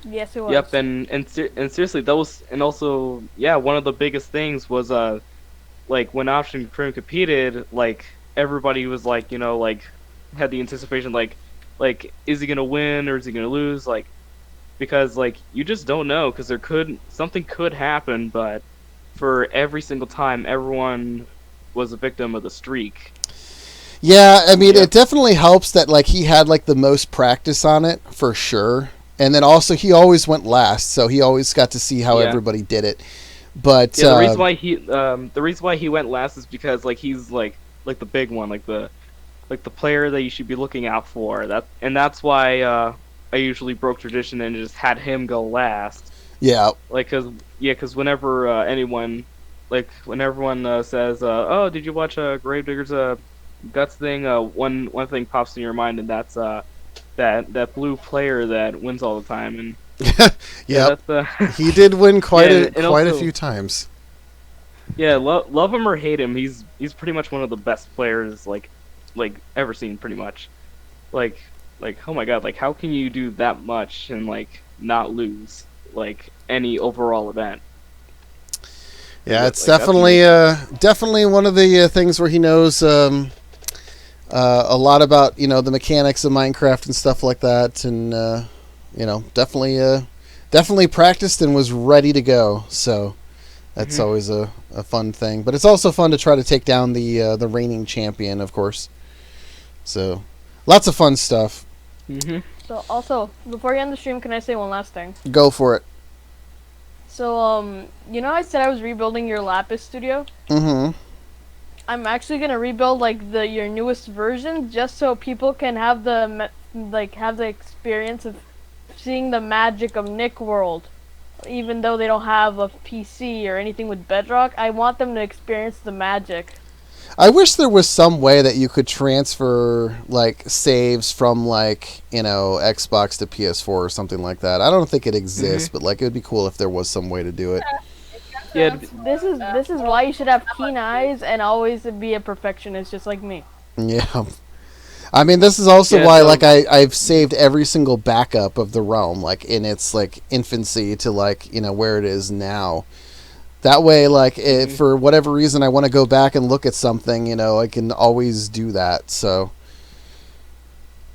Yes, it was. Yep, and seriously, that was, and also, yeah, one of the biggest things was like when Option Prim competed, like everybody was like, you know, like had the anticipation, like is he gonna win or is he gonna lose, like, because like you just don't know, because something could happen, but for every single time, everyone was a victim of the streak. Yeah, I mean, it definitely helps that like he had like the most practice on it for sure. And then also he always went last, so he always got to see how everybody did it. But yeah, the reason why he went last is because like he's like the big one, like the player that you should be looking out for. That's why I usually broke tradition and just had him go last. Yeah. Like, cause whenever anyone says, "Oh, did you watch Gravedigger's Guts thing?" One thing pops in your mind, and that's that blue player that wins all the time. And yeah, he did win quite a few times. Yeah, love him or hate him, he's pretty much one of the best players like ever seen, pretty much. Like oh my god, like how can you do that much and like not lose like any overall event? Yeah, it's like, definitely one of the things where he knows a lot about, you know, the mechanics of Minecraft and stuff like that, and you know, definitely practiced and was ready to go. So that's always a fun thing. But it's also fun to try to take down the reigning champion, of course. So lots of fun stuff. So also, before you end the stream, can I say one last thing? Go for it. So you know I said I was rebuilding your Lapis studio? I'm actually gonna rebuild like your newest version, just so people can have the experience of seeing the magic of Nick World, even though they don't have a PC or anything with Bedrock. I want them to experience the magic. I wish there was some way that you could transfer like saves from like, you know, Xbox to PS4 or something like that. I don't think it exists, but like it would be cool if there was some way to do it. Yeah, this is why you should have keen eyes and always be a perfectionist, just like me. Yeah, I mean, this is also why like I've saved every single backup of the realm, like in its like infancy to like, you know, where it is now. That way, like if for whatever reason I want to go back and look at something, you know, I can always do that. So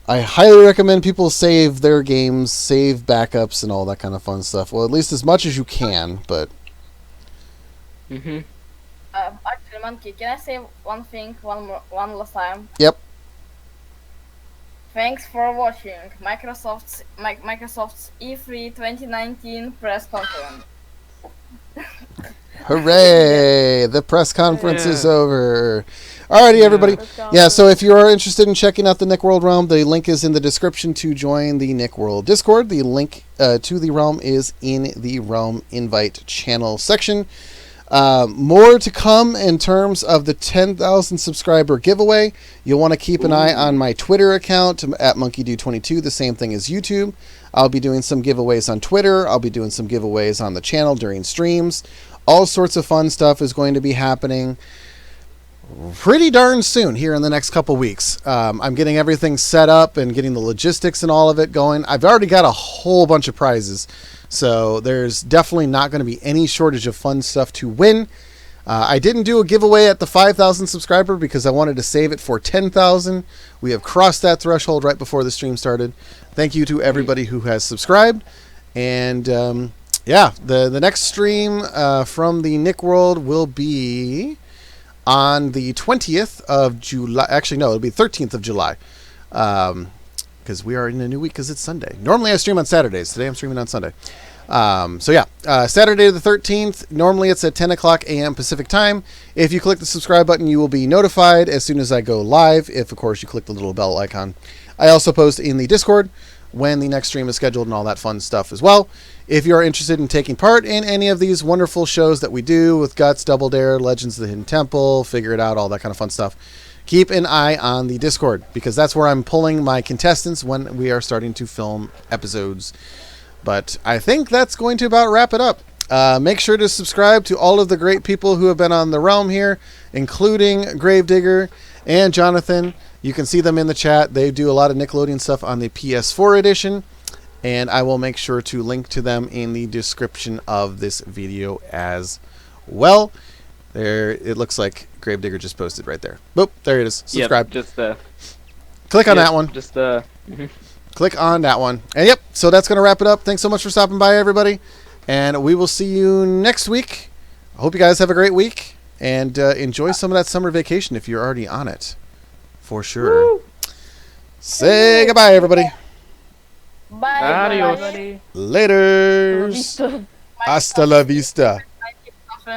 I highly recommend people save their games, save backups, and all that kind of fun stuff. Well, at least as much as you can, but. Actually, Monkey, can I say one thing one last time? Yep. Thanks for watching Microsoft's E3 2019 press conference. Hooray! The press conference is over. Alrighty, everybody. Yeah, so if you are interested in checking out the Nick World Realm, the link is in the description to join the Nick World Discord. The link to the realm is in the Realm Invite channel section. More to come in terms of the 10,000 subscriber giveaway. You'll want to keep an eye on my Twitter account at MonkeyDude22, the same thing as YouTube. I'll be doing some giveaways on Twitter. I'll be doing some giveaways on the channel during streams. All sorts of fun stuff is going to be happening pretty darn soon here in the next couple weeks. I'm getting everything set up and getting the logistics and all of it going. I've already got a whole bunch of prizes, so there's definitely not going to be any shortage of fun stuff to win. I didn't do a giveaway at the 5,000 subscriber because I wanted to save it for 10,000. We have crossed that threshold right before the stream started. Thank you to everybody who has subscribed. And yeah, the next stream from the Nick World will be on the 20th of July. Actually, no, it'll be 13th of July. Because we are in a new week because it's Sunday. Normally I stream on Saturdays. Today I'm streaming on Sunday. So yeah, Saturday the 13th. Normally it's at 10 o'clock a.m. Pacific time. If you click the subscribe button, you will be notified as soon as I go live. If, of course, you click the little bell icon. I also post in the Discord when the next stream is scheduled and all that fun stuff as well. If you are interested in taking part in any of these wonderful shows that we do with Guts, Double Dare, Legends of the Hidden Temple, Figure It Out, all that kind of fun stuff, keep an eye on the Discord because that's where I'm pulling my contestants when we are starting to film episodes. But I think that's going to about wrap it up. Make sure to subscribe to all of the great people who have been on the realm here, including Gravedigger and Jonathan. You can see them in the chat. They do a lot of Nickelodeon stuff on the PS4 edition, and I will make sure to link to them in the description of this video as well. There, it looks like Gravedigger just posted right there. Boop, there it is. Subscribe. Yep, just click on that one. Just Click on that one. And yep, so that's going to wrap it up. Thanks so much for stopping by, everybody. And we will see you next week. I hope you guys have a great week. And enjoy some of that summer vacation if you're already on it. For sure. Woo. Say goodbye, everybody. Bye. Adios. Everybody. Later. Hasta la vista.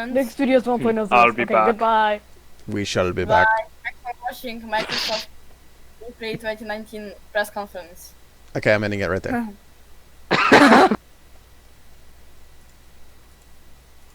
Nick Studios 1.0. I'll be back. Goodbye. We shall be back. Thanks for watching Microsoft E3 2019 press conference. Okay, I'm ending it right there.